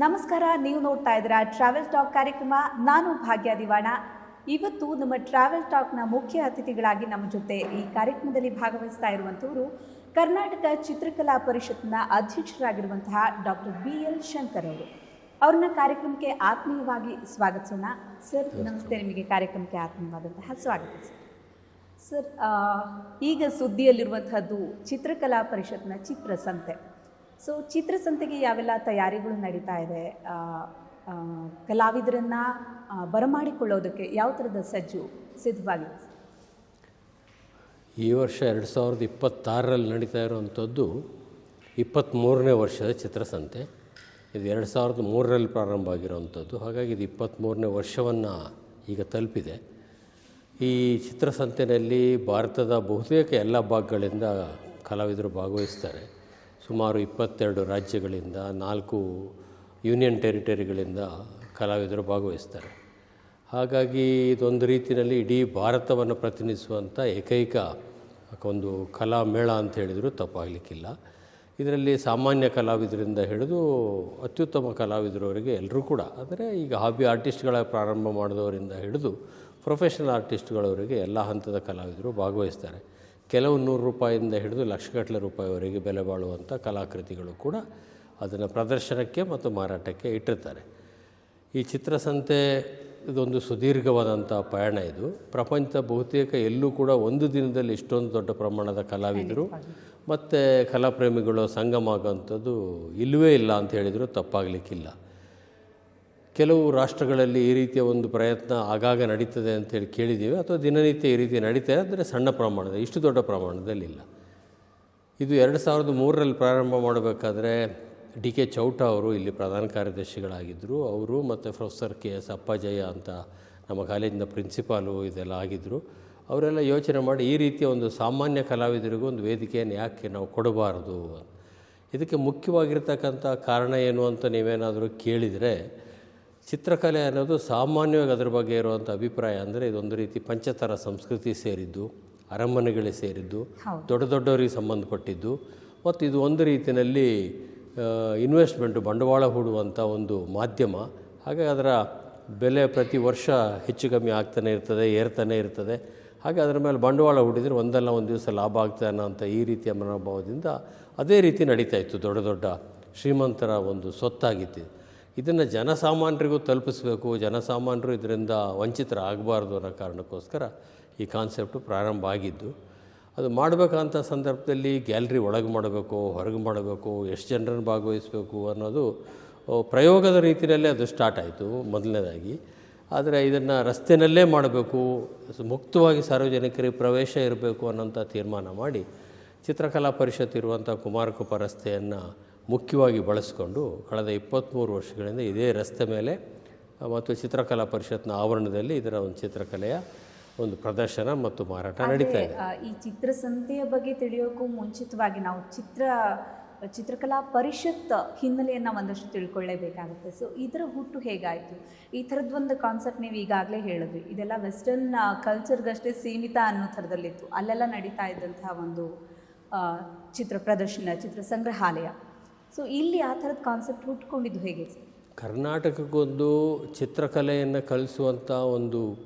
ನಮಸ್ಕಾರ, ನೀವು ನೋಡ್ತಾ ಇದ್ದೀರಾ ಟ್ರಾವೆಲ್ ಟಾಕ್ ಕಾರ್ಯಕ್ರಮ. ನಾನು ಭಾಗ್ಯ ದಿವಾಣ. ಇವತ್ತು ನಮ್ಮ ಟ್ರಾವೆಲ್ ಟಾಕ್ನ ಮುಖ್ಯ ಅತಿಥಿಗಳಾಗಿ ನಮ್ಮ ಜೊತೆ ಈ ಕಾರ್ಯಕ್ರಮದಲ್ಲಿ ಭಾಗವಹಿಸ್ತಾ ಇರುವಂಥವರು ಕರ್ನಾಟಕ ಚಿತ್ರಕಲಾ ಪರಿಷತ್ನ ಅಧ್ಯಕ್ಷರಾಗಿರುವಂತಹ ಡಾಕ್ಟರ್ BL ಶಂಕರ್ ಅವರು. ಅವ್ರನ್ನ ಕಾರ್ಯಕ್ರಮಕ್ಕೆ ಆತ್ಮೀಯವಾಗಿ ಸ್ವಾಗತಿಸೋಣ. ಸರ್ ನಮಸ್ತೆ, ನಿಮಗೆ ಕಾರ್ಯಕ್ರಮಕ್ಕೆ ಆತ್ಮೀಯವಾದಂತಹ ಸ್ವಾಗತ. ಸರ್, ಈಗ ಸುದ್ದಿಯಲ್ಲಿರುವಂತಹದ್ದು ಚಿತ್ರಕಲಾ ಪರಿಷತ್ನ ಚಿತ್ರಸಂತೆ. ಸೊ ಚಿತ್ರಸಂತೆಗೆ ಯಾವೆಲ್ಲ ತಯಾರಿಗಳು ನಡೀತಾ ಇದೆ, ಕಲಾವಿದರನ್ನು ಬರಮಾಡಿಕೊಳ್ಳೋದಕ್ಕೆ ಯಾವ ಥರದ ಸಜ್ಜು ಸಿದ್ಧವಾಗಿದೆ? ಈ ವರ್ಷ 2026ರಲ್ಲಿ ನಡೀತಾ ಇರುವಂಥದ್ದು 23ನೇ ವರ್ಷದ ಚಿತ್ರಸಂತೆ. ಇದು 2003ರಲ್ಲಿ ಪ್ರಾರಂಭ ಆಗಿರೋವಂಥದ್ದು. ಹಾಗಾಗಿ ಇದು 23ನೇ ವರ್ಷವನ್ನು ಈಗ ತಲುಪಿದೆ. ಈ ಚಿತ್ರಸಂತೆಯಲ್ಲಿ ಭಾರತದ ಬಹುತೇಕ ಎಲ್ಲ ಭಾಗಗಳಿಂದ ಕಲಾವಿದರು ಭಾಗವಹಿಸ್ತಾರೆ. ಸುಮಾರು 22 ರಾಜ್ಯಗಳಿಂದ 4 ಯೂನಿಯನ್ ಟೆರಿಟರಿಗಳಿಂದ ಕಲಾವಿದರು ಭಾಗವಹಿಸ್ತಾರೆ. ಹಾಗಾಗಿ ಇದೊಂದು ರೀತಿಯಲ್ಲಿ ಇಡೀ ಭಾರತವನ್ನು ಪ್ರತಿನಿಧಿಸುವಂಥ ಏಕೈಕ ಒಂದು ಕಲಾ ಮೇಳ ಅಂತ ಹೇಳಿದರೂ ತಪ್ಪಾಗಲಿಕ್ಕಿಲ್ಲ. ಇದರಲ್ಲಿ ಸಾಮಾನ್ಯ ಕಲಾವಿದರಿಂದ ಹಿಡಿದು ಅತ್ಯುತ್ತಮ ಕಲಾವಿದರವರೆಗೆ ಎಲ್ಲರೂ ಕೂಡ, ಅಂದರೆ ಈಗ ಹಾಬಿ ಆರ್ಟಿಸ್ಟ್ಗಳ ಪ್ರಾರಂಭ ಮಾಡಿದವರಿಂದ ಹಿಡಿದು ಪ್ರೊಫೆಷನಲ್ ಆರ್ಟಿಸ್ಟ್ಗಳವರೆಗೆ ಎಲ್ಲ ಹಂತದ ಕಲಾವಿದರು ಭಾಗವಹಿಸ್ತಾರೆ. ಕೆಲವು ₹100 ಹಿಡಿದು ಲಕ್ಷಗಟ್ಟಲೆ ರೂಪಾಯಿವರೆಗೆ ಬೆಲೆ ಬಾಳುವಂಥ ಕಲಾಕೃತಿಗಳು ಕೂಡ ಅದನ್ನು ಪ್ರದರ್ಶನಕ್ಕೆ ಮತ್ತು ಮಾರಾಟಕ್ಕೆ ಇಟ್ಟಿರ್ತಾರೆ. ಈ ಚಿತ್ರಸಂತೆ ಇದೊಂದು ಸುದೀರ್ಘವಾದಂಥ ಪಯಣ. ಇದು ಪ್ರಪಂಚದ ಬಹುತೇಕ ಎಲ್ಲೂ ಕೂಡ ಒಂದು ದಿನದಲ್ಲಿ ಇಷ್ಟೊಂದು ದೊಡ್ಡ ಪ್ರಮಾಣದ ಕಲಾವಿದರು ಮತ್ತು ಕಲಾಪ್ರೇಮಿಗಳು ಸಂಗಮ ಆಗೋಂಥದ್ದು ಇಲ್ಲವೇ ಇಲ್ಲ ಅಂತ ಹೇಳಿದರೂ ತಪ್ಪಾಗಲಿಕ್ಕಿಲ್ಲ. ಕೆಲವು ರಾಷ್ಟ್ರಗಳಲ್ಲಿ ಈ ರೀತಿಯ ಒಂದು ಪ್ರಯತ್ನ ಆಗಾಗ ನಡೀತದೆ ಅಂತೇಳಿ ಕೇಳಿದ್ದೀವಿ, ಅಥವಾ ದಿನನಿತ್ಯ ಈ ರೀತಿ ನಡೀತಾ ಆದರೆ ಸಣ್ಣ ಪ್ರಮಾಣದ, ಇಷ್ಟು ದೊಡ್ಡ ಪ್ರಮಾಣದಲ್ಲಿಲ್ಲ. ಇದು 2003ರಲ್ಲಿ ಪ್ರಾರಂಭ ಮಾಡಬೇಕಾದ್ರೆ DK ಚೌಟಾ ಅವರು ಇಲ್ಲಿ ಪ್ರಧಾನ ಕಾರ್ಯದರ್ಶಿಗಳಾಗಿದ್ದರು. ಅವರು ಮತ್ತು ಪ್ರೊಫೆಸರ್ KS ಅಪ್ಪಾಜಯ್ಯ ಅಂತ ನಮ್ಮ ಕಾಲೇಜಿನ ಪ್ರಿನ್ಸಿಪಾಲು ಇದೆಲ್ಲ ಆಗಿದ್ದರು. ಅವರೆಲ್ಲ ಯೋಚನೆ ಮಾಡಿ ಈ ರೀತಿಯ ಒಂದು ಸಾಮಾನ್ಯ ಕಲಾವಿದರಿಗೂ ಒಂದು ವೇದಿಕೆಯನ್ನು ಯಾಕೆ ನಾವು ಕೊಡಬಾರ್ದು. ಇದಕ್ಕೆ ಮುಖ್ಯವಾಗಿರ್ತಕ್ಕಂಥ ಕಾರಣ ಏನು ಅಂತ ನೀವೇನಾದರೂ ಕೇಳಿದರೆ, ಚಿತ್ರಕಲೆ ಅನ್ನೋದು ಸಾಮಾನ್ಯವಾಗಿ ಅದರ ಬಗ್ಗೆ ಇರುವಂಥ ಅಭಿಪ್ರಾಯ ಅಂದರೆ ಇದೊಂದು ರೀತಿ ಪಂಚತರ ಸಂಸ್ಕೃತಿ ಸೇರಿದ್ದು, ಅರಮನೆಗಳಿಗೆ ಸೇರಿದ್ದು, ದೊಡ್ಡ ದೊಡ್ಡವರಿಗೆ ಸಂಬಂಧಪಟ್ಟಿದ್ದು, ಮತ್ತು ಇದು ಒಂದು ರೀತಿಯಲ್ಲಿ ಇನ್ವೆಸ್ಟ್ಮೆಂಟು, ಬಂಡವಾಳ ಹೂಡುವಂಥ ಒಂದು ಮಾಧ್ಯಮ. ಹಾಗಾಗಿ ಅದರ ಬೆಲೆ ಪ್ರತಿ ವರ್ಷ ಹೆಚ್ಚು ಕಮ್ಮಿ ಆಗ್ತಾನೆ ಇರ್ತದೆ, ಏರ್ತಾನೆ ಇರ್ತದೆ. ಹಾಗೆ ಅದರ ಮೇಲೆ ಬಂಡವಾಳ ಹೂಡಿದರೆ ಒಂದಲ್ಲ ಒಂದು ದಿವಸ ಲಾಭ ಆಗ್ತಾನೆ ಅನ್ನೋಂಥ ಈ ರೀತಿಯ ಮನೋಭಾವದಿಂದ ಅದೇ ರೀತಿ ನಡೀತಾ ಇತ್ತು. ದೊಡ್ಡ ದೊಡ್ಡ ಶ್ರೀಮಂತರ ಒಂದು ಸೊತ್ತಾಗಿತ್ತು. ಇದನ್ನು ಜನಸಾಮಾನ್ಯರಿಗೂ ತಲುಪಿಸಬೇಕು, ಜನಸಾಮಾನ್ಯರು ಇದರಿಂದ ವಂಚಿತರಾಗಬಾರ್ದು ಅನ್ನೋ ಕಾರಣಕ್ಕೋಸ್ಕರ ಈ ಕಾನ್ಸೆಪ್ಟು ಪ್ರಾರಂಭ ಆಗಿದ್ದು. ಅದು ಮಾಡಬೇಕಂತ ಸಂದರ್ಭದಲ್ಲಿ ಗ್ಯಾಲರಿ ಒಳಗೆ ಮಾಡಬೇಕು, ಹೊರಗೆ ಮಾಡಬೇಕು, ಎಷ್ಟು ಜನರನ್ನು ಭಾಗವಹಿಸಬೇಕು ಅನ್ನೋದು ಪ್ರಯೋಗದ ರೀತಿಯಲ್ಲೇ ಅದು ಸ್ಟಾರ್ಟ್ ಆಯಿತು ಮೊದಲನೇದಾಗಿ. ಆದರೆ ಇದನ್ನು ರಸ್ತೆಯಲ್ಲೇ ಮಾಡಬೇಕು, ಮುಕ್ತವಾಗಿ ಸಾರ್ವಜನಿಕರಿಗೆ ಪ್ರವೇಶ ಇರಬೇಕು ಅನ್ನೋಂಥ ತೀರ್ಮಾನ ಮಾಡಿ ಚಿತ್ರಕಲಾ ಪರಿಷತ್ ಇರುವಂಥ ಕುಮಾರಕೃಪಾ ರಸ್ತೆಯನ್ನು ಮುಖ್ಯವಾಗಿ ಬಳಸಿಕೊಂಡು ಕಳೆದ 23 ವರ್ಷಗಳಿಂದ ಇದೇ ರಸ್ತೆ ಮೇಲೆ ಮತ್ತು ಚಿತ್ರಕಲಾ ಪರಿಷತ್ನ ಆವರಣದಲ್ಲಿ ಇದರ ಒಂದು ಚಿತ್ರಕಲೆಯ ಒಂದು ಪ್ರದರ್ಶನ ಮತ್ತು ಮಾರಾಟ ನಡೀತಾ ಇದೆ. ಈ ಚಿತ್ರಸಂತೆಯ ಬಗ್ಗೆ ತಿಳಿಯೋಕ್ಕೂ ಮುಂಚಿತವಾಗಿ ನಾವು ಚಿತ್ರಕಲಾ ಪರಿಷತ್ ಹಿನ್ನೆಲೆಯನ್ನು ಒಂದಷ್ಟು ತಿಳ್ಕೊಳ್ಳೇಬೇಕಾಗುತ್ತೆ. ಸೊ ಇದರ ಹುಟ್ಟು ಹೇಗಾಯಿತು? ಈ ಥರದ್ದೊಂದು ಕಾನ್ಸೆಪ್ಟ್ ನೀವು ಈಗಾಗಲೇ ಹೇಳಿದ್ವಿ, ಇದೆಲ್ಲ ವೆಸ್ಟರ್ನ್ ಕಲ್ಚರ್ಗಷ್ಟೇ ಸೀಮಿತ ಅನ್ನೋ ಥರದಲ್ಲಿತ್ತು. ಅಲ್ಲೆಲ್ಲ ನಡೀತಾ ಇದ್ದಂತಹ ಒಂದು ಚಿತ್ರ ಪ್ರದರ್ಶನ, ಚಿತ್ರ ಸಂಗ್ರಹಾಲಯ. ಸೊ ಇಲ್ಲಿ ಆ ಥರದ ಕಾನ್ಸೆಪ್ಟ್ ಹುಟ್ಕೊಂಡಿದ್ದು ಹೇಗೆ? ಕರ್ನಾಟಕಕ್ಕೊಂದು ಚಿತ್ರಕಲೆಯನ್ನು ಕಲಿಸುವಂಥ ಒಂದು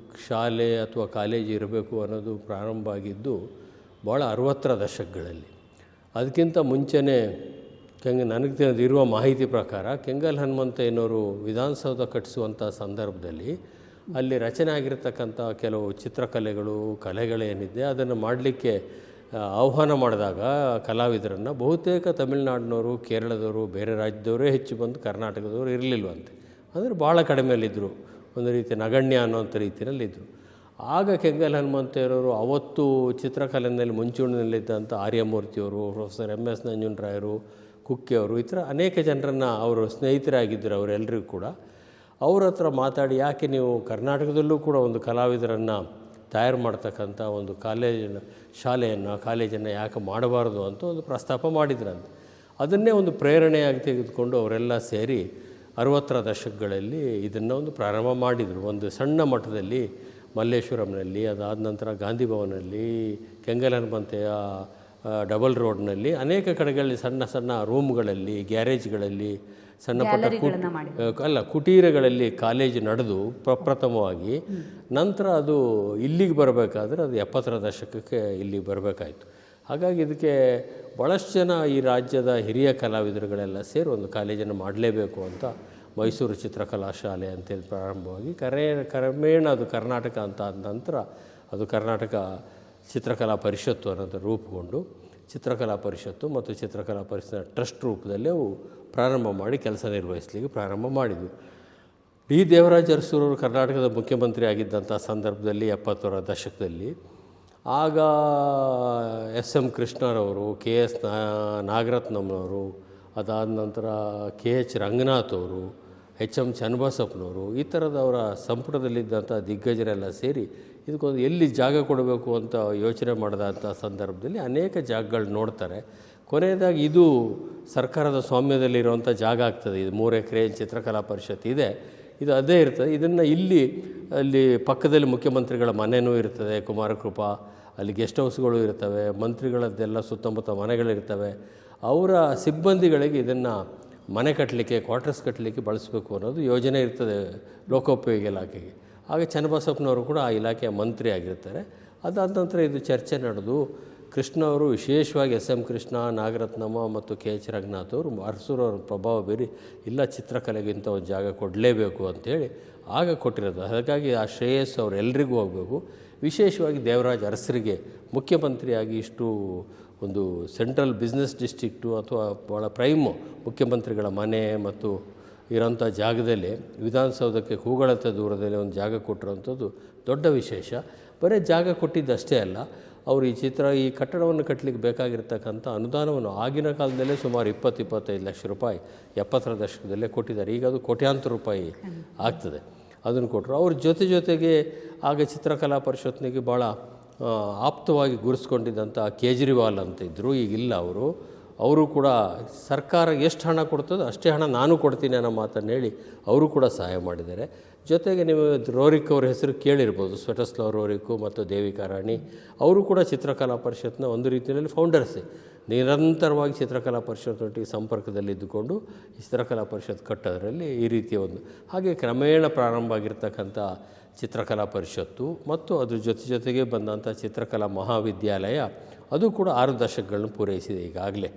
ಶಾಲೆ ಅಥವಾ ಕಾಲೇಜು ಇರಬೇಕು ಅನ್ನೋದು ಪ್ರಾರಂಭ ಆಗಿದ್ದು ಭಾಳ 60ರ ದಶಕಗಳಲ್ಲಿ. ಅದಕ್ಕಿಂತ ಮುಂಚೆನೇ ನನಗೆ ಇರುವ ಮಾಹಿತಿ ಪ್ರಕಾರ ಕೆಂಗಲ್ ಹನುಮಂತಯ್ಯನವರು ವಿಧಾನಸೌಧ ಕಟ್ಟಿಸುವಂಥ ಸಂದರ್ಭದಲ್ಲಿ ಅಲ್ಲಿ ರಚನೆ ಆಗಿರತಕ್ಕಂಥ ಕೆಲವು ಚಿತ್ರಕಲೆಗಳು, ಕಲೆಗಳೇನಿದೆ ಅದನ್ನು ಮಾಡಲಿಕ್ಕೆ ಆಹ್ವಾನ ಮಾಡಿದಾಗ ಕಲಾವಿದರನ್ನು ಬಹುತೇಕ ತಮಿಳುನಾಡಿನವರು, ಕೇರಳದವರು, ಬೇರೆ ರಾಜ್ಯದವರೇ ಹೆಚ್ಚು ಬಂದು ಕರ್ನಾಟಕದವರು ಇರಲಿಲ್ವಂತೆ. ಅಂದರೆ ಭಾಳ ಕಡಿಮೆಯಲ್ಲಿದ್ದರು, ಒಂದು ರೀತಿ ನಗಣ್ಯ ಅನ್ನೋಂಥ ರೀತಿಯಲ್ಲಿದ್ದರು. ಆಗ ಕೆಂಗಲ್ ಹನುಮಂತಯ್ಯನವರು ಅವತ್ತು ಚಿತ್ರಕಲೆಯಲ್ಲಿ ಮುಂಚೂಣಿನಲ್ಲಿದ್ದಂಥ ಆರ್ಯಮೂರ್ತಿಯವರು, ಪ್ರೊಫೆಸರ್ MS ನಂಜುಂಡರಾಯರು, ಕುಕ್ಕಿಯವರು, ಈ ಥರ ಅನೇಕ ಜನರನ್ನು ಅವರು ಸ್ನೇಹಿತರಾಗಿದ್ದರು. ಅವರೆಲ್ಲರಿಗೂ ಕೂಡ ಅವ್ರ ಹತ್ರ ಮಾತಾಡಿ ಯಾಕೆ ನೀವು ಕರ್ನಾಟಕದಲ್ಲೂ ಕೂಡ ಒಂದು ಕಲಾವಿದರನ್ನು ತಯಾರು ಮಾಡ್ತಕ್ಕಂಥ ಒಂದು ಕಾಲೇಜನ್ನು ಯಾಕೆ ಮಾಡಬಾರ್ದು ಅಂತ ಒಂದು ಪ್ರಸ್ತಾಪ ಮಾಡಿದ್ರಂತೆ. ಅದನ್ನೇ ಒಂದು ಪ್ರೇರಣೆಯಾಗಿ ತೆಗೆದುಕೊಂಡು ಅವರೆಲ್ಲ ಸೇರಿ 60ರ ದಶಕಗಳಲ್ಲಿ ಇದನ್ನು ಒಂದು ಪ್ರಾರಂಭ ಮಾಡಿದರು. ಒಂದು ಸಣ್ಣ ಮಟ್ಟದಲ್ಲಿ ಮಲ್ಲೇಶ್ವರಂನಲ್ಲಿ, ಅದಾದ ನಂತರ ಗಾಂಧಿ ಭವನಲ್ಲಿ, ಕೆಂಗಲ್ ಹನುಮಂತಯ್ಯ ಡಬಲ್ ರೋಡ್ನಲ್ಲಿ ಅನೇಕ ಕಡೆಗಳಲ್ಲಿ ಸಣ್ಣ ಸಣ್ಣ ರೂಮ್ಗಳಲ್ಲಿ, ಗ್ಯಾರೇಜ್ಗಳಲ್ಲಿ, ಸಣ್ಣ ಪುಟ್ಟ ಕುಟೀರಗಳಲ್ಲಿ ಕಾಲೇಜು ನಡೆದು ಪ್ರಪ್ರಥಮವಾಗಿ ನಂತರ ಅದು ಇಲ್ಲಿಗೆ ಬರಬೇಕಾದ್ರೆ ಅದು 70ರ ದಶಕಕ್ಕೆ ಇಲ್ಲಿಗೆ ಬರಬೇಕಾಯಿತು. ಹಾಗಾಗಿ ಇದಕ್ಕೆ ಭಾಳಷ್ಟು ಜನ ಈ ರಾಜ್ಯದ ಹಿರಿಯ ಕಲಾವಿದರುಗಳೆಲ್ಲ ಸೇರಿ ಒಂದು ಕಾಲೇಜನ್ನು ಮಾಡಲೇಬೇಕು ಅಂತ ಮೈಸೂರು ಚಿತ್ರಕಲಾ ಶಾಲೆ ಅಂತೇಳಿ ಪ್ರಾರಂಭವಾಗಿ ಕ್ರಮೇಣ ಅದು ಕರ್ನಾಟಕ ಅಂತ ಆದ ನಂತರ ಅದು ಕರ್ನಾಟಕ ಚಿತ್ರಕಲಾ ಪರಿಷತ್ತು ಅನ್ನೋದು ರೂಪುಗೊಂಡು ಚಿತ್ರಕಲಾ ಪರಿಷತ್ತು ಮತ್ತು ಚಿತ್ರಕಲಾ ಪರಿಷತ್ತಿನ ಟ್ರಸ್ಟ್ ರೂಪದಲ್ಲಿ ಅವು ಪ್ರಾರಂಭ ಮಾಡಿ ಕೆಲಸ ನಿರ್ವಹಿಸಲಿಕ್ಕೆ ಪ್ರಾರಂಭ ಮಾಡಿದ್ವು. ಡಿ ದೇವರಾಜ ಅರಸೂರವರು ಕರ್ನಾಟಕದ ಮುಖ್ಯಮಂತ್ರಿ ಆಗಿದ್ದಂಥ ಸಂದರ್ಭದಲ್ಲಿ 70ರ ದಶಕದಲ್ಲಿ ಆಗ ಎಸ್.ಎಂ. ಕೃಷ್ಣರವರು, ಕೆ.ಎಸ್. ನಾಗರತ್ನಮ್ಮನವರು, ಅದಾದ ನಂತರ ಕೆ.ಎಚ್. ರಂಗನಾಥ್ ಅವರು, ಎಚ್.ಎಂ. ಚನ್ನಬಸಪ್ಪನವರು ಈ ಥರದವರ ಸಂಪುಟದಲ್ಲಿದ್ದಂಥ ದಿಗ್ಗಜರೆಲ್ಲ ಸೇರಿ ಇದಕ್ಕೊಂದು ಎಲ್ಲಿ ಜಾಗ ಕೊಡಬೇಕು ಅಂತ ಯೋಚನೆ ಮಾಡಿದಂಥ ಸಂದರ್ಭದಲ್ಲಿ ಅನೇಕ ಜಾಗಗಳು ನೋಡ್ತಾರೆ. ಕೊನೆಯದಾಗಿ ಇದು ಸರ್ಕಾರದ ಸ್ವಾಮ್ಯದಲ್ಲಿರುವಂಥ ಜಾಗ ಆಗ್ತದೆ. ಇದು 3 ಎಕರೆ ಚಿತ್ರಕಲಾ ಪರಿಷತ್ ಇದೆ, ಇದು ಅದೇ ಇರ್ತದೆ. ಇದನ್ನು ಅಲ್ಲಿ ಪಕ್ಕದಲ್ಲಿ ಮುಖ್ಯಮಂತ್ರಿಗಳ ಮನೆಯೂ ಇರ್ತದೆ, ಕುಮಾರಕೃಪಾ, ಅಲ್ಲಿ ಗೆಸ್ಟ್ ಹೌಸ್ಗಳು ಇರ್ತವೆ, ಮಂತ್ರಿಗಳದ್ದೆಲ್ಲ ಸುತ್ತಮುತ್ತ ಮನೆಗಳಿರ್ತವೆ. ಅವರ ಸಿಬ್ಬಂದಿಗಳಿಗೆ ಇದನ್ನು ಮನೆ ಕಟ್ಟಲಿಕ್ಕೆ, ಕ್ವಾರ್ಟರ್ಸ್ ಕಟ್ಟಲಿಕ್ಕೆ ಬಳಸಬೇಕು ಅನ್ನೋದು ಯೋಜನೆ ಇರ್ತದೆ ಲೋಕೋಪಯೋಗಿ ಇಲಾಖೆಗೆ. ಆಗ ಚನ್ನಬಸಪ್ಪನವರು ಕೂಡ ಆ ಇಲಾಖೆಯ ಮಂತ್ರಿ ಆಗಿರ್ತಾರೆ. ಅದಾದ ನಂತರ ಇದು ಚರ್ಚೆ ನಡೆದು ಕೃಷ್ಣ ಅವರು ವಿಶೇಷವಾಗಿ ಎಸ್.ಎಂ. ಕೃಷ್ಣ, ನಾಗರತ್ನಮ್ಮ ಮತ್ತು ಕೆ.ಎಚ್. ರಂಗನಾಥ್ ಅವರು ಅರಸೂರವ್ರ ಪ್ರಭಾವ ಬೀರಿ ಇಲ್ಲ ಚಿತ್ರಕಲೆಗಿಂತ ಒಂದು ಜಾಗ ಕೊಡಲೇಬೇಕು ಅಂಥೇಳಿ ಆಗ ಕೊಟ್ಟಿರೋದು. ಹಾಗಾಗಿ ಆ ಶ್ರೇಯಸ್ಸು ಅವರೆಲ್ಲರಿಗೂ ಹೋಗಬೇಕು. ವಿಶೇಷವಾಗಿ ದೇವರಾಜ ಅರಸರಿಗೆ ಮುಖ್ಯಮಂತ್ರಿಯಾಗಿ ಇಷ್ಟು ಒಂದು ಸೆಂಟ್ರಲ್ ಬಿಸ್ನೆಸ್ ಡಿಸ್ಟ್ರಿಕ್ಟು ಅಥವಾ ಭಾಳ ಪ್ರೈಮು ಮುಖ್ಯಮಂತ್ರಿಗಳ ಮನೆ ಮತ್ತು ಇರೋಂಥ ಜಾಗದಲ್ಲಿ ವಿಧಾನಸೌಧಕ್ಕೆ ಕೂಗಳತ್ತ ದೂರದಲ್ಲಿ ಒಂದು ಜಾಗ ಕೊಟ್ಟಿರೋಂಥದ್ದು ದೊಡ್ಡ ವಿಶೇಷ. ಬರೀ ಜಾಗ ಕೊಟ್ಟಿದ್ದಷ್ಟೇ ಅಲ್ಲ, ಅವರು ಈ ಕಟ್ಟಡವನ್ನು ಕಟ್ಟಲಿಕ್ಕೆ ಬೇಕಾಗಿರ್ತಕ್ಕಂಥ ಅನುದಾನವನ್ನು ಆಗಿನ ಕಾಲದಲ್ಲೇ ಸುಮಾರು 20-25 ಲಕ್ಷ ರೂಪಾಯಿ 70ರ ದಶಕದಲ್ಲೇ ಕೊಟ್ಟಿದ್ದಾರೆ. ಈಗ ಅದು ಕೋಟ್ಯಾಂತರ ರೂಪಾಯಿ ಆಗ್ತದೆ. ಅದನ್ನು ಕೊಟ್ಟರು. ಅವ್ರ ಜೊತೆಗೆ ಆಗ ಚಿತ್ರಕಲಾ ಪರಿಷತ್ನಿಗೆ ಭಾಳ ಆಪ್ತವಾಗಿ ಗುರುಸ್ಕೊಂಡಿದ್ದಂಥ ಕೇಜ್ರಿವಾಲ್ ಅಂತ ಇದ್ದರು, ಈಗಿಲ್ಲ ಅವರು ಕೂಡ ಸರ್ಕಾರ ಎಷ್ಟು ಹಣ ಕೊಡ್ತದೋ ಅಷ್ಟೇ ಹಣ ನಾನು ಕೊಡ್ತೀನಿ ಅನ್ನೋ ಮಾತನ್ನು ಹೇಳಿ ಅವರು ಕೂಡ ಸಹಾಯ ಮಾಡಿದ್ದಾರೆ. ಜೊತೆಗೆ ನೀವು ರೋರಿಕ್ ಅವ್ರ ಹೆಸರು ಕೇಳಿರ್ಬೋದು, ಸ್ವೆಟಸ್ಲಾವ್ ರೋರಿಕ್ಕು ಮತ್ತು ದೇವಿಕಾ ರಾಣಿ. ಅವರು ಕೂಡ ಚಿತ್ರಕಲಾ ಪರಿಷತ್ನ ಒಂದು ರೀತಿಯಲ್ಲಿ ಫೌಂಡರ್ಸೇ. ನಿರಂತರವಾಗಿ ಚಿತ್ರಕಲಾ ಪರಿಷತ್ತೊಟ್ಟಿಗೆ ಸಂಪರ್ಕದಲ್ಲಿದ್ದುಕೊಂಡು ಚಿತ್ರಕಲಾ ಪರಿಷತ್ ಕಟ್ಟೋದರಲ್ಲಿ ಈ ರೀತಿಯ ಒಂದು ಹಾಗೆ ಕ್ರಮೇಣ ಪ್ರಾರಂಭ ಆಗಿರ್ತಕ್ಕಂಥ ಚಿತ್ರಕಲಾ ಪರಿಷತ್ತು ಮತ್ತು ಅದ್ರ ಜೊತೆಗೆ ಬಂದಂಥ ಚಿತ್ರಕಲಾ ಮಹಾವಿದ್ಯಾಲಯ ಅದು ಕೂಡ 6 ದಶಕಗಳನ್ನು ಪೂರೈಸಿದೆ ಈಗಾಗಲೇ.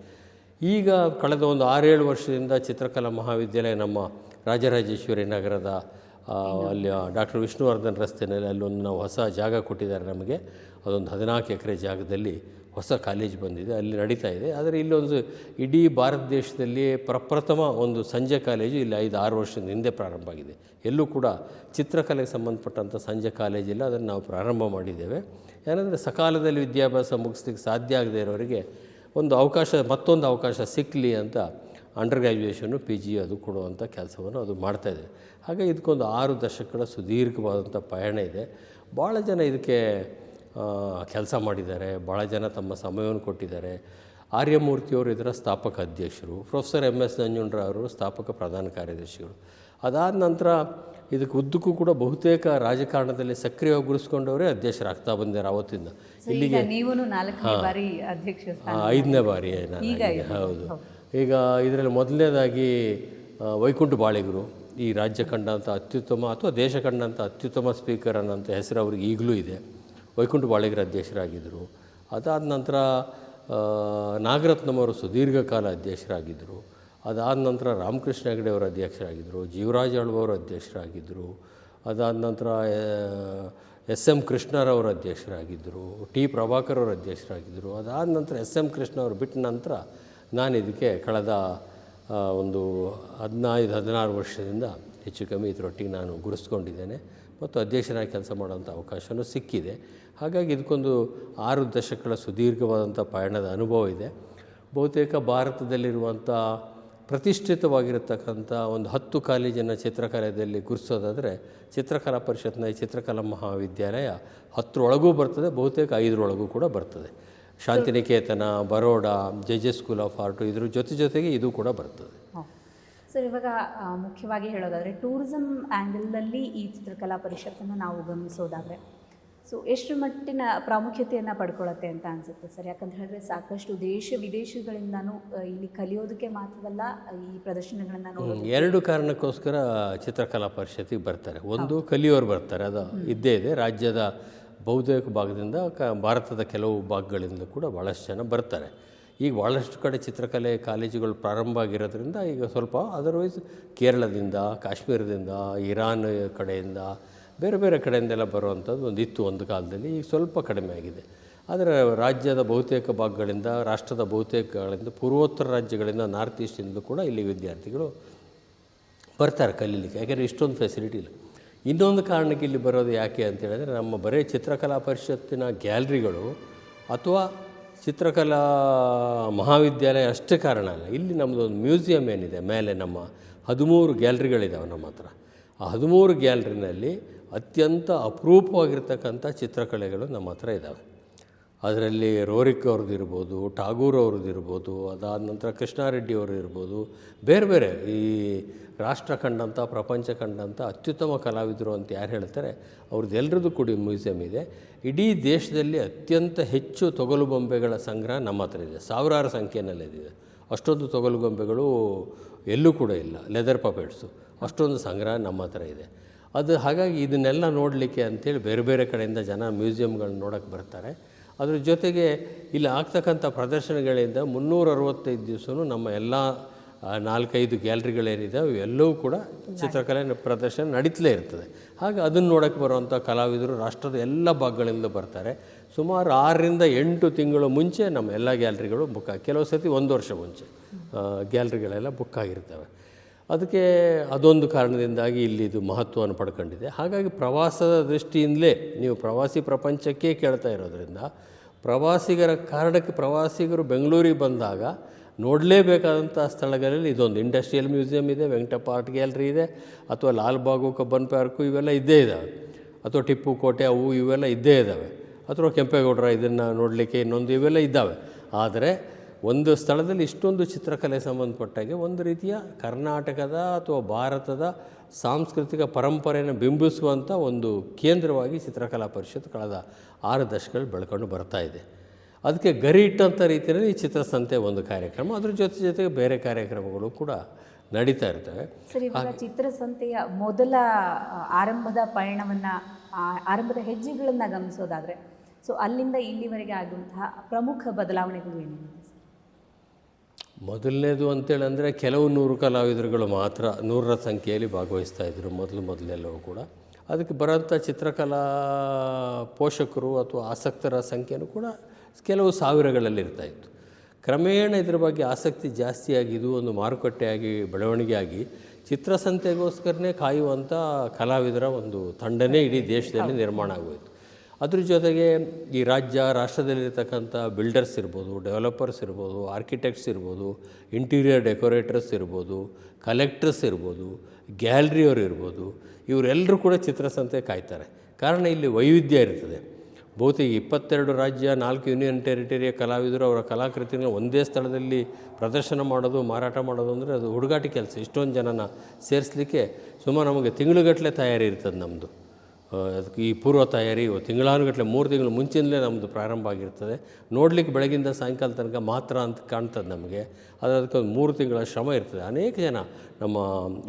ಈಗ ಕಳೆದ ಒಂದು 6-7 ವರ್ಷದಿಂದ ಚಿತ್ರಕಲಾ ಮಹಾವಿದ್ಯಾಲಯ ನಮ್ಮ ರಾಜರಾಜೇಶ್ವರಿ ನಗರದ ಅಲ್ಲಿ ಡಾಕ್ಟರ್ ವಿಷ್ಣುವರ್ಧನ್ ರಸ್ತೆಯಲ್ಲಿ ಅಲ್ಲೊಂದು ನಾವು ಹೊಸ ಜಾಗ ಕೊಟ್ಟಿದ್ದಾರೆ ನಮಗೆ. ಅದೊಂದು 14 ಎಕರೆ ಜಾಗದಲ್ಲಿ ಹೊಸ ಕಾಲೇಜ್ ಬಂದಿದೆ, ಅಲ್ಲಿ ನಡೀತಾ ಇದೆ. ಆದರೆ ಇಲ್ಲೊಂದು ಇಡೀ ಭಾರತ ದೇಶದಲ್ಲಿ ಪ್ರಪ್ರಥಮ ಒಂದು ಸಂಜೆ ಕಾಲೇಜು ಇಲ್ಲಿ 5-6 ವರ್ಷದ ಹಿಂದೆ ಪ್ರಾರಂಭ ಆಗಿದೆ. ಎಲ್ಲೂ ಕೂಡ ಚಿತ್ರಕಲೆಗೆ ಸಂಬಂಧಪಟ್ಟಂಥ ಸಂಜೆ ಕಾಲೇಜಿಲ್ಲ, ಅದನ್ನು ನಾವು ಪ್ರಾರಂಭ ಮಾಡಿದ್ದೇವೆ. ಏನಂದರೆ ಸಕಾಲದಲ್ಲಿ ವಿದ್ಯಾಭ್ಯಾಸ ಮುಗಿಸ್ಲಿಕ್ಕೆ ಸಾಧ್ಯ ಆಗದೆ ಇರೋರಿಗೆ ಮತ್ತೊಂದು ಅವಕಾಶ ಸಿಕ್ಕಲಿ ಅಂತ ಅಂಡರ್ ಗ್ರ್ಯಾಜುಯೇಷನ್ನು PG ಅದು ಕೊಡುವಂಥ ಕೆಲಸವನ್ನು ಅದು ಮಾಡ್ತಾಯಿದೆ. ಹಾಗೆ ಇದಕ್ಕೊಂದು 6 ದಶಕಗಳ ಸುದೀರ್ಘವಾದಂಥ ಪಯಣ ಇದೆ. ಭಾಳ ಜನ ಇದಕ್ಕೆ ಕೆಲಸ ಮಾಡಿದ್ದಾರೆ, ಭಾಳ ಜನ ತಮ್ಮ ಸಮಯವನ್ನು ಕೊಟ್ಟಿದ್ದಾರೆ. ಆರ್ಯಮೂರ್ತಿಯವರು ಇದರ ಸ್ಥಾಪಕ ಅಧ್ಯಕ್ಷರು, ಪ್ರೊಫೆಸರ್ MS ನಂಜುಂಡರಾವರು ಸ್ಥಾಪಕ ಪ್ರಧಾನ ಕಾರ್ಯದರ್ಶಿಗಳು. ಅದಾದ ನಂತರ ಇದಕ್ಕೆ ಉದ್ದಕ್ಕೂ ಕೂಡ ಬಹುತೇಕ ರಾಜಕಾರಣದಲ್ಲಿ ಸಕ್ರಿಯವಾಗಿ ಗುರುಸ್ಕೊಂಡವರೇ ಅಧ್ಯಕ್ಷರಾಗ್ತಾ ಬಂದಿದ್ದಾರೆ ಆವತ್ತಿಂದ ಇಲ್ಲಿಗೆ. ನೀವು 4ನೇ ಬಾರಿ ಅಧ್ಯಕ್ಷ, 5ನೇ ಬಾರಿ ಹೌದು. ಈಗ ಇದರಲ್ಲಿ ಮೊದಲನೇದಾಗಿ ವೈಕುಂಠ ಬಾಳಿಗರು ಈ ರಾಜ್ಯ ಕಂಡಂಥ ಅತ್ಯುತ್ತಮ ಅಥವಾ ದೇಶ ಕಂಡಂಥ ಅತ್ಯುತ್ತಮ ಸ್ಪೀಕರ್ ಅನ್ನೋಂಥ ಹೆಸರು ಅವ್ರಿಗೆ ಈಗಲೂ ಇದೆ. ವೈಕುಂಠ ಬಾಳಿಗರ ಅಧ್ಯಕ್ಷರಾಗಿದ್ದರು. ಅದಾದ ನಂತರ ನಾಗರತ್ನಮ್ಮವರು ಸುದೀರ್ಘಕಾಲ ಅಧ್ಯಕ್ಷರಾಗಿದ್ದರು. ಅದಾದ ನಂತರ ರಾಮಕೃಷ್ಣ ಹೆಗಡೆ ಅವರು ಅಧ್ಯಕ್ಷರಾಗಿದ್ದರು, ಜೀವರಾಜ ಆಳ್ವರು ಅಧ್ಯಕ್ಷರಾಗಿದ್ದರು. ಅದಾದ ನಂತರ ಎಸ್.ಎಂ. ಕೃಷ್ಣರವರು ಅಧ್ಯಕ್ಷರಾಗಿದ್ದರು, ಟಿ ಪ್ರಭಾಕರ್ ಅವರು ಅಧ್ಯಕ್ಷರಾಗಿದ್ದರು. ಅದಾದ ನಂತರ ಎಸ್.ಎಂ. ಕೃಷ್ಣ ಅವರು ಬಿಟ್ಟ ನಂತರ ನಾನು ಇದಕ್ಕೆ ಕಳೆದ ಒಂದು 15-16 ವರ್ಷದಿಂದ ಹೆಚ್ಚು ಕಮ್ಮಿ ಇದರೊಟ್ಟಿಗೆ ನಾನು ಗುರುಸ್ಕೊಂಡಿದ್ದೇನೆ ಮತ್ತು ಅಧ್ಯಕ್ಷರಾಗಿ ಕೆಲಸ ಮಾಡೋಂಥ ಅವಕಾಶವೂ ಸಿಕ್ಕಿದೆ. ಹಾಗಾಗಿ ಇದಕ್ಕೊಂದು 6 ದಶಕಗಳ ಸುದೀರ್ಘವಾದಂಥ ಪಯಣದ ಅನುಭವ ಇದೆ. ಬಹುತೇಕ ಭಾರತದಲ್ಲಿರುವಂಥ ಪ್ರತಿಷ್ಠಿತವಾಗಿರತಕ್ಕಂಥ ಒಂದು 10 ಕಾಲೇಜನ್ನು ಚಿತ್ರಕಲೆಯಲ್ಲಿ ಗುರುತಿಸೋದಾದರೆ ಚಿತ್ರಕಲಾ ಪರಿಷತ್ನ ಚಿತ್ರಕಲಾ ಮಹಾವಿದ್ಯಾಲಯ 10ರೊಳಗೂ ಬರ್ತದೆ, ಬಹುತೇಕ 5ರೊಳಗೂ ಕೂಡ ಬರ್ತದೆ. Shantiniketan, Baroda, J school of art ಇದ್ರ ಜೊತೆಗೆ ಇದು ಕೂಡ ಬರ್ತದೆ. ಸರ್, ಇವಾಗ ಮುಖ್ಯವಾಗಿ ಹೇಳೋದಾದರೆ ಟೂರಿಸಮ್ ಆ್ಯಂಗಲ್ನಲ್ಲಿ ಈ ಚಿತ್ರಕಲಾ ಪರಿಷತ್ತನ್ನು ನಾವು ಗಮನಿಸೋದಾದರೆ ಸೊ ಎಷ್ಟು ಮಟ್ಟಿನ ಪ್ರಾಮುಖ್ಯತೆಯನ್ನು ಪಡ್ಕೊಳ್ಳುತ್ತೆ ಅಂತ ಅನಿಸುತ್ತೆ ಸರ್? ಯಾಕಂತ ಹೇಳಿದ್ರೆ ಸಾಕಷ್ಟು ದೇಶ ವಿದೇಶಗಳಿಂದನೂ ಇಲ್ಲಿ ಕಲಿಯೋದಕ್ಕೆ ಮಾತ್ರವಲ್ಲ ಈ ಪ್ರದರ್ಶನಗಳನ್ನು ನೋಡೋದು. ಎರಡು ಕಾರಣಕ್ಕೋಸ್ಕರ ಚಿತ್ರಕಲಾ ಪರಿಷತ್ತಿಗೆ ಬರ್ತಾರೆ. ಒಂದು ಕಲಿಯೋರು ಬರ್ತಾರೆ, ಅದು ಇದ್ದೇ ಇದೆ. ರಾಜ್ಯದ ಬಹುತೇಕ ಭಾಗದಿಂದ ಭಾರತದ ಕೆಲವು ಭಾಗಗಳಿಂದ ಕೂಡ ಭಾಳಷ್ಟು ಜನ ಬರ್ತಾರೆ. ಈಗ ಭಾಳಷ್ಟು ಕಡೆ ಚಿತ್ರಕಲೆ ಕಾಲೇಜುಗಳು ಪ್ರಾರಂಭ ಆಗಿರೋದ್ರಿಂದ ಈಗ ಸ್ವಲ್ಪ, ಅದರ್ವೈಸ್ ಕೇರಳದಿಂದ, ಕಾಶ್ಮೀರದಿಂದ, ಇರಾನ್ ಕಡೆಯಿಂದ, ಬೇರೆ ಬೇರೆ ಕಡೆಯಿಂದೆಲ್ಲ ಬರುವಂಥದ್ದು ಒಂದು ಕಾಲದಲ್ಲಿ. ಈಗ ಸ್ವಲ್ಪ ಕಡಿಮೆ ಆಗಿದೆ. ಆದರೆ ರಾಜ್ಯದ ಬಹುತೇಕ ಭಾಗಗಳಿಂದ, ರಾಷ್ಟ್ರದ ಬಹುತೇಕಗಳಿಂದ, ಪೂರ್ವೋತ್ತರ ರಾಜ್ಯಗಳಿಂದ, ನಾರ್ತ್ ಈಸ್ಟಿಂದ ಕೂಡ ಇಲ್ಲಿ ವಿದ್ಯಾರ್ಥಿಗಳು ಬರ್ತಾರೆ ಕಲೀಲಿಕ್ಕೆ. ಯಾಕೆಂದರೆ ಇಷ್ಟೊಂದು ಫೆಸಿಲಿಟಿ ಇಲ್ಲ. ಇನ್ನೊಂದು ಕಾರಣಕ್ಕೆ ಇಲ್ಲಿ ಬರೋದು ಯಾಕೆ ಅಂತೇಳಿದ್ರೆ, ನಮ್ಮ ಬರೀ ಚಿತ್ರಕಲಾ ಪರಿಷತ್ತಿನ ಗ್ಯಾಲರಿಗಳು ಅಥವಾ ಚಿತ್ರಕಲಾ ಮಹಾವಿದ್ಯಾಲಯ ಅಷ್ಟೇ ಕಾರಣ ಅಲ್ಲ. ಇಲ್ಲಿ ನಮ್ಮದೊಂದು ಮ್ಯೂಸಿಯಂ ಏನಿದೆ ಮೇಲೆ, ನಮ್ಮ 13 ಗ್ಯಾಲರಿಗಳಿದ್ದಾವೆ ನಮ್ಮ ಹತ್ರ. ಆ 13 ಗ್ಯಾಲರಿನಲ್ಲಿ ಅತ್ಯಂತ ಅಪರೂಪವಾಗಿರ್ತಕ್ಕಂಥ ಚಿತ್ರಕಲೆಗಳು ನಮ್ಮ ಹತ್ರ ಇದ್ದಾವೆ. ಅದರಲ್ಲಿ ರೋರಿಕ್ ಅವ್ರದ್ದು ಇರ್ಬೋದು, ಟಾಗೂರ್ ಅವ್ರದ್ದು ಇರ್ಬೋದು, ಅದಾದ ನಂತರ ಕೃಷ್ಣಾರೆಡ್ಡಿ ಅವರು ಇರ್ಬೋದು, ಬೇರೆ ಬೇರೆ ಈ ರಾಷ್ಟ್ರ ಕಂಡಂಥ, ಪ್ರಪಂಚ ಕಂಡಂಥ ಅತ್ಯುತ್ತಮ ಕಲಾವಿದರು ಅಂತ ಯಾರು ಹೇಳ್ತಾರೆ ಅವ್ರದ್ದು ಎಲ್ಲರದ್ದು ಕೂಡ ಮ್ಯೂಸಿಯಂ ಇದೆ. ಇಡೀ ದೇಶದಲ್ಲಿ ಅತ್ಯಂತ ಹೆಚ್ಚು ತೊಗಲು ಬೊಂಬೆಗಳ ಸಂಗ್ರಹ ನಮ್ಮ ಹತ್ರ ಇದೆ. ಸಾವಿರಾರು ಸಂಖ್ಯೆಯಲ್ಲಿದೆ. ಅಷ್ಟೊಂದು ತೊಗಲು ಗೊಂಬೆಗಳು ಎಲ್ಲೂ ಕೂಡ ಇಲ್ಲ, ಲೆದರ್ ಪಪೆಟ್ಸು. ಅಷ್ಟೊಂದು ಸಂಗ್ರಹ ನಮ್ಮ ಹತ್ರ ಇದೆ. ಅದು ಹಾಗಾಗಿ ಇದನ್ನೆಲ್ಲ ನೋಡಲಿಕ್ಕೆ ಅಂಥೇಳಿ ಬೇರೆ ಬೇರೆ ಕಡೆಯಿಂದ ಜನ ಮ್ಯೂಸಿಯಮ್ಗಳನ್ನ ನೋಡೋಕ್ಕೆ ಬರ್ತಾರೆ. ಅದ್ರ ಜೊತೆಗೆ ಇಲ್ಲಿ ಆಗ್ತಕ್ಕಂಥ ಪ್ರದರ್ಶನಗಳಿಂದ 365 ದಿವಸವೂ ನಮ್ಮ ಎಲ್ಲ 4-5 ಗ್ಯಾಲರಿಗಳೇನಿದೆ ಎಲ್ಲವೂ ಕೂಡ ಚಿತ್ರಕಲೆ ಪ್ರದರ್ಶನ ನಡೀತಲೇ ಇರ್ತದೆ. ಹಾಗೆ ಅದನ್ನು ನೋಡೋಕ್ಕೆ ಬರುವಂಥ ಕಲಾವಿದರು ರಾಷ್ಟ್ರದ ಎಲ್ಲ ಭಾಗಗಳಿಂದ ಬರ್ತಾರೆ. ಸುಮಾರು 6ರಿಂದ 8 ತಿಂಗಳು ಮುಂಚೆ ನಮ್ಮ ಎಲ್ಲ ಗ್ಯಾಲರಿಗಳು ಬುಕ್ ಆಗಿ, ಕೆಲವು ಸರ್ತಿ 1 ವರ್ಷ ಮುಂಚೆ ಗ್ಯಾಲರಿಗಳೆಲ್ಲ ಬುಕ್ ಆಗಿರ್ತವೆ. ಅದಕ್ಕೆ ಅದೊಂದು ಕಾರಣದಿಂದಾಗಿ ಇಲ್ಲಿ ಇದು ಮಹತ್ವವನ್ನು ಪಡ್ಕೊಂಡಿದೆ. ಹಾಗಾಗಿ ಪ್ರವಾಸದ ದೃಷ್ಟಿಯಿಂದಲೇ ನೀವು ಪ್ರವಾಸಿ ಪ್ರಪಂಚಕ್ಕೆ ಕೇಳ್ತಾ ಇರೋದ್ರಿಂದ, ಪ್ರವಾಸಿಗರ ಕಾರಣಕ್ಕೆ ಪ್ರವಾಸಿಗರು ಬೆಂಗಳೂರಿಗೆ ಬಂದಾಗ ನೋಡಲೇಬೇಕಾದಂಥ ಸ್ಥಳಗಳಲ್ಲಿ ಇದೊಂದು ಇಂಡಸ್ಟ್ರಿಯಲ್ ಮ್ಯೂಸಿಯಂ ಇದೆ, ವೆಂಕಟಪ್ಪ ಆರ್ಟ್ ಗ್ಯಾಲರಿ ಇದೆ, ಅಥವಾ ಲಾಲ್ಬಾಗು, ಕಬ್ಬನ್ ಪಾರ್ಕು ಇವೆಲ್ಲ ಇದ್ದೇ ಇದ್ದಾವೆ, ಅಥವಾ ಟಿಪ್ಪು ಕೋಟೆ ಅವು ಇವೆಲ್ಲ ಇದ್ದೇ ಇದ್ದಾವೆ, ಅಥವಾ ಕೆಂಪೇಗೌಡರ ಇದನ್ನು ನೋಡಲಿಕ್ಕೆ ಇನ್ನೊಂದು ಇವೆಲ್ಲ ಇದ್ದಾವೆ. ಆದರೆ ಒಂದು ಸ್ಥಳದಲ್ಲಿ ಇಷ್ಟೊಂದು ಚಿತ್ರಕಲೆ ಸಂಬಂಧಪಟ್ಟಾಗೆ ಒಂದು ರೀತಿಯ ಕರ್ನಾಟಕದ ಅಥವಾ ಭಾರತದ ಸಾಂಸ್ಕೃತಿಕ ಪರಂಪರೆಯನ್ನು ಬಿಂಬಿಸುವಂಥ ಒಂದು ಕೇಂದ್ರವಾಗಿ ಚಿತ್ರಕಲಾ ಪರಿಷತ್ ಕಳೆದ 6 ದಶಕಗಳು ಬೆಳ್ಕೊಂಡು ಬರ್ತಾ ಇದೆ. ಅದಕ್ಕೆ ಗರಿ ಇಟ್ಟಂಥ ರೀತಿಯಲ್ಲಿ ಈ ಚಿತ್ರಸಂತೆ ಒಂದು ಕಾರ್ಯಕ್ರಮ, ಅದ್ರ ಜೊತೆಗೆ ಬೇರೆ ಕಾರ್ಯಕ್ರಮಗಳು ಕೂಡ ನಡೀತಾ ಇರ್ತವೆ. ಸರ್, ಇವಾಗ ಚಿತ್ರಸಂತೆಯ ಮೊದಲ ಆರಂಭದ ಪಯಣವನ್ನು, ಆರಂಭದ ಹೆಜ್ಜೆಗಳನ್ನು ಗಮನಿಸೋದಾದರೆ, ಸೊ ಅಲ್ಲಿಂದ ಇಲ್ಲಿವರೆಗೆ ಆಗುವಂತಹ ಪ್ರಮುಖ ಬದಲಾವಣೆಗಳು ಏನೇನಿದೆ ಸರ್? ಮೊದಲನೇದು ಅಂತೇಳಂದರೆ ಕೆಲವು 100 ಕಲಾವಿದರುಗಳು ಮಾತ್ರ 100ರ ಸಂಖ್ಯೆಯಲ್ಲಿ ಭಾಗವಹಿಸ್ತಾ ಇದ್ದರು ಮೊದಲೆಲ್ಲವೂ ಕೂಡ. ಅದಕ್ಕೆ ಬರೋಂಥ ಚಿತ್ರಕಲಾ ಪೋಷಕರು ಅಥವಾ ಆಸಕ್ತರ ಸಂಖ್ಯೆಯೂ ಕೂಡ ಕೆಲವು ಸಾವಿರಗಳಲ್ಲಿ ಇರ್ತಾಯಿತ್ತು. ಕ್ರಮೇಣ ಇದ್ರ ಬಗ್ಗೆ ಆಸಕ್ತಿ ಜಾಸ್ತಿಯಾಗಿ ಇದು ಒಂದು ಮಾರುಕಟ್ಟೆಯಾಗಿ ಬೆಳವಣಿಗೆ ಆಗಿ ಚಿತ್ರಸಂತೆಗೋಸ್ಕರನೇ ಕಾಯುವಂಥ ಕಲಾವಿದರ ಒಂದು ತಂಡನೇ ಇಡೀ ದೇಶದಲ್ಲಿ ನಿರ್ಮಾಣ ಆಗೋಯಿತು. ಅದ್ರ ಜೊತೆಗೆ ಈ ರಾಷ್ಟ್ರದಲ್ಲಿರ್ತಕ್ಕಂಥ ಬಿಲ್ಡರ್ಸ್ ಇರ್ಬೋದು, ಡೆವಲಪರ್ಸ್ ಇರ್ಬೋದು, ಆರ್ಕಿಟೆಕ್ಟ್ಸ್ ಇರ್ಬೋದು, ಇಂಟೀರಿಯರ್ ಡೆಕೋರೇಟರ್ಸ್ ಇರ್ಬೋದು, ಕಲೆಕ್ಟರ್ಸ್ ಇರ್ಬೋದು, ಗ್ಯಾಲರಿಯವರು ಇರ್ಬೋದು, ಇವರೆಲ್ಲರೂ ಕೂಡ ಚಿತ್ರಸಂತೆ ಕಾಯ್ತಾರೆ. ಕಾರಣ ಇಲ್ಲಿ ವೈವಿಧ್ಯ ಇರ್ತದೆ. ಬಹುತೇಕ 22 ರಾಜ್ಯ, 4 ಯೂನಿಯನ್ ಟೆರಿಟರಿಯ ಕಲಾವಿದರು ಅವರ ಕಲಾಕೃತಿನ ಒಂದೇ ಸ್ಥಳದಲ್ಲಿ ಪ್ರದರ್ಶನ ಮಾಡೋದು, ಮಾರಾಟ ಮಾಡೋದು ಅಂದರೆ ಅದು ಹುಡುಗಾಟಿ ಕೆಲಸ. ಇಷ್ಟೊಂದು ಜನನ ಸೇರಿಸಲಿಕ್ಕೆ ಸುಮಾರು ನಮಗೆ ತಿಂಗಳುಗಟ್ಟಲೆ ತಯಾರಿ ಇರ್ತದೆ ನಮ್ಮದು. ಅದಕ್ಕೆ ಈ ಪೂರ್ವ ತಯಾರಿ ತಿಂಗಳಾನುಗಟ್ಟಲೆ 3 ತಿಂಗಳು ಮುಂಚಿನಲ್ಲೇ ನಮ್ಮದು ಪ್ರಾರಂಭ ಆಗಿರ್ತದೆ. ನೋಡಲಿಕ್ಕೆ ಬೆಳಗಿಂದ ಸಾಯಂಕಾಲ ತನಕ ಮಾತ್ರ ಅಂತ ಕಾಣ್ತದೆ ನಮಗೆ. ಅದಕ್ಕೆ ಒಂದು 3 ತಿಂಗಳ ಶ್ರಮ ಇರ್ತದೆ. ಅನೇಕ ಜನ ನಮ್ಮ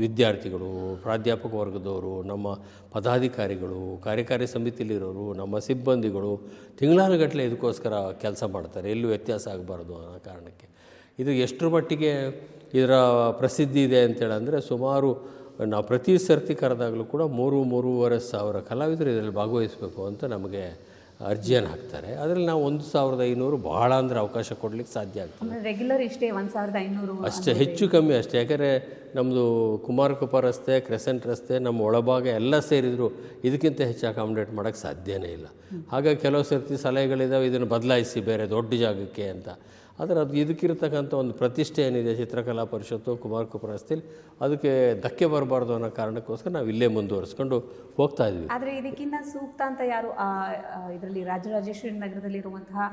ವಿದ್ಯಾರ್ಥಿಗಳು, ಪ್ರಾಧ್ಯಾಪಕ ವರ್ಗದವರು, ನಮ್ಮ ಪದಾಧಿಕಾರಿಗಳು, ಕಾರ್ಯಕಾರಿ ಸಮಿತಿಯಲ್ಲಿರೋರು, ನಮ್ಮ ಸಿಬ್ಬಂದಿಗಳು ತಿಂಗಳಾನುಗಟ್ಟಲೆ ಇದಕ್ಕೋಸ್ಕರ ಕೆಲಸ ಮಾಡ್ತಾರೆ, ಎಲ್ಲೂ ವ್ಯತ್ಯಾಸ ಆಗಬಾರ್ದು ಅನ್ನೋ ಕಾರಣಕ್ಕೆ. ಇದು ಎಷ್ಟರ ಮಟ್ಟಿಗೆ ಇದರ ಪ್ರಸಿದ್ಧಿ ಇದೆ ಅಂತೇಳಂದರೆ, ಸುಮಾರು ನಾವು ಪ್ರತಿ ಸರ್ತಿ ಕರೆದಾಗಲೂ ಕೂಡ 3-3.5 ಸಾವಿರ ಕಲಾವಿದರು ಇದರಲ್ಲಿ ಭಾಗವಹಿಸಬೇಕು ಅಂತ ನಮಗೆ ಅರ್ಜಿಯನ್ನು ಹಾಕ್ತಾರೆ. ಅದರಲ್ಲಿ ನಾವು 1500 ಭಾಳ ಅಂದರೆ ಅವಕಾಶ ಕೊಡಲಿಕ್ಕೆ ಸಾಧ್ಯ ಆಗ್ತದೆ. ರೆಗ್ಯುಲರ್ ಇಷ್ಟೇ 1500 ಅಷ್ಟೇ, ಹೆಚ್ಚು ಕಮ್ಮಿ ಅಷ್ಟೇ. ಯಾಕಂದರೆ ನಮ್ಮದು ಕುಮಾರಕೃಪಾ ರಸ್ತೆ, ಕ್ರೆಸೆಂಟ್ ರಸ್ತೆ, ನಮ್ಮ ಒಳಭಾಗ ಎಲ್ಲ ಸೇರಿದರೂ ಇದಕ್ಕಿಂತ ಹೆಚ್ಚು ಅಕಾಮಿಡೇಟ್ ಮಾಡೋಕ್ಕೆ ಸಾಧ್ಯನೇ ಇಲ್ಲ. ಹಾಗಾಗಿ ಕೆಲವು ಸರ್ತಿ ಸಲಹೆಗಳಿದ್ದಾವೆ, ಇದನ್ನು ಬದಲಾಯಿಸಿ ಬೇರೆ ದೊಡ್ಡ ಜಾಗಕ್ಕೆ ಅಂತ. ಆದರೆ ಅದು ಇದಕ್ಕಿರ್ತಕ್ಕಂಥ ಒಂದು ಪ್ರತಿಷ್ಠೆ ಏನಿದೆ ಚಿತ್ರಕಲಾ ಪರಿಷತ್ತು ಕುಮಾರಕೃಪಾ ರಸ್ತೆಯಲ್ಲಿ, ಅದಕ್ಕೆ ಧಕ್ಕೆ ಬರಬಾರ್ದು ಅನ್ನೋ ಕಾರಣಕ್ಕೋಸ್ಕರ ನಾವು ಇಲ್ಲೇ ಮುಂದುವರಿಸ್ಕೊಂಡು ಹೋಗ್ತಾ ಇದ್ವಿ. ಆದರೆ ಇದಕ್ಕಿಂತ ಸೂಕ್ತ ಅಂತ ಯಾರು ಇದರಲ್ಲಿ ರಾಜರಾಜೇಶ್ವರಿ ನಗರದಲ್ಲಿರುವಂತಹ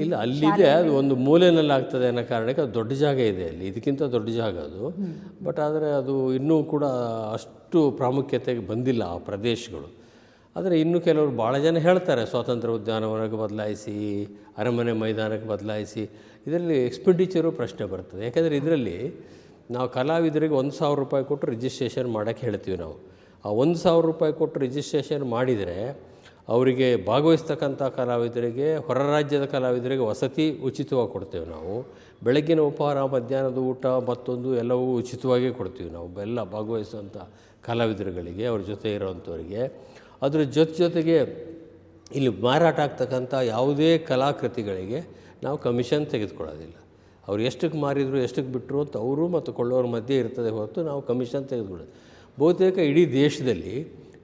ಇಲ್ಲ, ಅಲ್ಲಿದೆ, ಅದು ಒಂದು ಮೂಲೆಯಲ್ಲಿ ಆಗ್ತದೆ ಅನ್ನೋ ಕಾರಣಕ್ಕೆ ಅದು ದೊಡ್ಡ ಜಾಗ ಇದೆ ಅಲ್ಲಿ, ಇದಕ್ಕಿಂತ ದೊಡ್ಡ ಜಾಗ ಅದು. ಬಟ್ ಆದರೆ ಅದು ಇನ್ನೂ ಕೂಡ ಅಷ್ಟು ಪ್ರಾಮುಖ್ಯತೆಗೆ ಬಂದಿಲ್ಲ ಆ ಪ್ರದೇಶಗಳು. ಆದರೆ ಇನ್ನು ಕೆಲವರು ಭಾಳ ಜನ ಹೇಳ್ತಾರೆ ಸ್ವಾತಂತ್ರ್ಯ ಉದ್ಯಾನವನಕ್ಕೆ ಬದಲಾಯಿಸಿ, ಅರಮನೆ ಮೈದಾನಕ್ಕೆ ಬದಲಾಯಿಸಿ. ಇದರಲ್ಲಿ ಎಕ್ಸ್ಪೆಂಡಿಚರು ಪ್ರಶ್ನೆ ಬರ್ತದೆ. ಯಾಕೆಂದರೆ ಇದರಲ್ಲಿ ನಾವು ಕಲಾವಿದರಿಗೆ 1,000 ರೂಪಾಯಿ ಕೊಟ್ಟು ರಿಜಿಸ್ಟ್ರೇಷನ್ ಮಾಡೋಕ್ಕೆ ಹೇಳ್ತೀವಿ ನಾವು. ಆ 1,000 ರೂಪಾಯಿ ಕೊಟ್ಟು ರಿಜಿಸ್ಟ್ರೇಷನ್ ಮಾಡಿದರೆ ಅವರಿಗೆ ಭಾಗವಹಿಸ್ತಕ್ಕಂಥ ಕಲಾವಿದರಿಗೆ, ಹೊರ ರಾಜ್ಯದ ಕಲಾವಿದರಿಗೆ ವಸತಿ ಉಚಿತವಾಗಿ ಕೊಡ್ತೇವೆ ನಾವು. ಬೆಳಗ್ಗಿನ ಉಪಹಾರ, ಮಧ್ಯಾಹ್ನದ ಊಟ, ಮತ್ತೊಂದು ಎಲ್ಲವೂ ಉಚಿತವಾಗೇ ಕೊಡ್ತೀವಿ ನಾವು ಎಲ್ಲ ಭಾಗವಹಿಸುವಂಥ ಕಲಾವಿದರುಗಳಿಗೆ, ಅವ್ರ ಜೊತೆ ಇರೋವಂಥವ್ರಿಗೆ. ಅದ್ರ ಜೊತೆಗೆ ಇಲ್ಲಿ ಮಾರಾಟ ಆಗ್ತಕ್ಕಂಥ ಯಾವುದೇ ಕಲಾಕೃತಿಗಳಿಗೆ ನಾವು ಕಮಿಷನ್ ತೆಗೆದುಕೊಳ್ಳೋದಿಲ್ಲ. ಅವ್ರು ಎಷ್ಟಕ್ಕೆ ಮಾರಿದ್ರು, ಎಷ್ಟಕ್ಕೆ ಬಿಟ್ಟರು ಅಂತ ಅವರು ಮತ್ತು ಕೊಳ್ಳೋರ ಮಧ್ಯೆ ಇರ್ತದೆ ಹೊರತು ನಾವು ಕಮಿಷನ್ ತೆಗೆದುಕೊಳ್ಳೋದು. ಬಹುತೇಕ ಇಡೀ ದೇಶದಲ್ಲಿ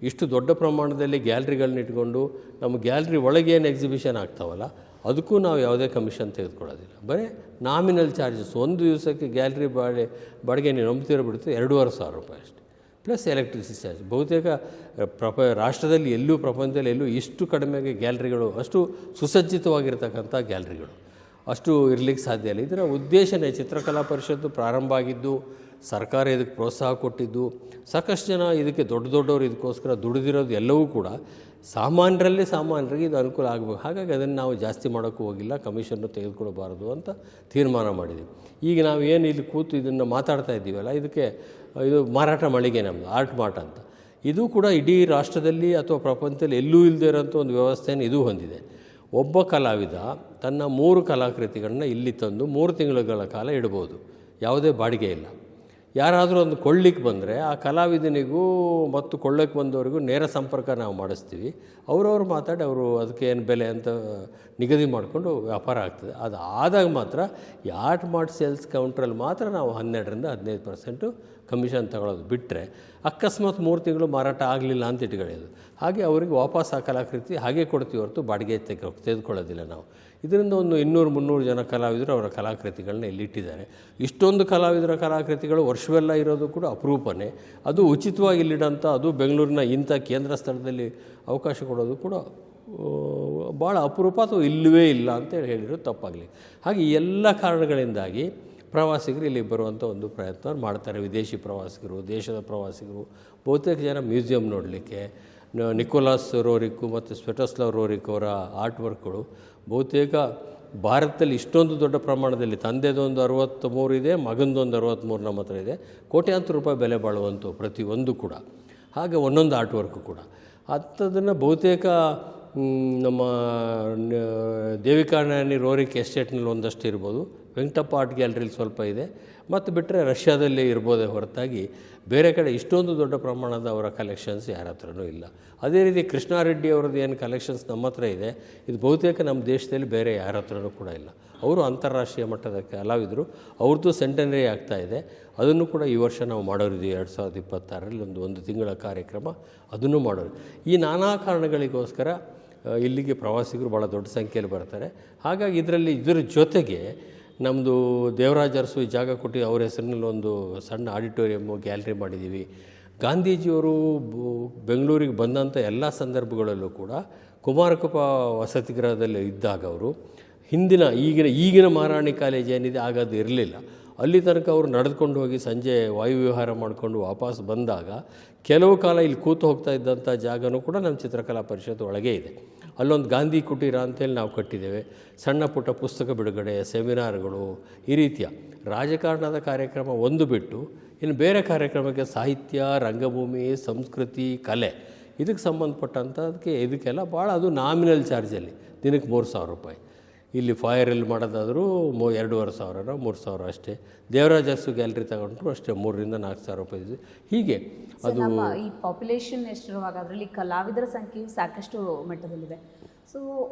ಇಷ್ಟು ದೊಡ್ಡ ಪ್ರಮಾಣದಲ್ಲಿ ಗ್ಯಾಲ್ರಿಗಳನ್ನ ಇಟ್ಕೊಂಡು ನಮ್ಮ ಗ್ಯಾಲ್ರಿ ಒಳಗೆ ಏನು ಎಕ್ಸಿಬಿಷನ್ ಆಗ್ತಾವಲ್ಲ ಅದಕ್ಕೂ ನಾವು ಯಾವುದೇ ಕಮಿಷನ್ ತೆಗೆದುಕೊಳ್ಳೋದಿಲ್ಲ. ಬರೀ ನಾಮಿನಲ್ ಚಾರ್ಜಸ್. ಒಂದು ದಿವಸಕ್ಕೆ ಗ್ಯಾಲ್ರಿ ಬಾಡಿಗೆ ನೀವು ನಂಬ್ತಿರೋ ಬಿಡುತ್ತೆ 2,500 ರೂಪಾಯಿ ಅಷ್ಟೇ, ಪ್ಲಸ್ ಎಲೆಕ್ಟ್ರಿಸಿಟಿ ಚಾರ್ಜ್. ಬಹುತೇಕ ರಾಷ್ಟ್ರದಲ್ಲಿ ಎಲ್ಲೂ, ಪ್ರಪಂಚದಲ್ಲಿ ಎಲ್ಲೂ ಇಷ್ಟು ಕಡಿಮೆಗೆ ಗ್ಯಾಲ್ರಿಗಳು, ಅಷ್ಟು ಸುಸಜ್ಜಿತವಾಗಿರ್ತಕ್ಕಂಥ ಗ್ಯಾಲ್ರಿಗಳು ಅಷ್ಟು ಇರಲಿಕ್ಕೆ ಸಾಧ್ಯ ಇಲ್ಲ. ಇದರ ಉದ್ದೇಶನೇ ಚಿತ್ರಕಲಾ ಪರಿಷತ್ತು ಪ್ರಾರಂಭ ಆಗಿದ್ದು, ಸರ್ಕಾರ ಇದಕ್ಕೆ ಪ್ರೋತ್ಸಾಹ ಕೊಟ್ಟಿದ್ದು, ಸಾಕಷ್ಟು ಜನ ಇದಕ್ಕೆ ದೊಡ್ಡವರು ಇದಕ್ಕೋಸ್ಕರ ದುಡಿದಿರೋದು ಎಲ್ಲವೂ ಕೂಡ ಸಾಮಾನ್ಯರಿಗೆ ಇದು ಅನುಕೂಲ ಆಗಬೇಕು. ಹಾಗಾಗಿ ಅದನ್ನು ನಾವು ಜಾಸ್ತಿ ಮಾಡೋಕ್ಕೂ ಹೋಗಿಲ್ಲ, ಕಮಿಷನ್ನು ತೆಗೆದುಕೊಳ್ಬಾರ್ದು ಅಂತ ತೀರ್ಮಾನ ಮಾಡಿದ್ದೀವಿ. ಈಗ ನಾವು ಏನು ಇಲ್ಲಿ ಕೂತು ಇದನ್ನು ಮಾತಾಡ್ತಾ ಇದ್ದೀವಲ್ಲ, ಇದು ಮಾರಾಟ ಮಳಿಗೆ ನಮ್ಮದು, ಆರ್ಟ್ ಮಾರ್ಟ್ ಅಂತ. ಇದು ಕೂಡ ಇಡೀ ರಾಷ್ಟ್ರದಲ್ಲಿ ಅಥವಾ ಪ್ರಪಂಚದಲ್ಲಿ ಎಲ್ಲೂ ಇಲ್ಲದೆ ಇರೋಂಥ ಒಂದು ವ್ಯವಸ್ಥೆಯನ್ನು ಇದು ಹೊಂದಿದೆ. ಒಬ್ಬ ಕಲಾವಿದ ತನ್ನ 3 ಕಲಾಕೃತಿಗಳನ್ನ ಇಲ್ಲಿ ತಂದು 3 ತಿಂಗಳುಗಳ ಕಾಲ ಇಡ್ಬೋದು, ಯಾವುದೇ ಬಾಡಿಗೆ ಇಲ್ಲ. ಯಾರಾದರೂ ಒಂದು ಕೊಳ್ಳಿಕ್ಕೆ ಬಂದರೆ ಆ ಕಲಾವಿದನಿಗೂ ಮತ್ತು ಕೊಳ್ಳಕ್ಕೆ ಬಂದವರಿಗೂ ನೇರ ಸಂಪರ್ಕ ನಾವು ಮಾಡಿಸ್ತೀವಿ. ಅವರವ್ರು ಮಾತಾಡಿ ಅವರು ಅದಕ್ಕೆ ಏನು ಬೆಲೆ ಅಂತ ನಿಗದಿ ಮಾಡಿಕೊಂಡು ವ್ಯಾಪಾರ ಆಗ್ತದೆ. ಅದು ಆದಾಗ ಮಾತ್ರ ಈ ಆರ್ಟ್ ಮಾರ್ಟ್ ಸೇಲ್ಸ್ ಕೌಂಟ್ರಲ್ಲಿ ಮಾತ್ರ ನಾವು 12ರಿಂದ 15% ಕಮಿಷನ್ ತಗೊಳ್ಳೋದು. ಬಿಟ್ಟರೆ ಅಕಸ್ಮಾತ್ 3 ತಿಂಗಳು ಮಾರಾಟ ಆಗಲಿಲ್ಲ ಅಂತ ಇಟ್ಕೊಳ್ಳೋದು, ಹಾಗೆ ಅವರಿಗೆ ವಾಪಸ್ ಆ ಕಲಾಕೃತಿ ಹಾಗೆ ಕೊಡ್ತೀವಿ ಹೊರತು ಬಾಡಿಗೆ ತೆಗೆದುಕೊಳ್ಳೋದಿಲ್ಲ ನಾವು. ಇದರಿಂದ ಒಂದು 200-300 ಜನ ಕಲಾವಿದರು ಅವರ ಕಲಾಕೃತಿಗಳನ್ನ ಇಲ್ಲಿಟ್ಟಿದ್ದಾರೆ. ಇಷ್ಟೊಂದು ಕಲಾವಿದರ ಕಲಾಕೃತಿಗಳು ವರ್ಷವೆಲ್ಲ ಇರೋದು ಕೂಡ ಅಪರೂಪನೇ. ಅದು ಉಚಿತವಾಗಿ ಇಲ್ಲಿಡೋಂಥ, ಅದು ಬೆಂಗಳೂರಿನ ಇಂಥ ಕೇಂದ್ರ ಸ್ಥಳದಲ್ಲಿ ಅವಕಾಶ ಕೊಡೋದು ಕೂಡ ಭಾಳ ಅಪರೂಪ, ಅಥವಾ ಇಲ್ಲವೇ ಇಲ್ಲ ಅಂತೇಳಿ ಹೇಳಿರೋದು ತಪ್ಪಾಗಲಿ. ಹಾಗೆ ಈ ಎಲ್ಲ ಕಾರಣಗಳಿಂದಾಗಿ ಪ್ರವಾಸಿಗರು ಇಲ್ಲಿ ಬರುವಂಥ ಒಂದು ಪ್ರಯತ್ನ ಮಾಡ್ತಾರೆ. ವಿದೇಶಿ ಪ್ರವಾಸಿಗರು, ದೇಶದ ಪ್ರವಾಸಿಗರು, ಬಹುತೇಕ ಜನ ಮ್ಯೂಸಿಯಂ ನೋಡಲಿಕ್ಕೆ, ನಿಕೋಲಾಸ್ ರೋರಿಕ್ ಮತ್ತು ಸ್ವೆಟೋಸ್ಲಾವ್ ರೋರಿಕ್ ಅವರ ಆರ್ಟ್ ವರ್ಕ್ಗಳು ಬಹುತೇಕ ಭಾರತದಲ್ಲಿ ಇಷ್ಟೊಂದು ದೊಡ್ಡ ಪ್ರಮಾಣದಲ್ಲಿ, ತಂದೆದೊಂದು 63 ಇದೆ, ಮಗಂದೊಂದು 63 ನಮ್ಮ ಹತ್ರ ಇದೆ, ಕೋಟ್ಯಾಂತರ ರೂಪಾಯಿ ಬೆಲೆ ಬಾಳುವಂಥವು ಪ್ರತಿಯೊಂದು ಕೂಡ. ಹಾಗೆ ಒಂದೊಂದು ಆರ್ಟ್ ವರ್ಕು ಕೂಡ ಅಂಥದ್ದನ್ನು ಬಹುತೇಕ ನಮ್ಮ ದೇವಿಕಾನಯನಿ ರೋರಿಕ್ ಎಸ್ಟೇಟ್ನಲ್ಲಿ ಒಂದಷ್ಟು ಇರ್ಬೋದು, ವೆಂಕಟಪ್ಪ ಆರ್ಟ್ ಗ್ಯಾಲರಿಲಿ ಸ್ವಲ್ಪ ಇದೆ, ಮತ್ತು ಬಿಟ್ಟರೆ ರಷ್ಯಾದಲ್ಲಿ ಇರ್ಬೋದೇ ಹೊರತಾಗಿ ಬೇರೆ ಕಡೆ ಇಷ್ಟೊಂದು ದೊಡ್ಡ ಪ್ರಮಾಣದ ಅವರ ಕಲೆಕ್ಷನ್ಸ್ ಯಾರ ಹತ್ರನೂ ಇಲ್ಲ. ಅದೇ ರೀತಿ ಕೃಷ್ಣಾರೆಡ್ಡಿ ಅವ್ರದ್ದು ಏನು ಕಲೆಕ್ಷನ್ಸ್ ನಮ್ಮ ಹತ್ರ ಇದೆ, ಇದು ಬಹುತೇಕ ನಮ್ಮ ದೇಶದಲ್ಲಿ ಬೇರೆ ಯಾರ ಹತ್ರನೂ ಕೂಡ ಇಲ್ಲ. ಅವರು ಅಂತಾರಾಷ್ಟ್ರೀಯ ಮಟ್ಟದ ಕಲಾವಿದರು, ಅವ್ರದ್ದು ಸೆಂಟನರಿ ಆಗ್ತಾಯಿದೆ. ಅದನ್ನು ಕೂಡ ಈ ವರ್ಷ ನಾವು ಮಾಡೋರಿದ್ದೀವಿ 2026ರಲ್ಲಿ ಒಂದು ತಿಂಗಳ ಕಾರ್ಯಕ್ರಮ, ಅದನ್ನು ಮಾಡೋರು. ಈ ನಾನಾ ಕಾರಣಗಳಿಗೋಸ್ಕರ ಇಲ್ಲಿಗೆ ಪ್ರವಾಸಿಗರು ಭಾಳ ದೊಡ್ಡ ಸಂಖ್ಯೆಯಲ್ಲಿ ಬರ್ತಾರೆ. ಹಾಗಾಗಿ ಇದರ ಜೊತೆಗೆ ನಮ್ಮದು ದೇವರಾಜ ಅರಸು ಈ ಜಾಗ ಕೊಟ್ಟು ಅವ್ರ ಹೆಸರಿನಲ್ಲಿ ಒಂದು ಸಣ್ಣ ಆಡಿಟೋರಿಯಮ್ಮು, ಗ್ಯಾಲರಿ ಮಾಡಿದ್ದೀವಿ. ಗಾಂಧೀಜಿಯವರು ಬೆಂಗಳೂರಿಗೆ ಬಂದಂಥ ಎಲ್ಲ ಸಂದರ್ಭಗಳಲ್ಲೂ ಕೂಡ ಕುಮಾರಕೃಪ ವಸತಿ ಗೃಹದಲ್ಲಿ ಇದ್ದಾಗ ಅವರು ಈಗಿನ ಮಹಾರಾಣಿ ಕಾಲೇಜ್ ಏನಿದೆ ಆಗದು ಇರಲಿಲ್ಲ. ಅಲ್ಲಿ ತನಕ ಅವರು ನಡೆದುಕೊಂಡು ಹೋಗಿ ಸಂಜೆ ವಾಯುವಿಹಾರ ಮಾಡಿಕೊಂಡು ವಾಪಸ್ ಬಂದಾಗ ಕೆಲವು ಕಾಲ ಇಲ್ಲಿ ಕೂತು ಹೋಗ್ತಾ ಇದ್ದಂಥ ಜಾಗನೂ ಕೂಡ ನಮ್ಮ ಚಿತ್ರಕಲಾ ಪರಿಷತ್ ಒಳಗೆ ಇದೆ. ಅಲ್ಲೊಂದು ಗಾಂಧಿ ಕುಟೀರ ಅಂತೇಳಿ ನಾವು ಕಟ್ಟಿದ್ದೇವೆ. ಸಣ್ಣ ಪುಟ್ಟ ಪುಸ್ತಕ ಬಿಡುಗಡೆ, ಸೆಮಿನಾರ್ಗಳು, ಈ ರೀತಿಯ ರಾಜಕಾರಣದ ಕಾರ್ಯಕ್ರಮ ಒಂದು ಬಿಟ್ಟು ಇನ್ನು ಬೇರೆ ಕಾರ್ಯಕ್ರಮಕ್ಕೆ ಸಾಹಿತ್ಯ, ರಂಗಭೂಮಿ, ಸಂಸ್ಕೃತಿ, ಕಲೆ ಇದಕ್ಕೆ ಸಂಬಂಧಪಟ್ಟಂಥದಕ್ಕೆ ಇದಕ್ಕೆಲ್ಲ ಭಾಳ ಅದು ನಾಮಿನಲ್ ಚಾರ್ಜಲ್ಲಿ ದಿನಕ್ಕೆ 3,000 ರೂಪಾಯಿ. ಇಲ್ಲಿ ಫಾಯರಲ್ಲಿ ಮಾಡೋದಾದರೂ 2,500 3,000 ಅಷ್ಟೇ. ದೇವರಾಜ ಅರಸು ಗ್ಯಾಲರಿ ತಗೊಂಡ್ರು ಅಷ್ಟೇ 3,000ರಿಂದ 4,000 ರೂಪಾಯಿ ಇದೆ. ಹೀಗೆ ಅದು ನಮ್ಮ ಈ ಪಾಪ್ಯುಲೇಷನ್ ಎಷ್ಟಿರುವಾಗ ಅದರಲ್ಲಿ ಕಲಾವಿದರ ಸಂಖ್ಯೆಯು ಸಾಕಷ್ಟು ಮಟ್ಟದಲ್ಲಿದೆ. ಸೊ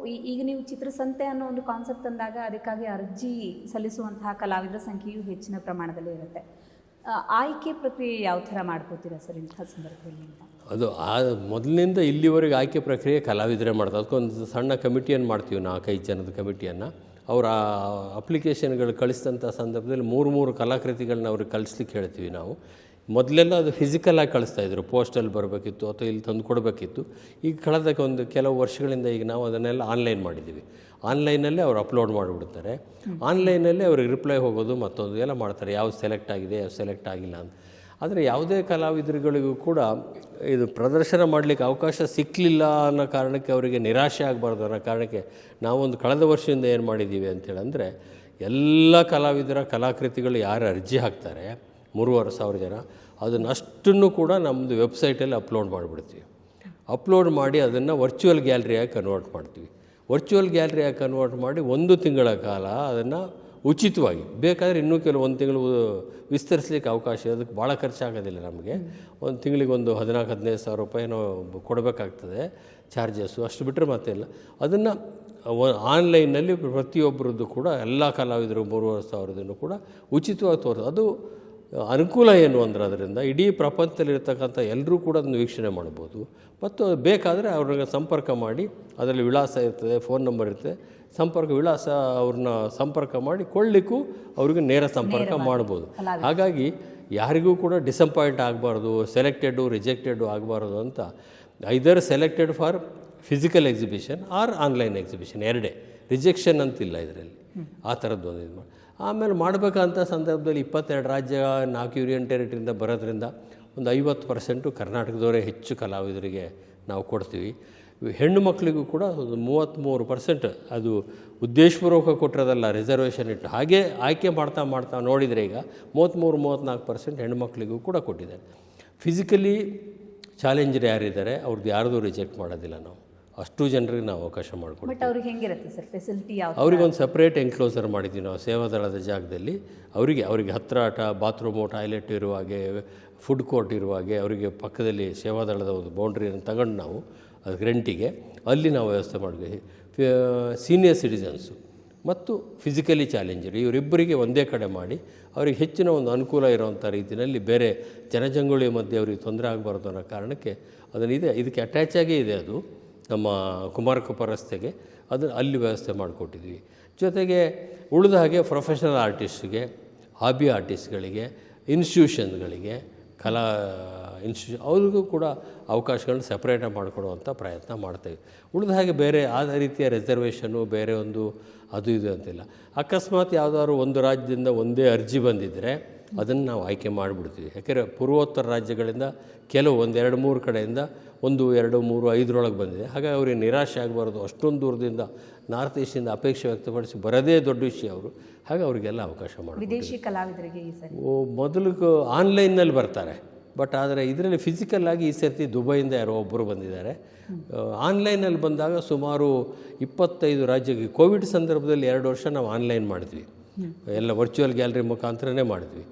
ಈಗ ನೀವು ಚಿತ್ರಸಂತೆ ಅನ್ನೋ ಒಂದು ಕಾನ್ಸೆಪ್ಟ್ ತಂದಾಗ ಅದಕ್ಕಾಗಿ ಅರ್ಜಿ ಸಲ್ಲಿಸುವಂತಹ ಕಲಾವಿದರ ಸಂಖ್ಯೆಯು ಹೆಚ್ಚಿನ ಪ್ರಮಾಣದಲ್ಲಿ ಇರುತ್ತೆ. ಆಯ್ಕೆ ಪ್ರಕ್ರಿಯೆ ಯಾವ ಥರ ಮಾಡ್ಕೋತೀರಾ ಸರ್ ಇಂಥ ಸಂದರ್ಭದಲ್ಲಿ ಅಂತ? ಅದು ಮೊದಲಿನಿಂದ ಇಲ್ಲಿವರೆಗೆ ಆಯ್ಕೆ ಪ್ರಕ್ರಿಯೆ ಕಲಾವಿದರೇ ಮಾಡ್ತಾರೆ. ಅದಕ್ಕೊಂದು ಸಣ್ಣ ಕಮಿಟಿಯನ್ನು ಮಾಡ್ತೀವಿ, 4-5 ಜನದ ಕಮಿಟಿಯನ್ನು. ಅವರ ಅಪ್ಲಿಕೇಶನ್ಗಳು ಕಳಿಸಿದಂಥ ಸಂದರ್ಭದಲ್ಲಿ 3 ಕಲಾಕೃತಿಗಳನ್ನ ಅವ್ರಿಗೆ ಕಳಿಸ್ಲಿಕ್ಕೆ ಹೇಳ್ತೀವಿ ನಾವು. ಮೊದಲೆಲ್ಲ ಅದು ಫಿಸಿಕಲಾಗಿ ಕಳಿಸ್ತಾಯಿದ್ರು, ಪೋಸ್ಟಲ್ಲಿ ಬರಬೇಕಿತ್ತು ಅಥವಾ ಇಲ್ಲಿ ತಂದು ಕೊಡಬೇಕಿತ್ತು. ಈಗ ಕಳೆದ ಕೆಲವು ವರ್ಷಗಳಿಂದ ಈಗ ನಾವು ಅದನ್ನೆಲ್ಲ ಆನ್ಲೈನ್ ಮಾಡಿದ್ದೀವಿ. ಆನ್ಲೈನಲ್ಲೇ ಅವ್ರು ಅಪ್ಲೋಡ್ ಮಾಡಿಬಿಡ್ತಾರೆ. ಆನ್ಲೈನಲ್ಲೇ ಅವ್ರಿಗೆ ರಿಪ್ಲೈ ಹೋಗೋದು ಮತ್ತೊಂದು ಎಲ್ಲ ಮಾಡ್ತಾರೆ, ಯಾವ್ದು ಸೆಲೆಕ್ಟ್ ಆಗಿದೆ, ಯಾವ್ದು ಸೆಲೆಕ್ಟ್ ಆಗಿಲ್ಲ ಅಂತ. ಆದರೆ ಯಾವುದೇ ಕಲಾವಿದರುಗಳಿಗೂ ಕೂಡ ಇದು ಪ್ರದರ್ಶನ ಮಾಡಲಿಕ್ಕೆ ಅವಕಾಶ ಸಿಕ್ಕಲಿಲ್ಲ ಅನ್ನೋ ಕಾರಣಕ್ಕೆ ಅವರಿಗೆ ನಿರಾಶೆ ಆಗಬಾರ್ದು ಅನ್ನೋ ಕಾರಣಕ್ಕೆ ನಾವೊಂದು ಕಳೆದ ವರ್ಷದಿಂದ ಏನು ಮಾಡಿದ್ದೀವಿ ಅಂತೇಳಂದರೆ ಎಲ್ಲ ಕಲಾವಿದರ ಕಲಾಕೃತಿಗಳು ಯಾರು ಅರ್ಜಿ ಹಾಕ್ತಾರೆ 3,500 ಜನ ಅದನ್ನಷ್ಟನ್ನು ಕೂಡ ನಮ್ಮದು ವೆಬ್ಸೈಟಲ್ಲಿ ಅಪ್ಲೋಡ್ ಮಾಡಿಬಿಡ್ತೀವಿ. ಅಪ್ಲೋಡ್ ಮಾಡಿ ಅದನ್ನು ವರ್ಚುವಲ್ ಗ್ಯಾಲರಿಯಾಗಿ ಕನ್ವರ್ಟ್ ಮಾಡ್ತೀವಿ. ವರ್ಚುವಲ್ ಗ್ಯಾಲರಿಯಾಗಿ ಕನ್ವರ್ಟ್ ಮಾಡಿ 1 ತಿಂಗಳ ಕಾಲ ಅದನ್ನು ಉಚಿತವಾಗಿ, ಬೇಕಾದರೆ ಇನ್ನೂ ಕೆಲವು 1 ತಿಂಗಳು ವಿಸ್ತರಿಸಲಿಕ್ಕೆ ಅವಕಾಶ, ಅದಕ್ಕೆ ಭಾಳ ಖರ್ಚಾಗೋದಿಲ್ಲ ನಮಗೆ. ಒಂದು ತಿಂಗಳಿಗೆ ಒಂದು 14-15 ಸಾವಿರ ರೂಪಾಯಿನೋ ಕೊಡಬೇಕಾಗ್ತದೆ ಚಾರ್ಜಸ್ಸು, ಅಷ್ಟು ಬಿಟ್ಟರೆ ಮತ್ತೆ ಇಲ್ಲ. ಅದನ್ನು ಆನ್ಲೈನಲ್ಲಿ ಪ್ರತಿಯೊಬ್ಬರದ್ದು ಕೂಡ ಎಲ್ಲ ಕಲಾವಿದರು 3,500 ಕೂಡ ಉಚಿತವಾಗಿ ತೋರಿಸೋದು. ಅದು ಅನುಕೂಲ ಏನು ಅಂದರೆ ಅದರಿಂದ ಇಡೀ ಪ್ರಪಂಚದಲ್ಲಿರ್ತಕ್ಕಂಥ ಎಲ್ಲರೂ ಕೂಡ ಅದನ್ನು ವೀಕ್ಷಣೆ ಮಾಡ್ಬೋದು. ಮತ್ತು ಬೇಕಾದರೆ ಅವ್ರಿಗೆ ಸಂಪರ್ಕ ಮಾಡಿ, ಅದರಲ್ಲಿ ವಿಳಾಸ ಇರ್ತದೆ, ಫೋನ್ ನಂಬರ್ ಇರ್ತದೆ, ಸಂಪರ್ಕ ವಿಳಾಸ ಅವ್ರನ್ನ ಸಂಪರ್ಕ ಮಾಡಿ ಕೊಳ್ಳಿಕ್ಕೂ ಅವ್ರಿಗೆ ನೇರ ಸಂಪರ್ಕ ಮಾಡ್ಬೋದು. ಹಾಗಾಗಿ ಯಾರಿಗೂ ಕೂಡ ಡಿಸಪಾಯಿಂಟ್ ಆಗಬಾರ್ದು, ಸೆಲೆಕ್ಟೆಡ್ಡು ರಿಜೆಕ್ಟೆಡ್ಡು ಆಗಬಾರ್ದು ಅಂತ either selected for physical exhibition or online exhibition, ಎರಡೇ, ರಿಜೆಕ್ಷನ್ ಅಂತಿಲ್ಲ ಇದರಲ್ಲಿ. ಆ ಥರದ್ದು ಒಂದು ಇದು ಮಾಡಿ ಆಮೇಲೆ ಮಾಡಬೇಕಂತ ಸಂದರ್ಭದಲ್ಲಿ 22 ರಾಜ್ಯ 4 ಯೂನಿಯನ್ ಟೆರಿಟರಿಯಿಂದ ಬರೋದ್ರಿಂದ ಒಂದು 50% ಕರ್ನಾಟಕದವರೇ ಹೆಚ್ಚು ಕಲಾವಿದರಿಗೆ ನಾವು ಕೊಡ್ತೀವಿ. ಹೆಣ್ಣು ಮಕ್ಕಳಿಗೂ ಕೂಡ ಒಂದು 33%, ಅದು ಉದ್ದೇಶಪೂರ್ವಕ ಕೊಟ್ಟಿರೋದಲ್ಲ, ರಿಸರ್ವೇಷನ್ ಇಟ್ಟು ಹಾಗೆ ಆಯ್ಕೆ ಮಾಡ್ತಾ ನೋಡಿದರೆ ಈಗ 33-34% ಹೆಣ್ಣುಮಕ್ಕಳಿಗೂ ಕೂಡ ಕೊಟ್ಟಿದ್ದಾರೆ. ಫಿಸಿಕಲಿ ಚಾಲೆಂಜರ್ ಯಾರಿದ್ದಾರೆ ಅವ್ರದ್ದು ಯಾರ್ದು ರಿಜೆಕ್ಟ್ ಮಾಡೋದಿಲ್ಲ ನಾವು, ಅಷ್ಟು ಜನರಿಗೆ ನಾವು ಅವಕಾಶ ಮಾಡಿಕೊಡ್ತೀವಿ. ಬಟ್ ಅವ್ರಿಗೆ ಹೆಂಗಿರುತ್ತೆ ಸರ್ ಫೆಸಿಲಿಟಿ? ಅವ್ರಿಗೆ ಒಂದು ಸಪ್ರೇಟ್ ಎನ್ಕ್ಲೋಸರ್ ಮಾಡಿದ್ದೀವಿ ನಾವು ಸೇವಾದಳದ ಜಾಗದಲ್ಲಿ. ಅವರಿಗೆ ಹತ್ತಿರ ಬಾತ್ರೂಮು, ಟಾಯ್ಲೆಟ್ ಇರುವ ಹಾಗೆ, ಫುಡ್ ಕೋರ್ಟ್ ಇರುವ ಹಾಗೆ, ಅವರಿಗೆ ಪಕ್ಕದಲ್ಲಿ ಸೇವಾದಳದ ಒಂದು ಬೌಂಡ್ರಿಯನ್ನು ತಗೊಂಡು ನಾವು ಅದಕ್ಕೆ ರೆಂಟಿಗೆ ಅಲ್ಲಿ ನಾವು ವ್ಯವಸ್ಥೆ ಮಾಡಿದ್ವಿ. ಸೀನಿಯರ್ ಸಿಟಿಸನ್ಸು ಮತ್ತು ಫಿಸಿಕಲಿ ಚಾಲೆಂಜರ್ ಇವರಿಬ್ಬರಿಗೆ ಒಂದೇ ಕಡೆ ಮಾಡಿ ಅವ್ರಿಗೆ ಹೆಚ್ಚಿನ ಒಂದು ಅನುಕೂಲ ಇರೋವಂಥ ರೀತಿಯಲ್ಲಿ, ಬೇರೆ ಜನಜಂಗುಳಿ ಮಧ್ಯೆ ಅವರಿಗೆ ತೊಂದರೆ ಆಗಬಾರ್ದು ಅನ್ನೋ ಕಾರಣಕ್ಕೆ ಅದನ್ನಿದೆ, ಇದಕ್ಕೆ ಅಟ್ಯಾಚಾಗೇ ಇದೆ ಅದು ನಮ್ಮ ಕುಮಾರಕೃಪಾ ರಸ್ತೆಗೆ, ಅದನ್ನು ಅಲ್ಲಿ ವ್ಯವಸ್ಥೆ ಮಾಡಿಕೊಟ್ಟಿದ್ವಿ. ಜೊತೆಗೆ ಉಳಿದ ಹಾಗೆ ಪ್ರೊಫೆಷನಲ್ ಆರ್ಟಿಸ್ಟ್ಗೆ, ಹಾಬಿ ಆರ್ಟಿಸ್ಟ್ಗಳಿಗೆ, ಇನ್ಸ್ಟಿಟ್ಯೂಷನ್ಗಳಿಗೆ, ಕಲಾ ಇನ್ಸ್ಟಿಟ್ಯೂಷನ್ ಅವ್ರಿಗೂ ಕೂಡ ಅವಕಾಶಗಳನ್ನ ಸಪ್ರೇಟಾಗಿ ಮಾಡಿಕೊಡುವಂಥ ಪ್ರಯತ್ನ ಮಾಡ್ತೇವೆ. ಉಳಿದ ಹಾಗೆ ಬೇರೆ ಆ ರೀತಿಯ ರಿಸರ್ವೇಷನ್ನು ಬೇರೆ ಒಂದು ಅದು ಇದು ಅಂತಿಲ್ಲ. ಅಕಸ್ಮಾತ್ ಯಾವುದಾದ್ರು ಒಂದು ರಾಜ್ಯದಿಂದ ಒಂದೇ ಅರ್ಜಿ ಬಂದಿದ್ದರೆ ಅದನ್ನು ನಾವು ಆಯ್ಕೆ ಮಾಡಿಬಿಡ್ತೀವಿ. ಯಾಕೆಂದರೆ ಪೂರ್ವೋತ್ತರ ರಾಜ್ಯಗಳಿಂದ ಕೆಲವು 1-2-3 ಕಡೆಯಿಂದ 1, 2, 3, 5 ಬಂದಿದೆ. ಹಾಗಾಗಿ ಅವರಿಗೆ ನಿರಾಶೆ ಆಗಬಾರ್ದು, ಅಷ್ಟೊಂದು ದೂರದಿಂದ ನಾರ್ತ್ ಈಸ್ಟಿಂದ ಅಪೇಕ್ಷೆ ವ್ಯಕ್ತಪಡಿಸಿ ಬರೋದೇ ದೊಡ್ಡ ವಿಷಯ ಅವರು. ಹಾಗೆ ಅವರಿಗೆಲ್ಲ ಅವಕಾಶ ಮಾಡಿ. ವಿದೇಶಿ ಕಲಾವಿದರಿಗೆ ಈ ಸರಿ ಮೊದಲು ಆನ್ಲೈನ್ನಲ್ಲಿ ಬರ್ತಾರೆ, ಬಟ್ ಆದರೆ ಇದರಲ್ಲಿ ಫಿಸಿಕಲ್ಲಾಗಿ ಈ ಸರ್ತಿ ದುಬೈಯಿಂದ ಯಾರೋ ಒಬ್ಬರು ಬಂದಿದ್ದಾರೆ. ಆನ್ಲೈನಲ್ಲಿ ಬಂದಾಗ ಸುಮಾರು 25 ರಾಜ್ಯಕ್ಕೆ, ಕೋವಿಡ್ ಸಂದರ್ಭದಲ್ಲಿ 2 ವರ್ಷ ನಾವು ಆನ್ಲೈನ್ ಮಾಡಿದ್ವಿ, ಎಲ್ಲ ವರ್ಚುವಲ್ ಗ್ಯಾಲರಿ ಮುಖಾಂತರನೇ ಮಾಡಿದ್ವಿ.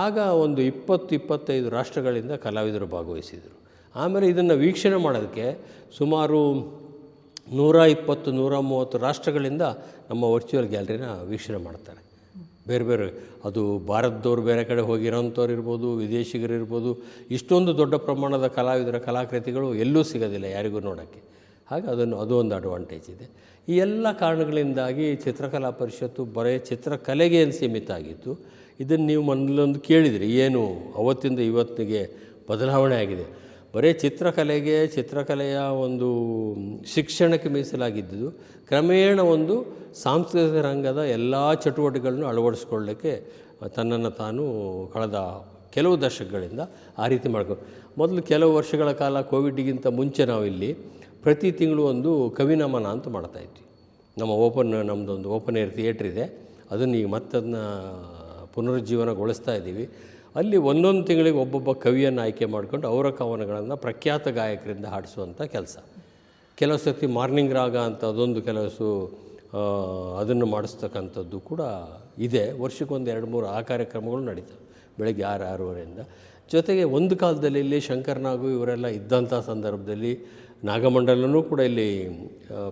ಆಗ ಒಂದು 20-25 ರಾಷ್ಟ್ರಗಳಿಂದ ಕಲಾವಿದರು ಭಾಗವಹಿಸಿದರು. ಆಮೇಲೆ ಇದನ್ನು ವೀಕ್ಷಣೆ ಮಾಡೋದಕ್ಕೆ ಸುಮಾರು 120-130 ರಾಷ್ಟ್ರಗಳಿಂದ ನಮ್ಮ ವರ್ಚುವಲ್ ಗ್ಯಾಲರಿನ ವೀಕ್ಷಣೆ ಮಾಡ್ತಾರೆ. ಬೇರೆ ಬೇರೆ, ಅದು ಭಾರತದವ್ರು ಬೇರೆ ಕಡೆ ಹೋಗಿರೋಂಥವ್ರು ಇರ್ಬೋದು, ವಿದೇಶಿಗರಿರ್ಬೋದು. ಇಷ್ಟೊಂದು ದೊಡ್ಡ ಪ್ರಮಾಣದ ಕಲಾವಿದರ ಕಲಾಕೃತಿಗಳು ಎಲ್ಲೂ ಸಿಗೋದಿಲ್ಲ ಯಾರಿಗೂ ನೋಡೋಕ್ಕೆ. ಹಾಗೆ ಅದು ಒಂದು ಅಡ್ವಾಂಟೇಜ್ ಇದೆ. ಈ ಎಲ್ಲ ಕಾರಣಗಳಿಂದಾಗಿ ಚಿತ್ರಕಲಾ ಪರಿಷತ್ತು ಬರೀ ಚಿತ್ರಕಲೆಗೆ ಏನು ಸೀಮಿತ ಆಗಿತ್ತು. ಇದನ್ನು ನೀವು ಮೊದಲೊಂದು ಕೇಳಿದಿರಿ, ಏನು ಅವತ್ತಿಂದ ಇವತ್ತಿಗೆ ಬದಲಾವಣೆ ಆಗಿದೆ. ಬರೀ ಚಿತ್ರಕಲೆಯ ಒಂದು ಶಿಕ್ಷಣಕ್ಕೆ ಮೀಸಲಾಗಿದ್ದು ಕ್ರಮೇಣ ಒಂದು ಸಾಂಸ್ಕೃತಿಕ ರಂಗದ ಎಲ್ಲ ಚಟುವಟಿಕೆಗಳನ್ನು ಅಳವಡಿಸ್ಕೊಳ್ಳೋಕ್ಕೆ ತನ್ನನ್ನು ತಾನು ಕಳೆದ ಕೆಲವು ದಶಕಗಳಿಂದ ಆ ರೀತಿ ಮಾಡ್ಕೊ. ಮೊದಲು ಕೆಲವು ವರ್ಷಗಳ ಕಾಲ ಕೋವಿಡ್ಗಿಂತ ಮುಂಚೆ ನಾವಿಲ್ಲಿ ಪ್ರತಿ ತಿಂಗಳು ಒಂದು ಕವಿನಮನ ಅಂತ ಮಾಡ್ತಾಯಿದ್ವಿ. ನಮ್ಮದೊಂದು ಓಪನ್ ಏರ್ ಥಿಯೇಟ್ರ್ ಇದೆ, ಅದನ್ನು ಈಗ ಮತ್ತದನ್ನ ಪುನರುಜ್ಜೀವನಗೊಳಿಸ್ತಾ ಇದ್ದೀವಿ. ಅಲ್ಲಿ ಒಂದೊಂದು ತಿಂಗಳಿಗೆ ಒಬ್ಬೊಬ್ಬ ಕವಿಯನ್ನು ಆಯ್ಕೆ ಮಾಡಿಕೊಂಡು ಅವರ ಕವನಗಳನ್ನು ಪ್ರಖ್ಯಾತ ಗಾಯಕರಿಂದ ಹಾಡಿಸುವಂಥ ಕೆಲಸ. ಕೆಲವು ಸರ್ತಿ ಮಾರ್ನಿಂಗ್ ರಾಗ ಅಂತ ಅದೊಂದು ಕೆಲವು ಅದನ್ನು ಮಾಡಿಸ್ತಕ್ಕಂಥದ್ದು ಕೂಡ ಇದೆ. ವರ್ಷಕ್ಕೊಂದು 2-3 ಆ ಕಾರ್ಯಕ್ರಮಗಳು ನಡೀತವೆ ಬೆಳಗ್ಗೆ 6-6:30. ಜೊತೆಗೆ ಒಂದು ಕಾಲದಲ್ಲಿ ಇಲ್ಲಿ ಶಂಕರ್ನಾಗು ಇವರೆಲ್ಲ ಇದ್ದಂಥ ಸಂದರ್ಭದಲ್ಲಿ ನಾಗಮಂಡಲನೂ ಕೂಡ ಇಲ್ಲಿ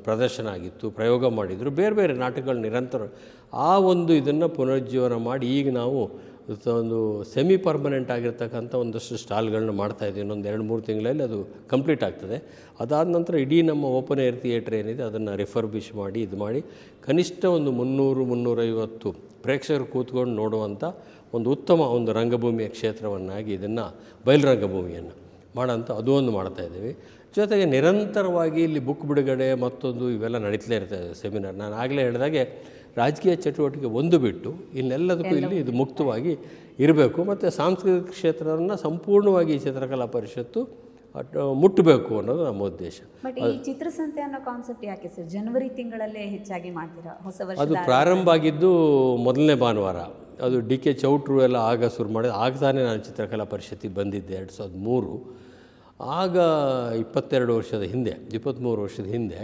ಪ್ರದರ್ಶನ ಆಗಿತ್ತು, ಪ್ರಯೋಗ ಮಾಡಿದರು, ಬೇರೆ ಬೇರೆ ನಾಟಕಗಳು ನಿರಂತರ. ಆ ಒಂದು ಇದನ್ನು ಪುನರುಜ್ಜೀವನ ಮಾಡಿ ಈಗ ನಾವು ಒಂದು ಸೆಮಿ ಪರ್ಮನೆಂಟ್ ಆಗಿರ್ತಕ್ಕಂಥ ಒಂದಷ್ಟು ಸ್ಟಾಲ್ಗಳನ್ನ ಮಾಡ್ತಾಯಿದ್ದೀವಿ. ಇನ್ನೊಂದು 2-3 ತಿಂಗಳಲ್ಲಿ ಅದು ಕಂಪ್ಲೀಟ್ ಆಗ್ತದೆ. ಅದಾದ ನಂತರ ಇಡೀ ನಮ್ಮ ಓಪನ್ ಏರ್ ಥಿಯೇಟ್ರ್ ಏನಿದೆ ಅದನ್ನು ರಿಫರ್ಬಿಷ್ ಮಾಡಿ ಇದು ಮಾಡಿ ಕನಿಷ್ಠ ಒಂದು 300-350 ಪ್ರೇಕ್ಷಕರು ಕೂತ್ಕೊಂಡು ನೋಡುವಂಥ ಒಂದು ಉತ್ತಮ ಒಂದು ರಂಗಭೂಮಿಯ ಕ್ಷೇತ್ರವನ್ನಾಗಿ ಇದನ್ನು ಬಯಲುರಂಗಭೂಮಿಯನ್ನು ಮಾಡೋಂಥ ಅದು ಒಂದು ಮಾಡ್ತಾಯಿದ್ದೀವಿ. ಜೊತೆಗೆ ನಿರಂತರವಾಗಿ ಇಲ್ಲಿ ಬುಕ್ ಬಿಡುಗಡೆ ಮತ್ತೊಂದು ಇವೆಲ್ಲ ನಡೀತಲೇ ಇರ್ತದೆ ಸೆಮಿನಾರ್. ನಾನು ಆಗಲೇ ಹೇಳಿದಾಗೆ ರಾಜಕೀಯ ಚಟುವಟಿಕೆ ಒಂದು ಬಿಟ್ಟು ಇನ್ನೆಲ್ಲದಕ್ಕೂ ಇಲ್ಲಿ ಇದು ಮುಕ್ತವಾಗಿ ಇರಬೇಕು. ಮತ್ತು ಸಾಂಸ್ಕೃತಿಕ ಕ್ಷೇತ್ರವನ್ನು ಸಂಪೂರ್ಣವಾಗಿ ಈ ಚಿತ್ರಕಲಾ ಪರಿಷತ್ತು ಮುಟ್ಟಬೇಕು ಅನ್ನೋದು ನಮ್ಮ ಉದ್ದೇಶ. ಬಟ್ ಈ ಚಿತ್ರಸಂತೆ ಅನ್ನೋ ಕಾನ್ಸೆಪ್ಟ್ ಯಾಕೆ ಸರ್ ಜನವರಿ ತಿಂಗಳಲ್ಲೇ ಹೆಚ್ಚಾಗಿ ಮಾಡ್ತೀರಾ? ಹೊಸ ವರ್ಷ ಅದು ಪ್ರಾರಂಭ ಆಗಿದ್ದು ಮೊದಲನೇ ಭಾನುವಾರ. ಅದು ಡಿ ಕೆ ಚೌಟ್ರು ಎಲ್ಲ ಆಗ ಶುರು ಮಾಡಿದ. ಆಗ ತಾನೇ ನಾನು ಚಿತ್ರಕಲಾ ಪರಿಷತ್ತಿಗೆ ಬಂದಿದ್ದೆ 2003. ಆಗ 23 ವರ್ಷದ ಹಿಂದೆ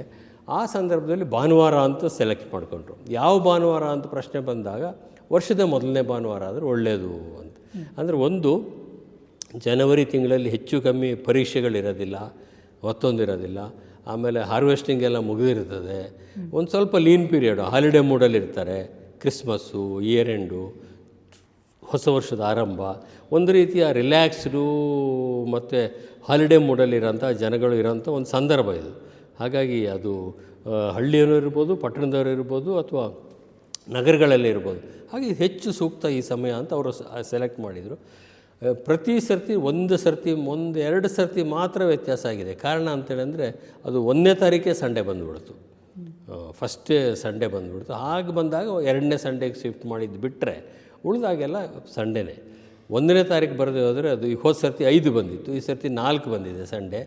ಆ ಸಂದರ್ಭದಲ್ಲಿ ಭಾನುವಾರ ಅಂತ ಸೆಲೆಕ್ಟ್ ಮಾಡಿಕೊಂಡ್ರು. ಯಾವ ಭಾನುವಾರ ಅಂತ ಪ್ರಶ್ನೆ ಬಂದಾಗ ವರ್ಷದ ಮೊದಲನೇ ಭಾನುವಾರ ಆದರೆ ಒಳ್ಳೆಯದು ಅಂತ. ಅಂದರೆ ಒಂದು ಜನವರಿ ತಿಂಗಳಲ್ಲಿ ಹೆಚ್ಚು ಕಮ್ಮಿ ಪರೀಕ್ಷೆಗಳಿರೋದಿಲ್ಲ, ಮತ್ತೊಂದಿರೋದಿಲ್ಲ, ಆಮೇಲೆ ಹಾರ್ವೆಸ್ಟಿಂಗ್ ಎಲ್ಲ ಮುಗಿದಿರ್ತದೆ, ಒಂದು ಸ್ವಲ್ಪ ಲೀನ್ ಪೀರಿಯಡು, ಹಾಲಿಡೇ ಮೂಡಲ್ಲಿರ್ತಾರೆ, ಕ್ರಿಸ್ಮಸ್ಸು, ಇಯರ್ ಎಂಡು, ಹೊಸ ವರ್ಷದ ಆರಂಭ, ಒಂದು ರೀತಿಯ ರಿಲ್ಯಾಕ್ಸ್ಡು ಮತ್ತು ಹಾಲಿಡೇ ಮೂಡಲ್ಲಿರೋಂಥ ಜನಗಳು ಇರೋಂಥ ಒಂದು ಸಂದರ್ಭ ಇದು. ಹಾಗಾಗಿ ಅದು ಹಳ್ಳಿಯವರು ಇರ್ಬೋದು, ಪಟ್ಟಣದವರು ಇರ್ಬೋದು, ಅಥವಾ ನಗರಗಳಲ್ಲಿ ಇರ್ಬೋದು. ಹಾಗೆ ಹೆಚ್ಚು ಸೂಕ್ತ ಈ ಸಮಯ ಅಂತ ಅವರು ಸೆಲೆಕ್ಟ್ ಮಾಡಿದರು. ಪ್ರತಿ ಸರ್ತಿ ಎರಡು ಸರ್ತಿ ಮಾತ್ರ ವ್ಯತ್ಯಾಸ ಆಗಿದೆ. ಕಾರಣ ಅಂತೇಳಿದ್ರೆ ಅದು 1ನೇ ತಾರೀಕೆ ಸಂಡೇ ಬಂದುಬಿಡ್ತು, ಫಸ್ಟೇ ಸಂಡೇ ಬಂದುಬಿಡ್ತು. ಹಾಗೆ ಬಂದಾಗ 2ನೇ ಸಂಡೇಗೆ ಶಿಫ್ಟ್ ಮಾಡಿದ್ದು ಬಿಟ್ಟರೆ ಉಳಿದಾಗೆಲ್ಲ ಸಂಡೇನೇ. 1ನೇ ತಾರೀಕು ಬರದೇ ಹೋದರೆ ಅದು ಹೋದ ಸರ್ತಿ 5 ಬಂದಿತ್ತು, ಈ ಸರ್ತಿ 4 ಬಂದಿದೆ ಸಂಡೇ.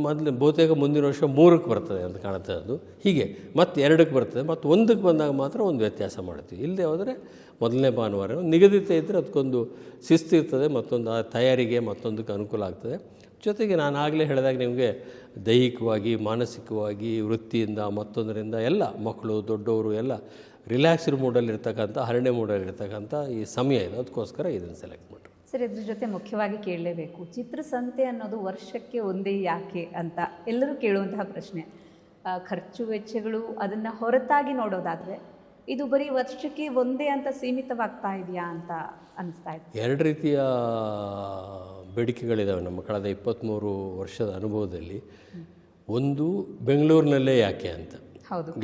ಮೊದಲು ಬಹುತೇಕ ಮುಂದಿನ ವರ್ಷ 3ಕ್ಕೆ ಬರ್ತದೆ ಅಂತ ಕಾಣುತ್ತೆ. ಅದು ಹೀಗೆ ಮತ್ತು 2ಕ್ಕೆ ಬರ್ತದೆ, ಮತ್ತು 1ಕ್ಕೆ ಬಂದಾಗ ಮಾತ್ರ ಒಂದು ವ್ಯತ್ಯಾಸ ಮಾಡ್ತೀವಿ. ಇಲ್ಲದೆ ಹೋದರೆ ಮೊದಲನೇ ಭಾನುವಾರ ನಿಗದಿತ ಇದ್ದರೆ ಅದಕ್ಕೊಂದು ಶಿಸ್ತು ಇರ್ತದೆ, ಮತ್ತೊಂದು ತಯಾರಿಗೆ ಮತ್ತೊಂದಕ್ಕೆ ಅನುಕೂಲ ಆಗ್ತದೆ. ಜೊತೆಗೆ ನಾನು ಆಗಲೇ ಹೇಳಿದಾಗ ನಿಮಗೆ ದೈಹಿಕವಾಗಿ, ಮಾನಸಿಕವಾಗಿ, ವೃತ್ತಿಯಿಂದ ಮತ್ತೊಂದರಿಂದ ಎಲ್ಲ ಮಕ್ಕಳು ದೊಡ್ಡವರು ಎಲ್ಲ ರಿಲ್ಯಾಕ್ಸ್ಡ್ ಮೂಡಲ್ಲಿರ್ತಕ್ಕಂಥ, ಹರಣೆ ಮೂಡಲ್ಲಿರ್ತಕ್ಕಂಥ ಈ ಸಮಯ ಇದೆ. ಅದಕ್ಕೋಸ್ಕರ ಇದನ್ನು ಸೆಲೆಕ್ಟ್ ಮಾಡಿರಿ. ಸರ್, ಇದ್ರ ಜೊತೆ ಮುಖ್ಯವಾಗಿ ಕೇಳಲೇಬೇಕು, ಚಿತ್ರಸಂತೆ ಅನ್ನೋದು ವರ್ಷಕ್ಕೆ ಒಂದೇ ಯಾಕೆ ಅಂತ ಎಲ್ಲರೂ ಕೇಳುವಂತಹ ಪ್ರಶ್ನೆ. ಖರ್ಚು ವೆಚ್ಚಗಳು ಅದನ್ನು ಹೊರತಾಗಿ ನೋಡೋದಾದರೆ ಇದು ಬರೀ ವರ್ಷಕ್ಕೆ ಒಂದೇ ಅಂತ ಸೀಮಿತವಾಗ್ತಾ ಇದೆಯಾ ಅಂತ ಅನಿಸ್ತಾ ಇದೆ. 2 ರೀತಿಯ ಬೇಡಿಕೆಗಳಿದ್ದಾವೆ ನಮ್ಮ ಕಳೆದ 23 ವರ್ಷದ ಅನುಭವದಲ್ಲಿ. ಒಂದು, ಬೆಂಗಳೂರಿನಲ್ಲೇ ಯಾಕೆ ಅಂತ,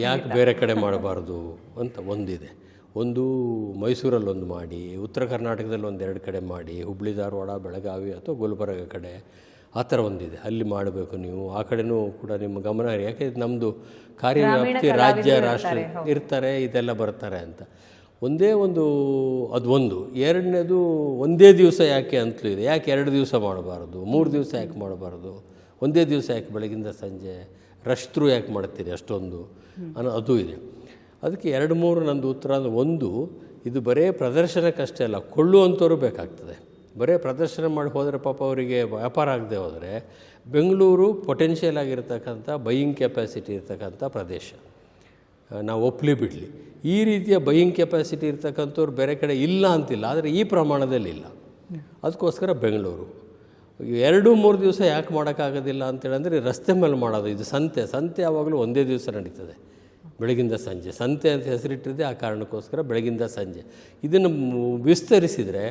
ಯಾಕೆ ಬೇರೆ ಕಡೆ ಮಾಡಬಾರ್ದು ಅಂತ ಒಂದಿದೆ. ಒಂದು, ಮೈಸೂರಲ್ಲಿ ಒಂದು ಮಾಡಿ, ಉತ್ತರ ಕರ್ನಾಟಕದಲ್ಲಿ 1-2 ಕಡೆ ಮಾಡಿ, ಹುಬ್ಬಳ್ಳಿ ಧಾರವಾಡ, ಬೆಳಗಾವಿ ಅಥವಾ ಗುಲ್ಬರ್ಗ ಕಡೆ ಆ ಥರ ಒಂದಿದೆ, ಅಲ್ಲಿ ಮಾಡಬೇಕು ನೀವು. ಆ ಕಡೆನೂ ಕೂಡ ನಿಮ್ಮ ಗಮನ ಇರಿ. ಯಾಕೆ ನಮ್ಮದು ಕಾರ್ಯವ್ಯಾಪ್ತಿ ರಾಜ್ಯ, ರಾಷ್ಟ್ರ ಇರ್ತಾರೆ, ಇದೆಲ್ಲ ಬರ್ತಾರೆ ಅಂತ. ಒಂದೇ ಒಂದು ಅದು ಒಂದು. ಎರಡನೇದು, ಒಂದೇ ದಿವಸ ಯಾಕೆ ಅಂತಲೂ ಇದೆ. ಯಾಕೆ 2 ದಿವಸ ಮಾಡಬಾರ್ದು, 3 ದಿವಸ ಯಾಕೆ ಮಾಡಬಾರ್ದು, ಒಂದೇ ದಿವಸ ಯಾಕೆ ಬೆಳಗಿಂದ ಸಂಜೆ ರಶ್ತ್ರು ಯಾಕೆ ಮಾಡ್ತೀರಿ ಅಷ್ಟೊಂದು ಅನ್ನೋ ಅದು ಇದೆ. ಅದಕ್ಕೆ 2-3 ನಂದು ಉತ್ತರ. ಅಂದರೆ ಒಂದು, ಇದು ಬರೇ ಪ್ರದರ್ಶನಕ್ಕಷ್ಟೇ ಅಲ್ಲ, ಕೊಳ್ಳುವಂಥವ್ರು ಬೇಕಾಗ್ತದೆ. ಬರೇ ಪ್ರದರ್ಶನ ಮಾಡಿ ಹೋದರೆ ಪಾಪ ಅವರಿಗೆ ವ್ಯಾಪಾರ ಆಗದೆ ಹೋದರೆ, ಬೆಂಗಳೂರು ಪೊಟೆನ್ಷಿಯಲ್ ಆಗಿರ್ತಕ್ಕಂಥ ಬೈಯಿಂಗ್ ಕೆಪಾಸಿಟಿ ಇರ್ತಕ್ಕಂಥ ಪ್ರದೇಶ, ನಾವು ಒಪ್ಪಲಿ ಬಿಡಲಿ. ಈ ರೀತಿಯ ಬೈಯಿಂಗ್ ಕೆಪಾಸಿಟಿ ಇರ್ತಕ್ಕಂಥವ್ರು ಬೇರೆ ಕಡೆ ಇಲ್ಲ ಅಂತಿಲ್ಲ, ಆದರೆ ಈ ಪ್ರಮಾಣದಲ್ಲಿ ಇಲ್ಲ. ಅದಕ್ಕೋಸ್ಕರ ಬೆಂಗಳೂರು. 2-3 ದಿವಸ ಯಾಕೆ ಮಾಡೋಕ್ಕಾಗೋದಿಲ್ಲ ಅಂತೇಳಂದರೆ, ರಸ್ತೆ ಮೇಲೆ ಮಾಡೋದು. ಇದು ಸಂತೆ ಯಾವಾಗಲೂ ಒಂದೇ ದಿವಸ ನಡೀತದೆ, ಬೆಳಗಿಂದ ಸಂಜೆ. ಸಂತೆ ಅಂತ ಹೆಸರಿಟ್ಟಿದೆ ಆ ಕಾರಣಕ್ಕೋಸ್ಕರ ಬೆಳಗಿಂದ ಸಂಜೆ. ಇದನ್ನು ವಿಸ್ತರಿಸಿದರೆ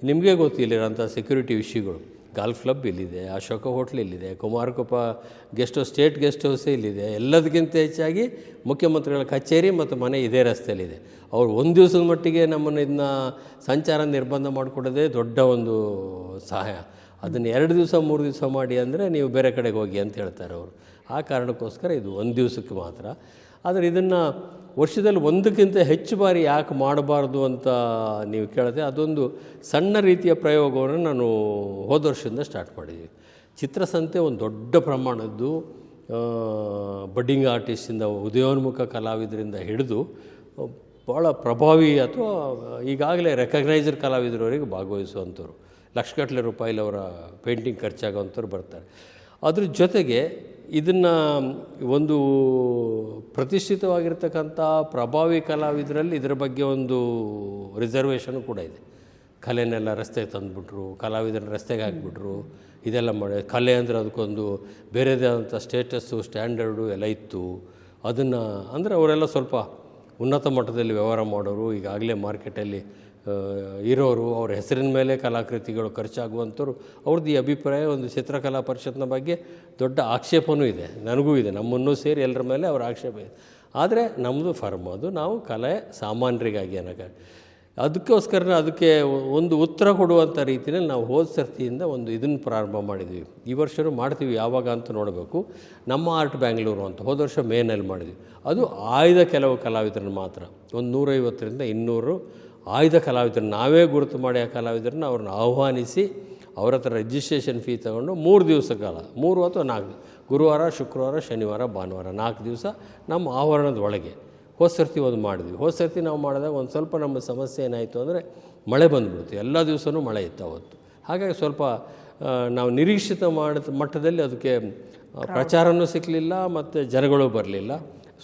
ನಿಮಗೆ ಗೊತ್ತಿಲ್ಲಿರೋಂಥ ಸೆಕ್ಯೂರಿಟಿ ವಿಷಯಗಳು. ಗಾಲ್ಫ್ ಕ್ಲಬ್ ಇಲ್ಲಿದೆ, ಅಶೋಕ ಹೋಟ್ಲ್ ಇಲ್ಲಿದೆ, ಕುಮಾರಕೊಪ್ಪ ಸ್ಟೇಟ್ ಗೆಸ್ಟ್ ಹೌಸೇ ಇಲ್ಲಿದೆ. ಎಲ್ಲದಕ್ಕಿಂತ ಹೆಚ್ಚಾಗಿ ಮುಖ್ಯಮಂತ್ರಿಗಳ ಕಚೇರಿ ಮತ್ತು ಮನೆ ಇದೇ ರಸ್ತೆಯಲ್ಲಿದೆ. ಅವರು 1 ದಿವಸದ ಮಟ್ಟಿಗೆ ನಮ್ಮನ್ನು ಇದನ್ನ ಸಂಚಾರ ನಿರ್ಬಂಧ ಮಾಡಿಕೊಡೋದೇ ದೊಡ್ಡ ಒಂದು ಸಹಾಯ. ಅದನ್ನು 2 ದಿವಸ 3 ದಿವಸ ಮಾಡಿ ಅಂದರೆ ನೀವು ಬೇರೆ ಕಡೆಗೆ ಹೋಗಿ ಅಂತ ಹೇಳ್ತಾರೆ ಅವರು. ಆ ಕಾರಣಕ್ಕೋಸ್ಕರ ಇದು 1 ದಿವಸಕ್ಕೆ ಮಾತ್ರ. ಆದರೆ ಇದನ್ನು ವರ್ಷದಲ್ಲಿ 1ಕ್ಕಿಂತ ಹೆಚ್ಚು ಬಾರಿ ಯಾಕೆ ಮಾಡಬಾರ್ದು ಅಂತ ನೀವು ಕೇಳಿದೆ. ಅದೊಂದು ಸಣ್ಣ ರೀತಿಯ ಪ್ರಯೋಗವನ್ನು ನಾನು ಹೋದ ವರ್ಷದಿಂದ ಸ್ಟಾರ್ಟ್ ಮಾಡಿದ್ವಿ. ಚಿತ್ರಸಂತೆ ಒಂದು ದೊಡ್ಡ ಪ್ರಮಾಣದ್ದು ಬಡ್ಡಿಂಗ್ ಆರ್ಟಿಸ್ಟಿಂದ, ಉದಯೋನ್ಮುಖ ಕಲಾವಿದರಿಂದ ಹಿಡಿದು ಭಾಳ ಪ್ರಭಾವಿ ಅಥವಾ ಈಗಾಗಲೇ ರೆಕಗ್ನೈಸ್ಡ್ ಕಲಾವಿದರವರೆಗೆ ಭಾಗವಹಿಸುವಂಥವ್ರು, ಲಕ್ಷಗಟ್ಟಲೆ ರೂಪಾಯಿಲಿ ಅವರ ಪೇಂಟಿಂಗ್ ಖರ್ಚಾಗೋವಂಥವ್ರು ಬರ್ತಾರೆ. ಅದ್ರ ಜೊತೆಗೆ ಇದನ್ನು ಒಂದು ಪ್ರತಿಷ್ಠಿತವಾಗಿರ್ತಕ್ಕಂಥ ಪ್ರಭಾವಿ ಕಲಾವಿದರಲ್ಲಿ ಇದರ ಬಗ್ಗೆ ಒಂದು ರಿಸರ್ವೇಷನು ಕೂಡ ಇದೆ. ಕಲೆನೆಲ್ಲ ರಸ್ತೆಗೆ ತಂದುಬಿಟ್ರು, ಕಲಾವಿದರನ್ನ ರಸ್ತೆಗೆ ಹಾಕಿಬಿಟ್ರು, ಇದೆಲ್ಲ ಮಾಡಿ. ಕಲೆ ಅಂದರೆ ಅದಕ್ಕೊಂದು ಬೇರೆದೇ ಆದಂಥ ಸ್ಟೇಟಸ್ಸು, ಸ್ಟ್ಯಾಂಡರ್ಡು ಎಲ್ಲ ಇತ್ತು. ಅದನ್ನು ಅಂದರೆ ಅವರೆಲ್ಲ ಸ್ವಲ್ಪ ಉನ್ನತ ಮಟ್ಟದಲ್ಲಿ ವ್ಯವಹಾರ ಮಾಡೋರು, ಈಗಾಗಲೇ ಮಾರ್ಕೆಟಲ್ಲಿ ಇರೋರು, ಅವ್ರ ಹೆಸರಿನ ಮೇಲೆ ಕಲಾಕೃತಿಗಳು ಖರ್ಚಾಗುವಂಥವ್ರು. ಅವ್ರದ್ದು ಈ ಅಭಿಪ್ರಾಯ. ಒಂದು ಚಿತ್ರಕಲಾ ಪರಿಷತ್ನ ಬಗ್ಗೆ ದೊಡ್ಡ ಆಕ್ಷೇಪವೂ ಇದೆ, ನನಗೂ ಇದೆ, ನಮ್ಮನ್ನೂ ಸೇರಿ ಎಲ್ಲರ ಮೇಲೆ ಅವರ ಆಕ್ಷೇಪ ಇದೆ. ಆದರೆ ನಮ್ಮದು ಫರ್ಮ್, ಅದು ನಾವು ಕಲೆ ಸಾಮಾನ್ಯರಿಗಾಗಿ ಅದಕ್ಕೋಸ್ಕರ ಅದಕ್ಕೆ ಒಂದು ಉತ್ತರ ಕೊಡುವಂಥ ರೀತಿಯಲ್ಲಿ ನಾವು ಹೋದ ಸರ್ತಿಯಿಂದ ಒಂದು ಇದನ್ನು ಪ್ರಾರಂಭ ಮಾಡಿದ್ವಿ. ಈ ವರ್ಷವೂ ಮಾಡ್ತೀವಿ, ಯಾವಾಗ ಅಂತ ನೋಡಬೇಕು. ನಮ್ಮ ಆರ್ಟ್ ಬ್ಯಾಂಗ್ಳೂರು ಅಂತ ಹೋದ ವರ್ಷ ಮೇನಲ್ಲಿ ಮಾಡಿದ್ವಿ. ಅದು ಆಯ್ದ ಕೆಲವು ಕಲಾವಿದರನ್ನು ಮಾತ್ರ, ಒಂದು 150ರಿಂದ 200 ಆಯ್ದ ಕಲಾವಿದರು ನಾವೇ ಗುರುತು ಮಾಡಿ ಆ ಕಲಾವಿದರನ್ನ ಅವ್ರನ್ನ ಆಹ್ವಾನಿಸಿ ಅವ್ರ ಹತ್ರ ರಿಜಿಸ್ಟ್ರೇಷನ್ ಫೀ ತೊಗೊಂಡು 3 ದಿವಸ ಕಾಲ 3 ಅಥವಾ 4 ಗುರುವಾರ, ಶುಕ್ರವಾರ, ಶನಿವಾರ, ಭಾನುವಾರ 4 ದಿವಸ ನಮ್ಮ ಆವರಣದ ಒಳಗೆ. ಹೋದ ಸರ್ತಿ ಒಂದು ಮಾಡಿದ್ವಿ. ಹೋದ ಸರ್ತಿ ನಾವು ಮಾಡಿದಾಗ ಒಂದು ಸ್ವಲ್ಪ ನಮ್ಮ ಸಮಸ್ಯೆ ಏನಾಯಿತು ಅಂದರೆ ಮಳೆ ಬಂದುಬಿಡ್ತು. ಎಲ್ಲ ದಿವಸವೂ ಮಳೆ ಇತ್ತು ಅವತ್ತು. ಹಾಗಾಗಿ ಸ್ವಲ್ಪ ನಾವು ನಿರೀಕ್ಷಿತ ಮಾಡಿದ ಮಟ್ಟದಲ್ಲಿ ಅದಕ್ಕೆ ಪ್ರಚಾರನೂ ಸಿಕ್ಕಲಿಲ್ಲ ಮತ್ತು ಜನಗಳು ಬರಲಿಲ್ಲ.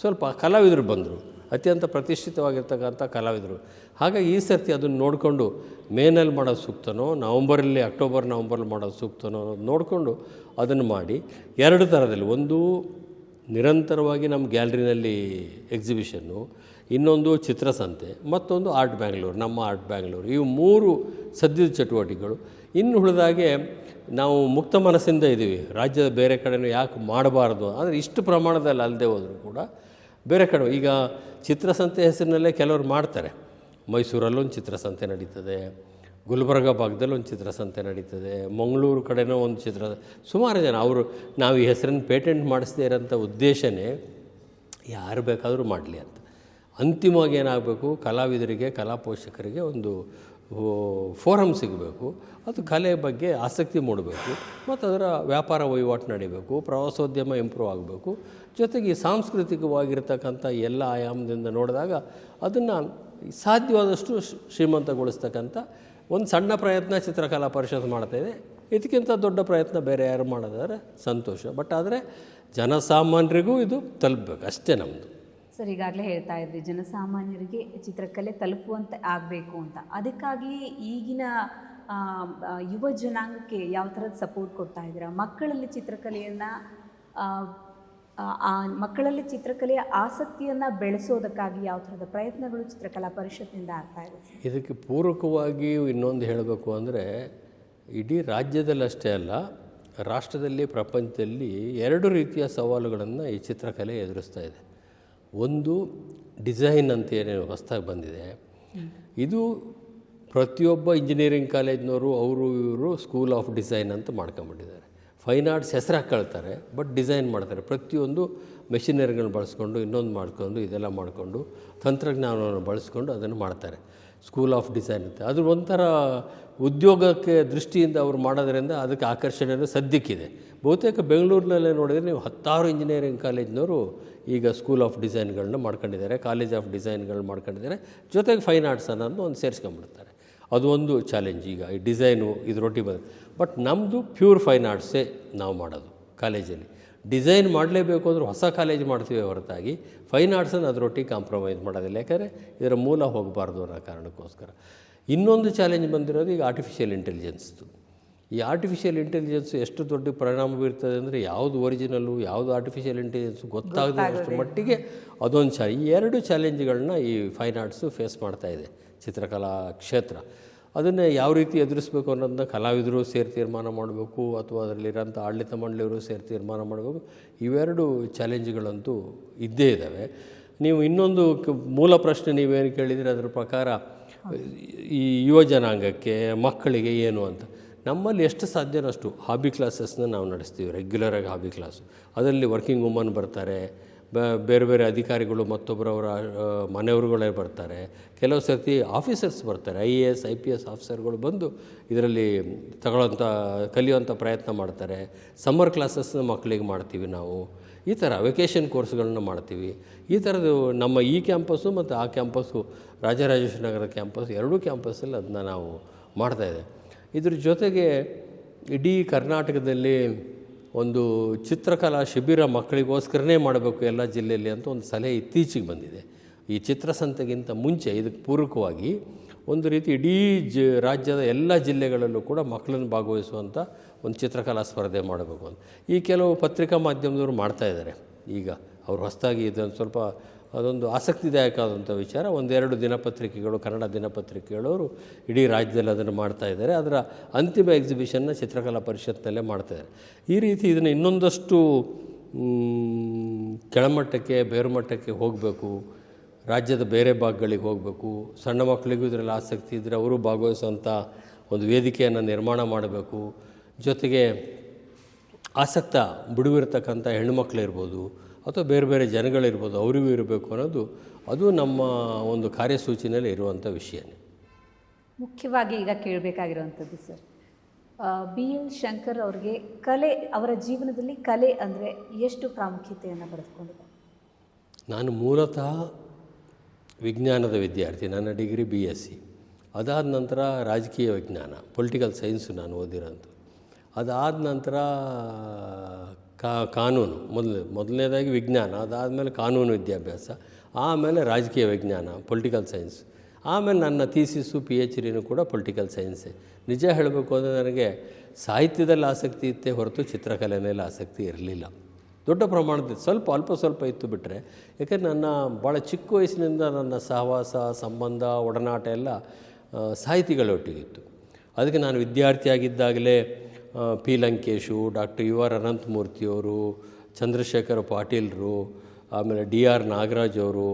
ಸ್ವಲ್ಪ ಕಲಾವಿದರು ಬಂದರು, ಅತ್ಯಂತ ಪ್ರತಿಷ್ಠಿತವಾಗಿರ್ತಕ್ಕಂಥ ಕಲಾವಿದರು. ಹಾಗಾಗಿ ಈ ಸರ್ತಿ ಅದನ್ನು ನೋಡಿಕೊಂಡು ಮೇನಲ್ಲಿ ಮಾಡೋದು ಸೂಕ್ತನೋ, ಅಕ್ಟೋಬರ್ ನವಂಬರಲ್ಲಿ ಮಾಡೋದು ಸೂಕ್ತನೋ ಅನ್ನೋದು ನೋಡಿಕೊಂಡು ಅದನ್ನು ಮಾಡಿ 2 ಥರದಲ್ಲಿ, ಒಂದು ನಿರಂತರವಾಗಿ ನಮ್ಮ ಗ್ಯಾಲರಿನಲ್ಲಿ ಎಕ್ಸಿಬಿಷನ್ನು, ಇನ್ನೊಂದು ಚಿತ್ರಸಂತೆ, ಮತ್ತೊಂದು ಆರ್ಟ್ ಬ್ಯಾಂಗ್ಳೂರು, ನಮ್ಮ ಆರ್ಟ್ ಬ್ಯಾಂಗ್ಳೂರು. ಇವು 3 ಸದ್ಯದ ಚಟುವಟಿಕೆಗಳು. ಇನ್ನು ಉಳಿದಾಗೆ ನಾವು ಮುಕ್ತ ಮನಸ್ಸಿಂದ ಇದ್ದೀವಿ. ರಾಜ್ಯದ ಬೇರೆ ಕಡೆಯೂ ಯಾಕೆ ಮಾಡಬಾರ್ದು ಅಂದರೆ ಇಷ್ಟು ಪ್ರಮಾಣದಲ್ಲಿ ಅಲ್ಲದೆ ಹೋದರೂ ಕೂಡ ಬೇರೆ ಕಡೆ ಈಗ ಚಿತ್ರಸಂತೆ ಹೆಸರಿನಲ್ಲೇ ಕೆಲವರು ಮಾಡ್ತಾರೆ. ಮೈಸೂರಲ್ಲೊಂದು ಚಿತ್ರಸಂತೆ ನಡೀತದೆ, ಗುಲ್ಬರ್ಗ ಭಾಗದಲ್ಲಿ ಒಂದು ಚಿತ್ರಸಂತೆ ನಡೀತದೆ, ಮಂಗಳೂರು ಕಡೆನೂ ಒಂದು ಸುಮಾರು ಜನ ನಾವು ಈ ಹೆಸರನ್ನು ಪೇಟೆಂಟ್ ಮಾಡಿಸದೇ ಇರೋಂಥ ಉದ್ದೇಶನೇ ಯಾರು ಬೇಕಾದರೂ ಮಾಡಲಿ ಅಂತ. ಅಂತಿಮವಾಗಿ ಏನಾಗಬೇಕು, ಕಲಾವಿದರಿಗೆ, ಕಲಾ ಪೋಷಕರಿಗೆ ಒಂದು ಫೋರಮ್ ಸಿಗಬೇಕು. ಅದು ಕಲೆ ಬಗ್ಗೆ ಆಸಕ್ತಿ ಮೂಡಬೇಕು ಮತ್ತು ಅದರ ವ್ಯಾಪಾರ ವಹಿವಾಟು ನಡೀಬೇಕು, ಪ್ರವಾಸೋದ್ಯಮ ಇಂಪ್ರೂವ್ ಆಗಬೇಕು. ಜೊತೆಗೆ ಸಾಂಸ್ಕೃತಿಕವಾಗಿರ್ತಕ್ಕಂಥ ಎಲ್ಲ ಆಯಾಮದಿಂದ ನೋಡಿದಾಗ ಅದನ್ನು ಸಾಧ್ಯವಾದಷ್ಟು ಶ್ರೀಮಂತಗೊಳಿಸ್ತಕ್ಕಂಥ ಒಂದು ಸಣ್ಣ ಪ್ರಯತ್ನ ಚಿತ್ರಕಲಾ ಪರಿಷತ್ ಮಾಡ್ತಾಯಿದೆ. ಇದಕ್ಕಿಂತ ದೊಡ್ಡ ಪ್ರಯತ್ನ ಬೇರೆ ಯಾರು ಮಾಡಿದರೆ ಸಂತೋಷ. ಬಟ್ ಆದರೆ ಜನಸಾಮಾನ್ಯರಿಗೂ ಇದು ತಲುಪಬೇಕು ಅಷ್ಟೇ ನಮ್ಮದು. ಸರ್, ಈಗಾಗಲೇ ಹೇಳ್ತಾ ಇದ್ರಿ ಜನಸಾಮಾನ್ಯರಿಗೆ ಚಿತ್ರಕಲೆ ತಲುಪುವಂತೆ ಆಗಬೇಕು ಅಂತ. ಅದಕ್ಕಾಗಿ ಈಗಿನ ಯುವ ಜನಾಂಗಕ್ಕೆ ಯಾವ ಥರದ ಸಪೋರ್ಟ್ ಕೊಡ್ತಾ ಇದ್ದೀರಾ? ಮಕ್ಕಳಲ್ಲಿ ಚಿತ್ರಕಲೆಯ ಆಸಕ್ತಿಯನ್ನು ಬೆಳೆಸೋದಕ್ಕಾಗಿ ಯಾವ ಥರದ ಪ್ರಯತ್ನಗಳು ಚಿತ್ರಕಲಾ ಪರಿಷತ್ತಿನಿಂದ ಆಗ್ತಾ ಇದೆ? ಇದಕ್ಕೆ ಪೂರಕವಾಗಿ ಇನ್ನೊಂದು ಹೇಳಬೇಕು ಅಂದರೆ, ಇಡೀ ರಾಜ್ಯದಲ್ಲಷ್ಟೇ ಅಲ್ಲ, ರಾಷ್ಟ್ರದಲ್ಲಿ, ಪ್ರಪಂಚದಲ್ಲಿ 2 ರೀತಿಯ ಸವಾಲುಗಳನ್ನು ಈ ಚಿತ್ರಕಲೆ ಎದುರಿಸ್ತಾ ಇದೆ. ಒಂದು ಡಿಸೈನ್ ಅಂತ ಏನೇನು ಹೊಸದಾಗಿ ಬಂದಿದೆ. ಇದು ಪ್ರತಿಯೊಬ್ಬ ಇಂಜಿನಿಯರಿಂಗ್ ಕಾಲೇಜ್ನವರು ಇವರು ಸ್ಕೂಲ್ ಆಫ್ ಡಿಸೈನ್ ಅಂತ ಮಾಡ್ಕೊಂಬಿಟ್ಟಿದ್ದಾರೆ. ಫೈನ್ ಆರ್ಟ್ಸ್ ಹೆಸರು ಹಾಕ್ಕೊಳ್ತಾರೆ, ಬಟ್ ಡಿಸೈನ್ ಮಾಡ್ತಾರೆ. ಪ್ರತಿಯೊಂದು ಮೆಷಿನರಿಗಳನ್ನ ಬಳಸ್ಕೊಂಡು, ಇನ್ನೊಂದು ಮಾಡಿಕೊಂಡು, ಇದೆಲ್ಲ ಮಾಡಿಕೊಂಡು, ತಂತ್ರಜ್ಞಾನವನ್ನು ಬಳಸ್ಕೊಂಡು ಅದನ್ನು ಮಾಡ್ತಾರೆ. ಸ್ಕೂಲ್ ಆಫ್ ಡಿಸೈನ್ ಅಂತ ಅದು ಒಂಥರ ಉದ್ಯೋಗಕ್ಕೆ ದೃಷ್ಟಿಯಿಂದ ಅವರು ಮಾಡೋದ್ರಿಂದ ಅದಕ್ಕೆ ಆಕರ್ಷಣೆಯೂ ಸದ್ಯಕ್ಕಿದೆ. ಬಹುತೇಕ ಬೆಂಗಳೂರಿನಲ್ಲೇ ನೋಡಿದರೆ ನೀವು 10 ಇಂಜಿನಿಯರಿಂಗ್ ಕಾಲೇಜ್ನವರು ಈಗ ಸ್ಕೂಲ್ ಆಫ್ ಡಿಸೈನ್ಗಳನ್ನ ಮಾಡ್ಕೊಂಡಿದ್ದಾರೆ, ಕಾಲೇಜ್ ಆಫ್ ಡಿಸೈನ್ಗಳು ಮಾಡ್ಕೊಂಡಿದ್ದಾರೆ. ಜೊತೆಗೆ ಫೈನ್ ಆರ್ಟ್ಸ್ ಅನ್ನೋದು ಒಂದು ಸೇರಿಸ್ಕೊಂಡ್ಬಿಡ್ತಾರೆ. ಅದು ಒಂದು ಚಾಲೆಂಜ್. ಈಗ ಈ ಡಿಸೈನು ಇದರೊಟ್ಟಿಗೆ ಬಂದು, ಬಟ್ ನಮ್ಮದು ಪ್ಯೂರ್ ಫೈನ್ ಆರ್ಟ್ಸೇ ನಾವು ಮಾಡೋದು ಕಾಲೇಜಲ್ಲಿ. ಡಿಸೈನ್ ಮಾಡಲೇಬೇಕು ಅಂದ್ರೆ ಹೊಸ ಕಾಲೇಜ್ ಮಾಡ್ತೀವಿ ಹೊರತಾಗಿ ಫೈನ್ ಆರ್ಟ್ಸನ್ನು ಅದರೊಟ್ಟಿಗೆ ಕಾಂಪ್ರಮೈಸ್ ಮಾಡೋದಿಲ್ಲ. ಯಾಕಂದರೆ ಇದರ ಮೂಲ ಹೋಗಬಾರ್ದು ಅನ್ನೋ ಕಾರಣಕ್ಕೋಸ್ಕರ. ಇನ್ನೊಂದು ಚಾಲೆಂಜ್ ಬಂದಿರೋದು ಈಗ ಆರ್ಟಿಫಿಷಿಯಲ್ ಇಂಟೆಲಿಜೆನ್ಸ್ದು. ಈ ಆರ್ಟಿಫಿಷಿಯಲ್ ಇಂಟೆಲಿಜೆನ್ಸ್ ಎಷ್ಟು ದೊಡ್ಡ ಪರಿಣಾಮ ಬೀರ್ತದೆ ಅಂದರೆ, ಯಾವುದು ಒರಿಜಿನಲ್ಲು ಯಾವುದು ಆರ್ಟಿಫಿಷಿಯಲ್ ಇಂಟೆಲಿಜೆನ್ಸು ಗೊತ್ತಾಗದಷ್ಟು ಮಟ್ಟಿಗೆ ಅದೊಂದು ಈ 2 ಚಾಲೆಂಜ್ಗಳನ್ನ ಈ ಫೈನ್ ಆರ್ಟ್ಸು ಫೇಸ್ ಮಾಡ್ತಾಯಿದೆ ಚಿತ್ರಕಲಾ ಕ್ಷೇತ್ರ. ಅದನ್ನು ಯಾವ ರೀತಿ ಎದುರಿಸಬೇಕು ಅನ್ನೋದನ್ನ ಕಲಾವಿದರು ಸೇರಿ ತೀರ್ಮಾನ ಮಾಡಬೇಕು, ಅಥವಾ ಅದರಲ್ಲಿರೋಂಥ ಆಡಳಿತ ಮಂಡಳಿಯವರು ಸೇರಿ ತೀರ್ಮಾನ ಮಾಡಬೇಕು. ಇವೆರಡು ಚಾಲೆಂಜ್ಗಳಂತೂ ಇದ್ದೇ ಇದ್ದಾವೆ. ನೀವು ಇನ್ನೊಂದು ಮೂಲ ಪ್ರಶ್ನೆ ನೀವೇನು ಕೇಳಿದರೆ ಅದರ ಪ್ರಕಾರ ಈ ಯುವ ಜನಾಂಗಕ್ಕೆ, ಮಕ್ಕಳಿಗೆ ಏನು ಅಂತ, ನಮ್ಮಲ್ಲಿ ಎಷ್ಟು ಸಾಧ್ಯನೋ ಅಷ್ಟು ಹಾಬಿ ಕ್ಲಾಸಸ್ನ ನಾವು ನಡೆಸ್ತೀವಿ. ರೆಗ್ಯುಲರಾಗಿ ಹಾಬಿ ಕ್ಲಾಸು. ಅದರಲ್ಲಿ ವರ್ಕಿಂಗ್ ವುಮನ್ ಬರ್ತಾರೆ, ಬೇರೆ ಬೇರೆ ಅಧಿಕಾರಿಗಳು, ಮತ್ತೊಬ್ಬರವರ ಮನೆಯವರುಗಳೇ ಬರ್ತಾರೆ, ಕೆಲವು ಸರ್ತಿ ಆಫೀಸರ್ಸ್ ಬರ್ತಾರೆ, IAS IPS ಆಫೀಸರ್ಗಳು ಬಂದು ಇದರಲ್ಲಿ ಕಲಿಯುವಂಥ ಪ್ರಯತ್ನ ಮಾಡ್ತಾರೆ. ಸಮ್ಮರ್ ಕ್ಲಾಸಸ್ನ ಮಕ್ಕಳಿಗೆ ಮಾಡ್ತೀವಿ ನಾವು. ಈ ಥರ ವೆಕೇಷನ್ ಕೋರ್ಸ್ಗಳನ್ನ ಮಾಡ್ತೀವಿ. ಈ ಥರದ್ದು ನಮ್ಮ ಈ ಕ್ಯಾಂಪಸ್ಸು ಮತ್ತು ಆ ಕ್ಯಾಂಪಸ್ಸು, ರಾಜರಾಜೇಶ್ವರಿ ನಗರ ಕ್ಯಾಂಪಸ್, 2 ಕ್ಯಾಂಪಸ್ಸಲ್ಲಿ ಅದನ್ನ ನಾವು ಮಾಡ್ತಾಯಿದೆ. ಇದ್ರ ಜೊತೆಗೆ ಇಡೀ ಕರ್ನಾಟಕದಲ್ಲಿ ಒಂದು ಚಿತ್ರಕಲಾ ಶಿಬಿರ ಮಕ್ಕಳಿಗೋಸ್ಕರನೇ ಮಾಡಬೇಕು ಎಲ್ಲ ಜಿಲ್ಲೆಯಲ್ಲಿ ಅಂತ ಒಂದು ಸಲಹೆ ಇತ್ತೀಚೆಗೆ ಬಂದಿದೆ. ಈ ಚಿತ್ರಸಂತೆಗಿಂತ ಮುಂಚೆ ಇದಕ್ಕೆ ಪೂರಕವಾಗಿ ಒಂದು ರೀತಿ ಇಡೀ ರಾಜ್ಯದ ಎಲ್ಲ ಜಿಲ್ಲೆಗಳಲ್ಲೂ ಕೂಡ ಮಕ್ಕಳನ್ನು ಭಾಗವಹಿಸುವಂಥ ಒಂದು ಚಿತ್ರಕಲಾ ಸ್ಪರ್ಧೆ ಮಾಡಬೇಕು ಅಂತ ಈ ಕೆಲವು ಪತ್ರಿಕಾ ಮಾಧ್ಯಮದವರು ಮಾಡ್ತಾಯಿದ್ದಾರೆ. ಈಗ ಅವರು ಹೊಸದಾಗಿ ಇದೊಂದು ಸ್ವಲ್ಪ ಅದೊಂದು ಆಸಕ್ತಿದಾಯಕವಾದಂಥ ವಿಚಾರ. 1-2 ದಿನಪತ್ರಿಕೆಗಳು, ಕನ್ನಡ ದಿನಪತ್ರಿಕೆಗಳವರು ಇಡೀ ರಾಜ್ಯದಲ್ಲಿ ಅದನ್ನು ಮಾಡ್ತಾಯಿದ್ದಾರೆ. ಅದರ ಅಂತಿಮ ಎಕ್ಸಿಬಿಷನ್ನ ಚಿತ್ರಕಲಾ ಪರಿಷತ್ನಲ್ಲೇ ಮಾಡ್ತಾಯಿದ್ದಾರೆ. ಈ ರೀತಿ ಇದನ್ನು ಇನ್ನೊಂದಷ್ಟು ಕೆಳಮಟ್ಟಕ್ಕೆ, ಬೇರುಮಟ್ಟಕ್ಕೆ ಹೋಗಬೇಕು, ರಾಜ್ಯದ ಬೇರೆ ಭಾಗಗಳಿಗೆ ಹೋಗಬೇಕು. ಸಣ್ಣ ಮಕ್ಕಳಿಗೂ ಇದರಲ್ಲಿ ಆಸಕ್ತಿ ಇದ್ದರೆ ಅವರು ಭಾಗವಹಿಸುವಂಥ ಒಂದು ವೇದಿಕೆಯನ್ನು ನಿರ್ಮಾಣ ಮಾಡಬೇಕು. ಜೊತೆಗೆ ಆಸಕ್ತ ಬಿಡುವಿರ್ತಕ್ಕಂಥ ಹೆಣ್ಣುಮಕ್ಕಳಿರ್ಬೋದು ಅಥವಾ ಬೇರೆ ಬೇರೆ ಜನಗಳಿರ್ಬೋದು, ಅವರಿಗೂ ಇರಬೇಕು ಅನ್ನೋದು ಅದು ನಮ್ಮ ಒಂದು ಕಾರ್ಯಸೂಚಿನಲ್ಲಿ ಇರುವಂಥ ವಿಷಯನೇ. ಮುಖ್ಯವಾಗಿ ಈಗ ಕೇಳಬೇಕಾಗಿರುವಂಥದ್ದು ಸರ್, ಬಿ ಎಲ್ ಶಂಕರ್ ಅವ್ರಿಗೆ ಕಲೆ, ಅವರ ಜೀವನದಲ್ಲಿ ಕಲೆ ಅಂದರೆ ಎಷ್ಟು ಪ್ರಾಮುಖ್ಯತೆಯನ್ನು ಪಡೆದುಕೊಂಡಿದೆ? ನಾನು ಮೂಲತಃ ವಿಜ್ಞಾನದ ವಿದ್ಯಾರ್ಥಿ. ನನ್ನ ಡಿಗ್ರಿ BSc. ಅದಾದ ನಂತರ ರಾಜಕೀಯ ವಿಜ್ಞಾನ, ಪೊಲಿಟಿಕಲ್ ಸೈನ್ಸು ನಾನು ಓದಿರೋಂಥದ್ದು. ಅದಾದ ನಂತರ ಕಾನೂನು, ಮೊದಲನೇದಾಗಿ ವಿಜ್ಞಾನ, ಅದಾದಮೇಲೆ ಕಾನೂನು ವಿದ್ಯಾಭ್ಯಾಸ, ಆಮೇಲೆ ರಾಜಕೀಯ ವಿಜ್ಞಾನ, ಪೊಲಿಟಿಕಲ್ ಸೈನ್ಸ್, ಆಮೇಲೆ ನನ್ನ ಥೀಸಿಸು PhDನೂ ಕೂಡ ಪೊಲಿಟಿಕಲ್ ಸೈನ್ಸೇ. ನಿಜ ಹೇಳಬೇಕು ಅಂದರೆ ನನಗೆ ಸಾಹಿತ್ಯದಲ್ಲಿ ಆಸಕ್ತಿ ಇತ್ತೇ ಹೊರತು ಚಿತ್ರಕಲೆಯಲ್ಲಿ ಆಸಕ್ತಿ ಇರಲಿಲ್ಲ. ದೊಡ್ಡ ಪ್ರಮಾಣದ ಅಲ್ಪ ಸ್ವಲ್ಪ ಇತ್ತು ಬಿಟ್ಟರೆ, ಯಾಕೆಂದರೆ ನನ್ನ ಭಾಳ ಚಿಕ್ಕ ವಯಸ್ಸಿನಿಂದ ನನ್ನ ಸಹವಾಸ, ಸಂಬಂಧ, ಒಡನಾಟ ಎಲ್ಲ ಸಾಹಿತಿಗಳೊಟ್ಟಿಗಿತ್ತು. ಅದಕ್ಕೆ ನಾನು ವಿದ್ಯಾರ್ಥಿಯಾಗಿದ್ದಾಗಲೇ P. ಲಂಕೇಶು, ಡಾಕ್ಟರ್ UR ಅನಂತಮೂರ್ತಿಯವರು, ಚಂದ್ರಶೇಖರ ಪಾಟೀಲರು, ಆಮೇಲೆ DR ನಾಗರಾಜ್ ಅವರು,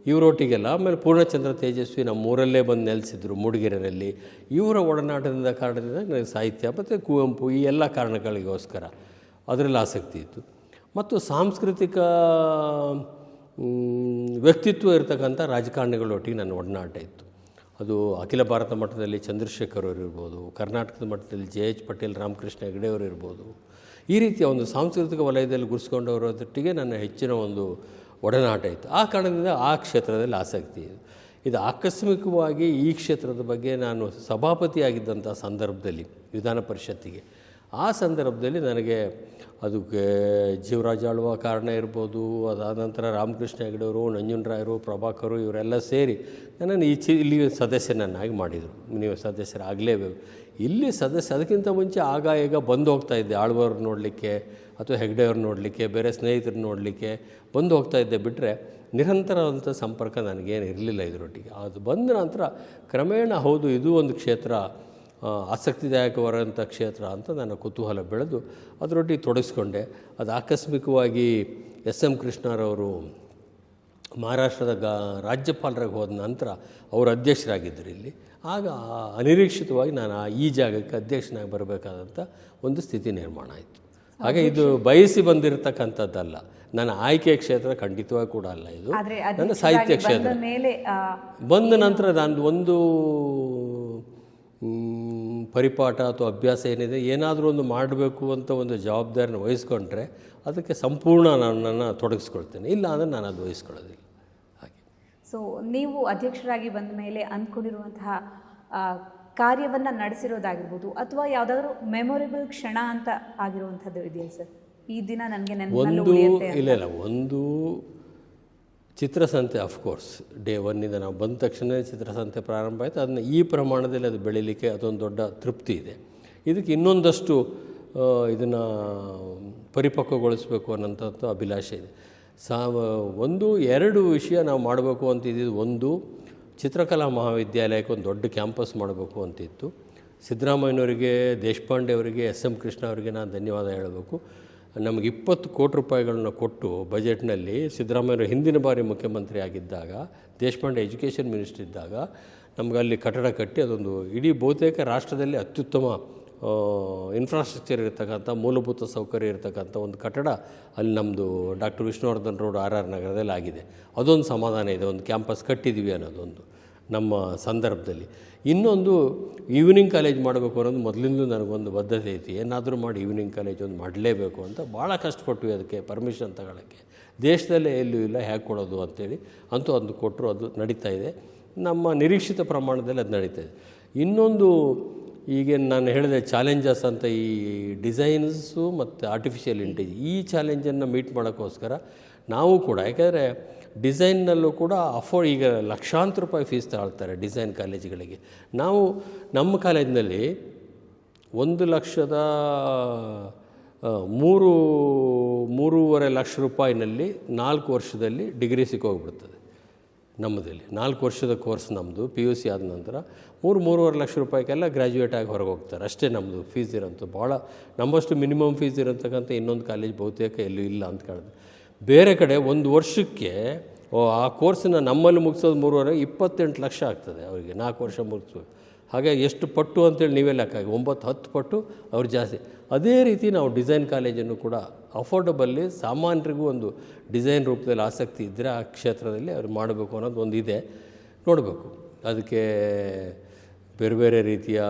ಇವರೊಟ್ಟಿಗೆಲ್ಲ, ಆಮೇಲೆ ಪೂರ್ಣಚಂದ್ರ ತೇಜಸ್ವಿ ನಮ್ಮೂರಲ್ಲೇ ಬಂದು ನೆಲೆಸಿದ್ರು ಮೂಡಿಗೆರೆಯಲ್ಲಿ. ಇವರ ಒಡನಾಟದಿಂದ ಕಾರಣದಿಂದ ನನಗೆ ಸಾಹಿತ್ಯ ಮತ್ತು ಕುವೆಂಪು ಈ ಎಲ್ಲ ಕಾರಣಗಳಿಗೋಸ್ಕರ ಅದರಲ್ಲಿ ಆಸಕ್ತಿ ಇತ್ತು. ಮತ್ತು ಸಾಂಸ್ಕೃತಿಕ ವ್ಯಕ್ತಿತ್ವ ಇರತಕ್ಕಂಥ ರಾಜಕಾರಣಿಗಳೊಟ್ಟಿಗೆ ನನ್ನ ಒಡನಾಟ ಇತ್ತು. ಅದು ಅಖಿಲ ಭಾರತ ಮಟ್ಟದಲ್ಲಿ ಚಂದ್ರಶೇಖರ್ ಅವರು ಇರ್ಬೋದು, ಕರ್ನಾಟಕದ ಮಟ್ಟದಲ್ಲಿ JH ಪಟೇಲ್, ರಾಮಕೃಷ್ಣ ಹೆಗಡೆ ಅವರು ಇರ್ಬೋದು. ಈ ರೀತಿಯ ಒಂದು ಸಾಂಸ್ಕೃತಿಕ ವಲಯದಲ್ಲಿ ಗುರುಸ್ಕೊಂಡವರೊಟ್ಟಿಗೆ ನನ್ನ ಹೆಚ್ಚಿನ ಒಂದು ಒಡನಾಟ ಇತ್ತು. ಆ ಕಾರಣದಿಂದ ಆ ಕ್ಷೇತ್ರದಲ್ಲಿ ಆಸಕ್ತಿ ಇದೆ. ಇದು ಆಕಸ್ಮಿಕವಾಗಿ ಈ ಕ್ಷೇತ್ರದ ಬಗ್ಗೆ ನಾನು ಸಭಾಪತಿಯಾಗಿದ್ದಂಥ ಸಂದರ್ಭದಲ್ಲಿ ವಿಧಾನ ಪರಿಷತ್ತಿಗೆ, ಆ ಸಂದರ್ಭದಲ್ಲಿ ನನಗೆ ಅದಕ್ಕೆ ಜೀವರಾಜ ಆಳ್ವ ಕಾರಣ ಇರ್ಬೋದು, ಅದಾದ ನಂತರ ರಾಮಕೃಷ್ಣ ಹೆಗಡೆಯವರು, ನಂಜುಂಡರಾಯರು, ಪ್ರಭಾಕರು ಇವರೆಲ್ಲ ಸೇರಿ ನನ್ನನ್ನು ಇಲ್ಲಿ ಸದಸ್ಯನನ್ನಾಗಿ ಮಾಡಿದರು. ನೀವು ಸದಸ್ಯರಾಗಲೇಬೇಕು ಇಲ್ಲಿ ಸದಸ್ಯ. ಅದಕ್ಕಿಂತ ಮುಂಚೆ ಆಗ ಈಗ ಬಂದು ಹೋಗ್ತಾಯಿದ್ದೆ, ಆಳ್ವವ್ರು ನೋಡಲಿಕ್ಕೆ ಅಥವಾ ಹೆಗ್ಡೆಯವ್ರು ನೋಡಲಿಕ್ಕೆ, ಬೇರೆ ಸ್ನೇಹಿತರು ನೋಡಲಿಕ್ಕೆ ಬಂದು ಹೋಗ್ತಾಯಿದ್ದೆ ಬಿಟ್ಟರೆ ನಿರಂತರವಾದಂಥ ಸಂಪರ್ಕ ನನಗೇನು ಇರಲಿಲ್ಲ ಇದರೊಟ್ಟಿಗೆ. ಅದು ಬಂದ ನಂತರ ಕ್ರಮೇಣ ಹೌದು ಇದು ಒಂದು ಕ್ಷೇತ್ರ, ಆಸಕ್ತಿದಾಯಕವಾದಂಥ ಕ್ಷೇತ್ರ ಅಂತ ನನ್ನ ಕುತೂಹಲ ಬೆಳೆದು ಅದರೊಟ್ಟಿಗೆ ತೊಡಗಿಸ್ಕೊಂಡೆ. ಅದು ಆಕಸ್ಮಿಕವಾಗಿ SM ಕೃಷ್ಣರವರು ಮಹಾರಾಷ್ಟ್ರದ ರಾಜ್ಯಪಾಲರಾಗಿ ಹೋದ ನಂತರ ಅವರು ಅಧ್ಯಕ್ಷರಾಗಿದ್ದರು ಇಲ್ಲಿ. ಆಗ ಅನಿರೀಕ್ಷಿತವಾಗಿ ನಾನು ಈ ಜಾಗಕ್ಕೆ ಅಧ್ಯಕ್ಷನಾಗಿ ಬರಬೇಕಾದಂಥ ಒಂದು ಸ್ಥಿತಿ ನಿರ್ಮಾಣ ಆಯಿತು. ಹಾಗೆ ಇದು ಬಯಸಿ ಬಂದಿರತಕ್ಕಂಥದ್ದಲ್ಲ, ನನ್ನ ಆಯ್ಕೆಯ ಕ್ಷೇತ್ರ ಖಂಡಿತವಾಗಿ ಕೂಡ ಅಲ್ಲ. ಇದು ನನ್ನ ಸಾಹಿತ್ಯ ಕ್ಷೇತ್ರ. ಬಂದ ನಂತರ ನಾನು ಒಂದು ಪರಿಪಾಠ ಅಥವಾ ಅಭ್ಯಾಸ ಏನಿದೆ, ಏನಾದರೂ ಒಂದು ಮಾಡಬೇಕು ಅಂತ ಒಂದು ಜವಾಬ್ದಾರಿನ ವಹಿಸ್ಕೊಂಡ್ರೆ ಅದಕ್ಕೆ ಸಂಪೂರ್ಣ ನನ್ನನ್ನು ತೊಡಗಿಸ್ಕೊಳ್ತೇನೆ, ಇಲ್ಲ ಅಂದರೆ ನಾನು ಅದು ವಹಿಸ್ಕೊಳ್ಳೋದಿಲ್ಲ. ಹಾಗೆ ಸೊ ನೀವು ಅಧ್ಯಕ್ಷರಾಗಿ ಬಂದ ಮೇಲೆ ಅಂದ್ಕೊಂಡಿರುವಂತಹ ಕಾರ್ಯವನ್ನು ನಡೆಸಿರೋದಾಗಿರ್ಬೋದು ಅಥವಾ ಯಾವುದಾದ್ರೂ ಮೆಮೊರೇಬಲ್ ಕ್ಷಣ ಅಂತ ಆಗಿರುವಂಥದ್ದು ಇದೆಯಾ ಸರ್? ಈ ದಿನ ನನಗೆ ಇಲ್ಲ ಒಂದು ಚಿತ್ರಸಂತೆ, ಅಫ್ಕೋರ್ಸ್ ಡೇ ಒನ್ನಿಂದ ನಾವು ಬಂದ ತಕ್ಷಣ ಚಿತ್ರಸಂತೆ ಪ್ರಾರಂಭ ಆಯಿತು. ಅದನ್ನು ಈ ಪ್ರಮಾಣದಲ್ಲಿ ಅದು ಬೆಳೀಲಿಕ್ಕೆ ಅದೊಂದು ದೊಡ್ಡ ತೃಪ್ತಿ ಇದೆ. ಇದಕ್ಕೆ ಇನ್ನೊಂದಷ್ಟು ಇದನ್ನು ಪರಿಪಕ್ವಗೊಳಿಸಬೇಕು ಅನ್ನೋಂಥದ್ದು ಅಭಿಲಾಷೆ ಇದೆ. ಒಂದು ಎರಡು ವಿಷಯ ನಾವು ಮಾಡಬೇಕು ಅಂತಿದ್ದು. ಒಂದು, ಚಿತ್ರಕಲಾ ಮಹಾವಿದ್ಯಾಲಯಕ್ಕೆ ಒಂದು ದೊಡ್ಡ ಕ್ಯಾಂಪಸ್ ಮಾಡಬೇಕು ಅಂತಿತ್ತು. ಸಿದ್ದರಾಮಯ್ಯನವರಿಗೆ, ದೇಶಪಾಂಡೆ ಅವರಿಗೆ, SM ಕೃಷ್ಣ ಅವರಿಗೆ ನಾನು ಧನ್ಯವಾದ ಹೇಳಬೇಕು. ನಮಗೆ 20 ಕೋಟಿ ರೂಪಾಯಿಗಳನ್ನ ಕೊಟ್ಟು ಬಜೆಟ್ನಲ್ಲಿ, ಸಿದ್ದರಾಮಯ್ಯವರು ಹಿಂದಿನ ಬಾರಿ ಮುಖ್ಯಮಂತ್ರಿ ಆಗಿದ್ದಾಗ, ದೇಶಪಾಂಡೆ ಎಜುಕೇಷನ್ ಮಿನಿಸ್ಟರ್ ಇದ್ದಾಗ ನಮ್ಗೆ ಅಲ್ಲಿ ಕಟ್ಟಡ ಕಟ್ಟಿ ಅದೊಂದು ಇಡೀ ಬಹುತೇಕ ರಾಷ್ಟ್ರದಲ್ಲಿ ಅತ್ಯುತ್ತಮ ಇನ್ಫ್ರಾಸ್ಟ್ರಕ್ಚರ್ ಇರತಕ್ಕಂಥ, ಮೂಲಭೂತ ಸೌಕರ್ಯ ಇರತಕ್ಕಂಥ ಒಂದು ಕಟ್ಟಡ ಅಲ್ಲಿ ನಮ್ಮದು ಡಾಕ್ಟರ್ ವಿಷ್ಣುವರ್ಧನ್ ರೋಡ್ RR ನಗರದಲ್ಲಿ ಆಗಿದೆ. ಅದೊಂದು ಸಮಾಧಾನ ಇದೆ, ಒಂದು ಕ್ಯಾಂಪಸ್ ಕಟ್ಟಿದ್ದೀವಿ ಅನ್ನೋದೊಂದು ನಮ್ಮ ಸಂದರ್ಭದಲ್ಲಿ. ಇನ್ನೊಂದು, ಈವ್ನಿಂಗ್ ಕಾಲೇಜ್ ಮಾಡಬೇಕು ಅನ್ನೋದು ಮೊದಲಿಂದಲೂ ನನಗೊಂದು ಬದ್ಧತೆ ಐತಿ. ಏನಾದರೂ ಮಾಡಿ ಈವ್ನಿಂಗ್ ಕಾಲೇಜ್ ಒಂದು ಮಾಡಲೇಬೇಕು ಅಂತ ಭಾಳ ಕಷ್ಟಪಟ್ವಿ ಅದಕ್ಕೆ ಪರ್ಮಿಷನ್ ತಗೊಳ್ಳೋಕ್ಕೆ. ದೇಶದಲ್ಲೇ ಎಲ್ಲೂ ಇಲ್ಲ, ಹೇಗೆ ಕೊಡೋದು ಅಂಥೇಳಿ ಅಂತೂ ಅದು ಕೊಟ್ಟರು. ಅದು ನಡೀತಾ ಇದೆ, ನಮ್ಮ ನಿರೀಕ್ಷಿತ ಪ್ರಮಾಣದಲ್ಲಿ ಅದು ನಡೀತಾ ಇದೆ. ಇನ್ನೊಂದು, ಈಗ ನಾನು ಹೇಳಿದೆ ಚಾಲೆಂಜಸ್ ಅಂತ, ಈ ಡಿಸೈನ್ಸು ಮತ್ತು ಆರ್ಟಿಫಿಷಿಯಲ್ ಇಂಟೆಲಿಜೆನ್ಸ್, ಈ ಚಾಲೆಂಜನ್ನು ಮೀಟ್ ಮಾಡೋಕ್ಕೋಸ್ಕರ ನಾವು ಕೂಡ, ಯಾಕೆಂದರೆ ಡಿಸೈನ್ನಲ್ಲೂ ಕೂಡ ಈಗ ಲಕ್ಷಾಂತರ ರೂಪಾಯಿ ಫೀಸ್ ತಗೊಳ್ತಾರೆ ಡಿಸೈನ್ ಕಾಲೇಜುಗಳಿಗೆ. ನಾವು ನಮ್ಮ ಕಾಲೇಜಿನಲ್ಲಿ 3.5 ಲಕ್ಷ ರೂಪಾಯಿನಲ್ಲಿ 4 ವರ್ಷದಲ್ಲಿ ಡಿಗ್ರಿ ಸಿಕ್ಕೋಗ್ಬಿಡ್ತದೆ. ನಮ್ಮದಲ್ಲಿ 4 ವರ್ಷದ ಕೋರ್ಸ್ ನಮ್ಮದು PUC ಆದ ನಂತರ 3.5 ಲಕ್ಷ ರೂಪಾಯಿಗೆಲ್ಲ ಗ್ರ್ಯಾಜುಯೇಟ್ ಆಗಿ ಹೊರಗೆ ಹೋಗ್ತಾರೆ. ಅಷ್ಟೇ ನಮ್ಮದು ಫೀಸ್ ಇರೋಂಥ. ಭಾಳ ನಮ್ಮಷ್ಟು ಮಿನಿಮಮ್ ಫೀಸ್ ಇರೋಂತಕ್ಕಂಥ ಇನ್ನೊಂದು ಕಾಲೇಜ್ ಬಹುತೇಕ ಎಲ್ಲೂ ಇಲ್ಲ ಅಂತ ಕೇಳಿದೆ. ಬೇರೆ ಕಡೆ ಒಂದು ವರ್ಷಕ್ಕೆ ಆ ಕೋರ್ಸನ್ನ ನಮ್ಮಲ್ಲಿ ಮುಗಿಸೋದು 3.5 ಲಕ್ಷ ಆಗ್ತದೆ ಅವರಿಗೆ, 4 ವರ್ಷ ಮುಗಿಸ್ಬೇಕು. ಹಾಗೆ ಎಷ್ಟು ಪಟ್ಟು ಅಂತೇಳಿ ನೀವೇ ಲೆಕ್ಕ ಹಾಕಿ, 9-10 ಪಟ್ಟು ಅವ್ರು ಜಾಸ್ತಿ. ಅದೇ ರೀತಿ ನಾವು ಡಿಸೈನ್ ಕಾಲೇಜನ್ನು ಕೂಡ ಅಫೋರ್ಡಬಲ್ಲಿ, ಸಾಮಾನ್ಯರಿಗೂ ಒಂದು ಡಿಸೈನ್ ರೂಪದಲ್ಲಿ ಆಸಕ್ತಿ ಇದ್ದರೆ ಆ ಕ್ಷೇತ್ರದಲ್ಲಿ ಅವ್ರು ಮಾಡಬೇಕು ಅನ್ನೋದು ಒಂದು ಇದೆ. ನೋಡಬೇಕು, ಅದಕ್ಕೆ ಬೇರೆ ಬೇರೆ ರೀತಿಯ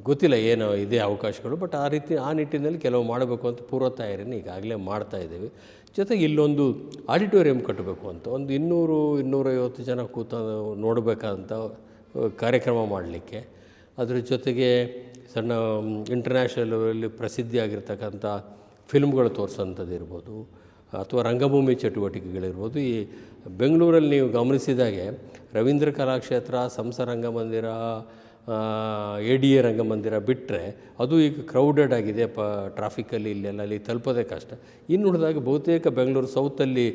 ಗೊತ್ತಿಲ್ಲ ಏನೋ ಇದೆ ಅವಕಾಶಗಳು, ಬಟ್ ಆ ನಿಟ್ಟಿನಲ್ಲಿ ಕೆಲವು ಮಾಡಬೇಕು ಅಂತ ಪೂರ್ವ ತಯಾರಿಯನ್ನು ಈಗಾಗಲೇ ಮಾಡ್ತಾಯಿದ್ದೀವಿ. ಜೊತೆಗೆ ಇಲ್ಲೊಂದು ಆಡಿಟೋರಿಯಂ ಕಟ್ಟಬೇಕು ಅಂತ, ಒಂದು 200-250 ಜನ ಕೂತ ನೋಡಬೇಕಂತ ಕಾರ್ಯಕ್ರಮ ಮಾಡಲಿಕ್ಕೆ. ಅದ್ರ ಜೊತೆಗೆ ಸಣ್ಣ ಇಂಟರ್ನ್ಯಾಷನಲ್ ಲೆವೆಲಲ್ಲಿ ಪ್ರಸಿದ್ಧಿಯಾಗಿರ್ತಕ್ಕಂಥ ಫಿಲ್ಮ್ಗಳು ತೋರಿಸೋಂಥದ್ದು ಇರ್ಬೋದು, ಅಥವಾ ರಂಗಭೂಮಿ ಚಟುವಟಿಕೆಗಳಿರ್ಬೋದು. ಈ ಬೆಂಗಳೂರಲ್ಲಿ ನೀವು ಗಮನಿಸಿದಾಗೆ ರವೀಂದ್ರ ಕಲಾಕ್ಷೇತ್ರ, ಸಂಸ ರಂಗಮಂದಿರ, ADA ರಂಗಮಂದಿರ ಬಿಟ್ಟರೆ ಅದು ಈಗ ಕ್ರೌಡೆಡ್ ಆಗಿದೆ. ಟ್ರಾಫಿಕಲ್ಲಿ ಇಲ್ಲೆಲ್ಲ ಅಲ್ಲಿ ತಲುಪೋದೇ ಕಷ್ಟ. ಇನ್ನು ಉಳಿದಾಗ ಬಹುತೇಕ ಬೆಂಗಳೂರು ಸೌತಲ್ಲಿ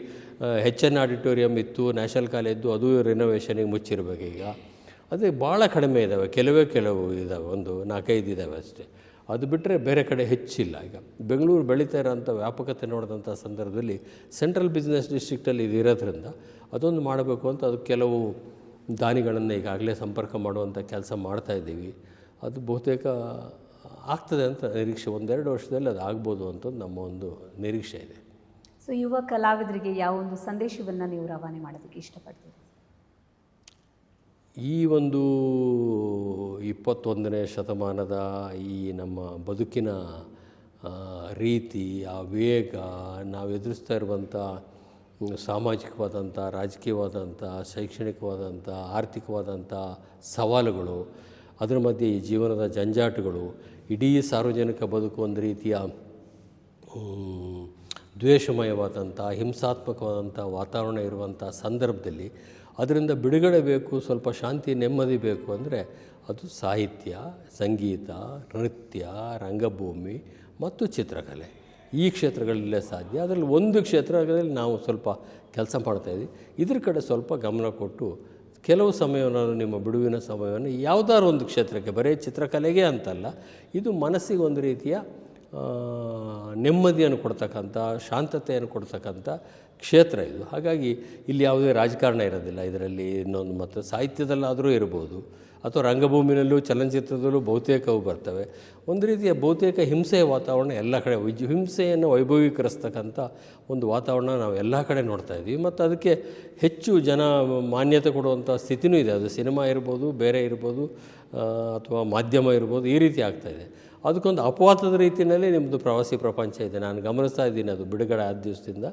HN ಆಡಿಟೋರಿಯಂ ಇತ್ತು, ನ್ಯಾಷನಲ್ ಕಾಲೇಜು, ಅದು ರಿನೋವೇಷನಿಗೆ ಮುಚ್ಚಿರಬೇಕು. ಈಗ ಅದೇ ಭಾಳ ಕಡಿಮೆ ಇದ್ದಾವೆ, ಕೆಲವು ಇದ್ದಾವೆ, ಒಂದು 4-5 ಇದ್ದಾವೆ ಅಷ್ಟೇ. ಅದು ಬಿಟ್ಟರೆ ಬೇರೆ ಕಡೆ ಹೆಚ್ಚಿಲ್ಲ. ಈಗ ಬೆಂಗಳೂರು ಬೆಳೀತಾ ಇರೋಂಥ ವ್ಯಾಪಕತೆ ನೋಡಿದಂಥ ಸಂದರ್ಭದಲ್ಲಿ ಸೆಂಟ್ರಲ್ ಬಿಸ್ನೆಸ್ ಡಿಸ್ಟ್ರಿಕ್ಟಲ್ಲಿ ಇದು ಇರೋದ್ರಿಂದ ಅದೊಂದು ಮಾಡಬೇಕು ಅಂತ ಅದು ಕೆಲವು ದಾನಿಗಳನ್ನು ಈಗಾಗಲೇ ಸಂಪರ್ಕ ಮಾಡುವಂಥ ಕೆಲಸ ಮಾಡ್ತಾಯಿದ್ದೀವಿ. ಅದು ಬಹುತೇಕ ಆಗ್ತದೆ ಅಂತ ನಿರೀಕ್ಷೆ, 1-2 ವರ್ಷದಲ್ಲಿ ಅದು ಆಗ್ಬೋದು ಅಂತ ನಮ್ಮ ಒಂದು ನಿರೀಕ್ಷೆ ಇದೆ. ಸೊ ಯುವ ಕಲಾವಿದರಿಗೆ ಯಾವ ಒಂದು ಸಂದೇಶವನ್ನು ನೀವು ರವಾನೆ ಮಾಡೋದಕ್ಕೆ ಇಷ್ಟಪಡ್ತೀರಿ? ಈ ಒಂದು 21ನೇ ಶತಮಾನದ ಈ ನಮ್ಮ ಬದುಕಿನ ರೀತಿ, ಆ ವೇಗ, ನಾವು ಎದುರಿಸ್ತಾ ಇರುವಂಥ ಸಾಮಾಜಿಕವಾದಂಥ, ರಾಜಕೀಯವಾದಂಥ, ಶೈಕ್ಷಣಿಕವಾದಂಥ, ಆರ್ಥಿಕವಾದಂಥ ಸವಾಲುಗಳು, ಅದರ ಮಧ್ಯೆ ಈ ಜೀವನದ ಜಂಜಾಟಗಳು, ಇಡೀ ಸಾರ್ವಜನಿಕ ಬದುಕು ಒಂದು ರೀತಿಯ ದ್ವೇಷಮಯವಾದಂಥ, ಹಿಂಸಾತ್ಮಕವಾದಂಥ ವಾತಾವರಣ ಇರುವಂಥ ಸಂದರ್ಭದಲ್ಲಿ ಅದರಿಂದ ಬಿಡುಗಡೆ ಬೇಕು, ಸ್ವಲ್ಪ ಶಾಂತಿ ನೆಮ್ಮದಿ ಬೇಕು ಅಂದರೆ ಅದು ಸಾಹಿತ್ಯ, ಸಂಗೀತ, ನೃತ್ಯ, ರಂಗಭೂಮಿ ಮತ್ತು ಚಿತ್ರಕಲೆ, ಈ ಕ್ಷೇತ್ರಗಳಲ್ಲೇ ಸಾಧ್ಯ. ಅದರಲ್ಲಿ ಒಂದು ಕ್ಷೇತ್ರದಲ್ಲಿ ನಾವು ಸ್ವಲ್ಪ ಕೆಲಸ ಮಾಡ್ತಾಯಿದ್ವಿ. ಇದ್ರ ಕಡೆ ಸ್ವಲ್ಪ ಗಮನ ಕೊಟ್ಟು ಕೆಲವು ಸಮಯವನ್ನು, ನಿಮ್ಮ ಬಿಡುವಿನ ಸಮಯವನ್ನು ಯಾವುದಾದ್ರು ಒಂದು ಕ್ಷೇತ್ರಕ್ಕೆ, ಬರೀ ಚಿತ್ರಕಲೆಗೆ ಅಂತಲ್ಲ, ಇದು ಮನಸ್ಸಿಗೆ ಒಂದು ರೀತಿಯ ನೆಮ್ಮದಿಯನ್ನು ಕೊಡ್ತಕ್ಕಂಥ, ಶಾಂತತೆಯನ್ನು ಕೊಡ್ತಕ್ಕಂಥ ಕ್ಷೇತ್ರ ಇದು. ಹಾಗಾಗಿ ಇಲ್ಲಿ ಯಾವುದೇ ರಾಜಕಾರಣ ಇರೋದಿಲ್ಲ ಇದರಲ್ಲಿ. ಇನ್ನೊಂದು ಮತ್ತು ಸಾಹಿತ್ಯದಲ್ಲಾದರೂ ಇರ್ಬೋದು, ಅಥವಾ ರಂಗಭೂಮಿನಲ್ಲೂ ಚಲನಚಿತ್ರದಲ್ಲೂ ಬಹುತೇಕವು ಬರ್ತವೆ. ಒಂದು ರೀತಿಯ ಬಹುತೇಕ ಹಿಂಸೆಯ ವಾತಾವರಣ ಎಲ್ಲ ಕಡೆ, ಹಿಂಸೆಯನ್ನು ವೈಭವೀಕರಿಸ್ತಕ್ಕಂಥ ಒಂದು ವಾತಾವರಣ ನಾವು ಎಲ್ಲ ಕಡೆ ನೋಡ್ತಾ ಇದ್ದೀವಿ. ಮತ್ತು ಅದಕ್ಕೆ ಹೆಚ್ಚು ಜನ ಮಾನ್ಯತೆ ಕೊಡುವಂಥ ಸ್ಥಿತಿನೂ ಇದೆ. ಅದು ಸಿನಿಮಾ ಇರ್ಬೋದು, ಬೇರೆ ಇರ್ಬೋದು, ಅಥವಾ ಮಾಧ್ಯಮ ಇರ್ಬೋದು, ಈ ರೀತಿ ಆಗ್ತಾಯಿದೆ. ಅದಕ್ಕೊಂದು ಅಪವಾದದ ರೀತಿಯಲ್ಲಿ ನಿಮ್ಮದು ಪ್ರವಾಸಿ ಪ್ರಪಂಚ ಇದೆ. ನಾನು ಗಮನಿಸ್ತಾ ಇದ್ದೀನಿ, ಅದು ಬಿಡುಗಡೆ ಆದ ದಿವಸದಿಂದ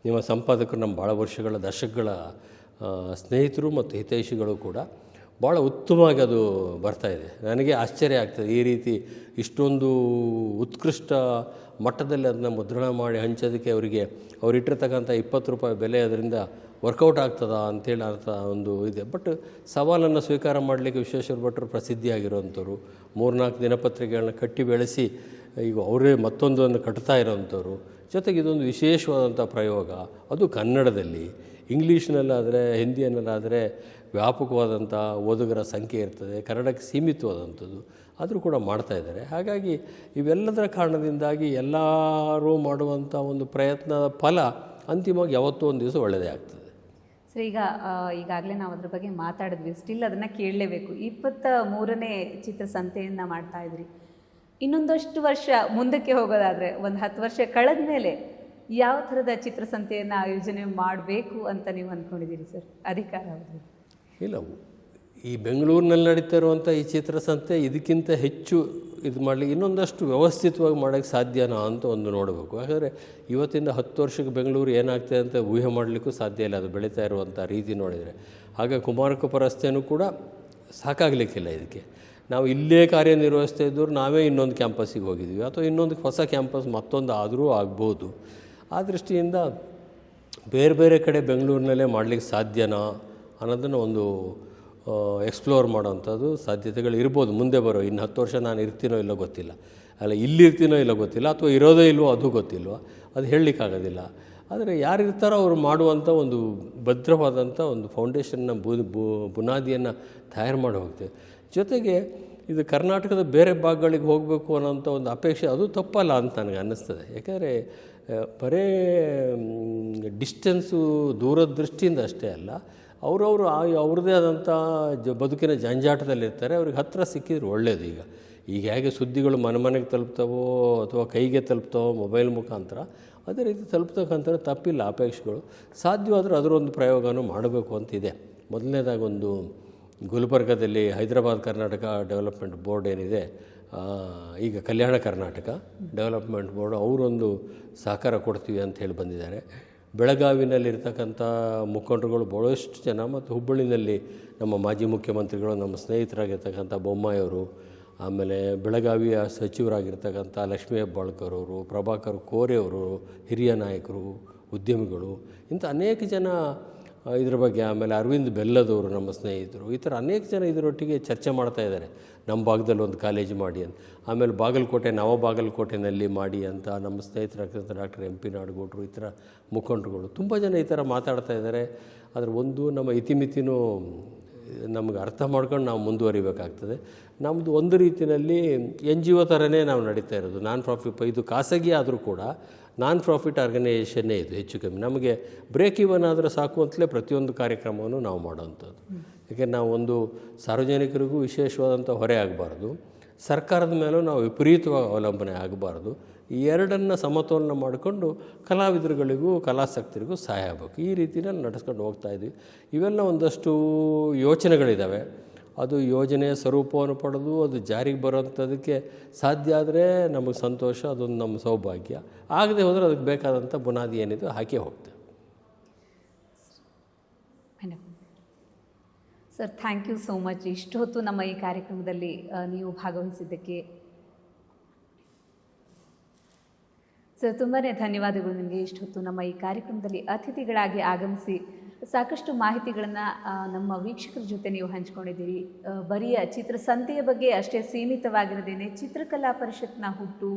ನಿಮ್ಮ ಸಂಪಾದಕರು ನಮ್ಮ ಭಾಳ ವರ್ಷಗಳ, ದಶಕಗಳ ಸ್ನೇಹಿತರು ಮತ್ತು ಹಿತೈಷಿಗಳು ಕೂಡ ಭಾಳ ಉತ್ತಮವಾಗಿ ಅದು ಬರ್ತಾಯಿದೆ. ನನಗೆ ಆಶ್ಚರ್ಯ ಆಗ್ತದೆ, ಈ ರೀತಿ ಇಷ್ಟೊಂದು ಉತ್ಕೃಷ್ಟ ಮಟ್ಟದಲ್ಲಿ ಅದನ್ನು ಮುದ್ರಣ ಮಾಡಿ ಹಂಚೋದಕ್ಕೆ ಅವ್ರು ಇಟ್ಟಿರ್ತಕ್ಕಂಥ 20 ರೂಪಾಯಿ ಬೆಲೆ ಅದರಿಂದ ವರ್ಕೌಟ್ ಆಗ್ತದಾ ಅಂಥೇಳಿ ಅಂತ ಒಂದು ಇದೆ. ಬಟ್ ಸವಾಲನ್ನು ಸ್ವೀಕಾರ ಮಾಡಲಿಕ್ಕೆ ವಿಶ್ವೇಶ್ವರ ಭಟ್ರು ಪ್ರಸಿದ್ಧಿಯಾಗಿರೋವಂಥವ್ರು, 3-4 ದಿನಪತ್ರಿಕೆಗಳನ್ನ ಕಟ್ಟಿ ಬೆಳೆಸಿ ಈಗ ಅವರೇ ಮತ್ತೊಂದನ್ನು ಕಟ್ತಾ ಇರೋವಂಥವ್ರು. ಜೊತೆಗೆ ಇದೊಂದು ವಿಶೇಷವಾದಂಥ ಪ್ರಯೋಗ, ಅದು ಕನ್ನಡದಲ್ಲಿ. ಇಂಗ್ಲೀಷ್ನಲ್ಲಾದರೆ, ಹಿಂದಿಯಲ್ಲಾದರೆ ವ್ಯಾಪಕವಾದಂಥ ಓದುಗರ ಸಂಖ್ಯೆ ಇರ್ತದೆ, ಕನ್ನಡಕ್ಕೆ ಸೀಮಿತವಾದಂಥದ್ದು, ಆದರೂ ಕೂಡ ಮಾಡ್ತಾಯಿದ್ದಾರೆ. ಹಾಗಾಗಿ ಇವೆಲ್ಲದರ ಕಾರಣದಿಂದಾಗಿ ಎಲ್ಲರೂ ಮಾಡುವಂಥ ಒಂದು ಪ್ರಯತ್ನದ ಫಲ ಅಂತಿಮವಾಗಿ ಯಾವತ್ತೂ ಒಂದು ದಿವಸ ಒಳ್ಳೆಯದೇ ಆಗ್ತದೆ. ಸರ್, ಈಗಾಗಲೇ ನಾವು ಅದ್ರ ಬಗ್ಗೆ ಮಾತಾಡಿದ್ವಿ, ಸ್ಟಿಲ್ ಅದನ್ನು ಕೇಳಲೇಬೇಕು. 23ನೇ ಚಿತ್ರಸಂತೆಯನ್ನು ಮಾಡ್ತಾಯಿದ್ರಿ. ಇನ್ನೊಂದಷ್ಟು ವರ್ಷ ಮುಂದಕ್ಕೆ ಹೋಗೋದಾದರೆ, ಒಂದು 10 ವರ್ಷ ಕಳೆದ ಮೇಲೆ ಯಾವ ಥರದ ಚಿತ್ರಸಂತೆಯನ್ನು ಆಯೋಜನೆ ಮಾಡಬೇಕು ಅಂತ ನೀವು ಅಂದ್ಕೊಂಡಿದ್ದೀರಿ ಸರ್? ಅಧಿಕಾರ ಅವರು ಇಲ್ಲ, ಈ ಬೆಂಗಳೂರಿನಲ್ಲಿ ನಡೀತಾ ಇರುವಂಥ ಈ ಚಿತ್ರಸಂತೆ ಇದಕ್ಕಿಂತ ಹೆಚ್ಚು ಇದು ಮಾಡಲಿಕ್ಕೆ ಇನ್ನೊಂದಷ್ಟು ವ್ಯವಸ್ಥಿತವಾಗಿ ಮಾಡೋಕ್ಕೆ ಸಾಧ್ಯನಾ ಅಂತ ಒಂದು ನೋಡಬೇಕು. ಯಾಕಂದರೆ ಇವತ್ತಿಂದ 10 ವರ್ಷಕ್ಕೆ ಬೆಂಗಳೂರು ಏನಾಗ್ತದೆ ಅಂತ ಊಹೆ ಮಾಡಲಿಕ್ಕೂ ಸಾಧ್ಯ ಇಲ್ಲ, ಅದು ಬೆಳೀತಾ ಇರುವಂಥ ರೀತಿ ನೋಡಿದರೆ. ಹಾಗೆ ಕುಮಾರಕೃಪ ರಸ್ತೆಯೂ ಕೂಡ ಸಾಕಾಗಲಿಕ್ಕಿಲ್ಲ ಇದಕ್ಕೆ. ನಾವು ಇಲ್ಲೇ ಕಾರ್ಯನಿರ್ವಹಿಸ್ತಾ ಇದ್ದವರು ನಾವೇ ಇನ್ನೊಂದು ಕ್ಯಾಂಪಸ್ಸಿಗೆ ಹೋಗಿದ್ವಿ, ಅಥವಾ ಇನ್ನೊಂದು ಹೊಸ ಕ್ಯಾಂಪಸ್ ಮತ್ತೊಂದು ಆದರೂ ಆಗ್ಬೋದು. ಆ ದೃಷ್ಟಿಯಿಂದ ಬೇರೆ ಬೇರೆ ಕಡೆ ಬೆಂಗಳೂರಿನಲ್ಲೇ ಮಾಡಲಿಕ್ಕೆ ಸಾಧ್ಯನಾ ಅನ್ನೋದನ್ನು ಒಂದು ಎಕ್ಸ್ಪ್ಲೋರ್ ಮಾಡೋವಂಥದ್ದು ಸಾಧ್ಯತೆಗಳು ಇರ್ಬೋದು ಮುಂದೆ ಬರೋ. ಇನ್ನು 10 ವರ್ಷ ನಾನು ಇರ್ತೀನೋ ಇಲ್ಲೋ ಗೊತ್ತಿಲ್ಲ, ಅಲ್ಲ ಇಲ್ಲಿರ್ತೀನೋ ಇಲ್ಲೋ ಗೊತ್ತಿಲ್ಲ, ಅಥವಾ ಇರೋದೇ ಇಲ್ವೋ ಅದು ಗೊತ್ತಿಲ್ವ, ಅದು ಹೇಳಲಿಕ್ಕಾಗೋದಿಲ್ಲ. ಆದರೆ ಯಾರಿರ್ತಾರೋ ಅವರು ಮಾಡುವಂಥ ಒಂದು ಭದ್ರವಾದಂಥ ಒಂದು ಫೌಂಡೇಶನ್ನ ಬುನಾದಿಯನ್ನು ತಯಾರು ಮಾಡಿ ಹೋಗ್ತೇವೆ. ಜೊತೆಗೆ ಇದು ಕರ್ನಾಟಕದ ಬೇರೆ ಭಾಗಗಳಿಗೆ ಹೋಗಬೇಕು ಅನ್ನೋಂಥ ಒಂದು ಅಪೇಕ್ಷೆ ಅದು ತಪ್ಪಲ್ಲ ಅಂತ ನನಗೆ ಅನ್ನಿಸ್ತದೆ. ಯಾಕೆಂದರೆ ಬರೇ ಡಿಸ್ಟೆನ್ಸು, ದೂರದ ದೃಷ್ಟಿಯಿಂದ ಅಷ್ಟೇ ಅಲ್ಲ, ಅವರವರು ಅವ್ರದ್ದೇ ಆದಂಥ ಬದುಕಿನ ಜಂಜಾಟದಲ್ಲಿರ್ತಾರೆ. ಅವ್ರಿಗೆ ಹತ್ತಿರ ಸಿಕ್ಕಿದ್ರೆ ಒಳ್ಳೆಯದು. ಈಗ ಹೇಗೆ ಸುದ್ದಿಗಳು ಮನೆಗೆ ತಲುಪ್ತಾವೋ ಅಥವಾ ಕೈಗೆ ತಲುಪ್ತಾವೋ ಮೊಬೈಲ್ ಮುಖಾಂತರ, ಅದೇ ರೀತಿ ತಲುಪ್ತಕ್ಕಂಥ ತಪ್ಪಿಲ್ಲ. ಅಪೇಕ್ಷೆಗಳು ಸಾಧ್ಯವಾದರೂ ಅದರೊಂದು ಪ್ರಯೋಗನೂ ಮಾಡಬೇಕು ಅಂತಿದೆ. ಮೊದಲನೇದಾಗಿ ಒಂದು ಗುಲ್ಬರ್ಗದಲ್ಲಿ ಹೈದರಾಬಾದ್ ಕರ್ನಾಟಕ ಡೆವಲಪ್ಮೆಂಟ್ ಬೋರ್ಡ್ ಏನಿದೆ, ಈಗ ಕಲ್ಯಾಣ ಕರ್ನಾಟಕ ಡೆವಲಪ್ಮೆಂಟ್ ಬೋರ್ಡ್ ಅವರೊಂದು ಸಹಕಾರ ಕೊಡ್ತೀವಿ ಅಂತ ಹೇಳಿ ಬಂದಿದ್ದಾರೆ. ಬೆಳಗಾವಿನಲ್ಲಿರ್ತಕ್ಕಂಥ ಮುಖಂಡರುಗಳು ಭಾಳಷ್ಟು ಜನ, ಮತ್ತು ಹುಬ್ಬಳ್ಳಿನಲ್ಲಿ ನಮ್ಮ ಮಾಜಿ ಮುಖ್ಯಮಂತ್ರಿಗಳು, ನಮ್ಮ ಸ್ನೇಹಿತರಾಗಿರ್ತಕ್ಕಂಥ ಬೊಮ್ಮಾಯಿಯವರು, ಆಮೇಲೆ ಬೆಳಗಾವಿಯ ಸಚಿವರಾಗಿರ್ತಕ್ಕಂಥ ಲಕ್ಷ್ಮೀ ಹೆಬ್ಬಾಳ್ಕರ್ ಅವರು, ಪ್ರಭಾಕರ್ ಕೋರೆ ಅವರು, ಹಿರಿಯ ನಾಯಕರು, ಉದ್ಯಮಿಗಳು, ಇಂಥ ಅನೇಕ ಜನ ಇದ್ರ ಬಗ್ಗೆ, ಆಮೇಲೆ ಅರವಿಂದ್ ಬೆಲ್ಲದವರು ನಮ್ಮ ಸ್ನೇಹಿತರು, ಈ ಥರ ಅನೇಕ ಜನ ಇದರೊಟ್ಟಿಗೆ ಚರ್ಚೆ ಮಾಡ್ತಾಯಿದ್ದಾರೆ. ನಮ್ಮ ಭಾಗದಲ್ಲಿ ಒಂದು ಕಾಲೇಜು ಮಾಡಿ ಅಂತ, ಆಮೇಲೆ ಬಾಗಲಕೋಟೆ, ಬಾಗಲಕೋಟೆಯಲ್ಲಿ ಮಾಡಿ ಅಂತ ನಮ್ಮ ಸ್ನೇಹಿತರಾಗ್ತಕ್ಕಂಥ ಡಾಕ್ಟರ್ MP ನಾಡಗೌಡರು, ಈ ಥರ ಮುಖಂಡರುಗಳು ತುಂಬ ಜನ ಈ ಥರ ಮಾತಾಡ್ತಾ ಇದ್ದಾರೆ. ಆದರೆ ಒಂದು ನಮ್ಮ ಇತಿಮಿತಿನೂ ನಮಗೆ ಅರ್ಥ ಮಾಡ್ಕೊಂಡು ನಾವು ಮುಂದುವರಿಬೇಕಾಗ್ತದೆ. ನಮ್ಮದು ಒಂದು ರೀತಿಯಲ್ಲಿ NGO ಥರನೇ ನಾವು ನಡೀತಾ ಇರೋದು, ನಾನ್ ಪ್ರಾಫಿಟ್. ಇದು ಖಾಸಗಿ ಆದರೂ ಕೂಡ ನಾನ್ ಪ್ರಾಫಿಟ್ ಆರ್ಗನೈಸೇಷನ್ನೇ ಇದು ಹೆಚ್ಚು ಕಮ್ಮಿ. ನಮಗೆ ಬ್ರೇಕ್ ಇವನ್ ಆದರೆ ಸಾಕು ಅಂತಲೇ ಪ್ರತಿಯೊಂದು ಕಾರ್ಯಕ್ರಮವನ್ನು ನಾವು ಮಾಡೋವಂಥದ್ದು. ಯಾಕೆಂದರೆ ನಾವು ಒಂದು ಸಾರ್ವಜನಿಕರಿಗೂ ವಿಶೇಷವಾದಂಥ ಹೊರೆ ಆಗಬಾರ್ದು, ಸರ್ಕಾರದ ಮೇಲೂ ನಾವು ವಿಪರೀತವಾಗಿ ಅವಲಂಬನೆ ಆಗಬಾರ್ದು. ಈ ಎರಡನ್ನು ಸಮತೋಲನ ಮಾಡಿಕೊಂಡು ಕಲಾವಿದರುಗಳಿಗೂ ಕಲಾಸಕ್ತರಿಗೂ ಸಹಾಯ ಆಗಬೇಕು. ಈ ರೀತಿಯಲ್ಲಿ ನಡೆಸ್ಕೊಂಡು ಹೋಗ್ತಾಯಿದ್ವಿ. ಇವೆಲ್ಲ ಒಂದಷ್ಟು ಯೋಚನೆಗಳಿದ್ದಾವೆ. ಅದು ಯೋಜನೆಯ ಸ್ವರೂಪವನ್ನು ಪಡೆದು ಅದು ಜಾರಿಗೆ ಬರೋಂಥದಕ್ಕೆ ಸಾಧ್ಯ ಆದರೆ ನಮಗೆ ಸಂತೋಷ, ಅದೊಂದು ನಮ್ಮ ಸೌಭಾಗ್ಯ. ಆಗದೆ ಹೋದರೆ ಅದಕ್ಕೆ ಬೇಕಾದಂಥ ಬುನಾದಿ ಏನಿದೆ ಹಾಕೇ ಹೋಗ್ತೇವೆ. Sir, thank you so much. ಇಷ್ಟು ಹೊತ್ತು ನಮ್ಮ ಈ ಕಾರ್ಯಕ್ರಮದಲ್ಲಿ ನೀವು ಭಾಗವಹಿಸಿದ್ದಕ್ಕೆ ಸರ್ ತುಂಬಾ ಧನ್ಯವಾದಗಳು ನಿಮಗೆ. ಇಷ್ಟು ಹೊತ್ತು ನಮ್ಮ ಈ ಕಾರ್ಯಕ್ರಮದಲ್ಲಿ ಅತಿಥಿಗಳಾಗಿ ಆಗಮಿಸಿ ಸಾಕಷ್ಟು ಮಾಹಿತಿಗಳನ್ನು ನಮ್ಮ ವೀಕ್ಷಕರ ಜೊತೆ ನೀವು ಹಂಚ್ಕೊಂಡಿದ್ದೀರಿ. ಬರೀ ಚಿತ್ರಸಂತೆಯ ಬಗ್ಗೆ ಅಷ್ಟೇ ಸೀಮಿತವಾಗಿರದೇನೆ ಚಿತ್ರಕಲಾ ಪರಿಷತ್ನ ಹುಟ್ಟು,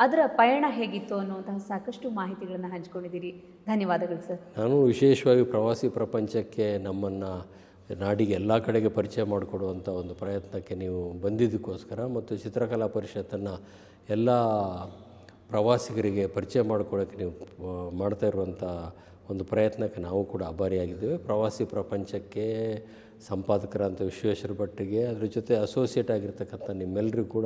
ಅದರ ಪಯಣ ಹೇಗಿತ್ತು ಅನ್ನುವಂತಹ ಸಾಕಷ್ಟು ಮಾಹಿತಿಗಳನ್ನು ಹಂಚ್ಕೊಂಡಿದ್ದೀರಿ. ಧನ್ಯವಾದಗಳು ಸರ್. ನಾನು ವಿಶೇಷವಾಗಿ ಪ್ರವಾಸಿ ಪ್ರಪಂಚಕ್ಕೆ ನಮ್ಮನ್ನು ನಾಡಿಗೆ ಎಲ್ಲ ಕಡೆಗೆ ಪರಿಚಯ ಮಾಡಿಕೊಡುವಂಥ ಒಂದು ಪ್ರಯತ್ನಕ್ಕೆ ನೀವು ಬಂದಿದ್ದಕ್ಕೋಸ್ಕರ, ಮತ್ತು ಚಿತ್ರಕಲಾ ಪರಿಷತ್ತನ್ನು ಎಲ್ಲ ಪ್ರವಾಸಿಗರಿಗೆ ಪರಿಚಯ ಮಾಡಿಕೊಡೋಕ್ಕೆ ನೀವು ಮಾಡ್ತಾ ಇರುವಂಥ ಒಂದು ಪ್ರಯತ್ನಕ್ಕೆ ನಾವು ಕೂಡ ಆಭಾರಿಯಾಗಿದ್ದೇವೆ. ಪ್ರವಾಸಿ ಪ್ರಪಂಚಕ್ಕೆ ಸಂಪಾದಕರಂಥ ವಿಶ್ವೇಶ್ವರ ಭಟ್ರಿಗೆ, ಅದ್ರ ಜೊತೆ ಅಸೋಸಿಯೇಟ್ ಆಗಿರ್ತಕ್ಕಂಥ ನಿಮ್ಮೆಲ್ಲರಿಗೂ ಕೂಡ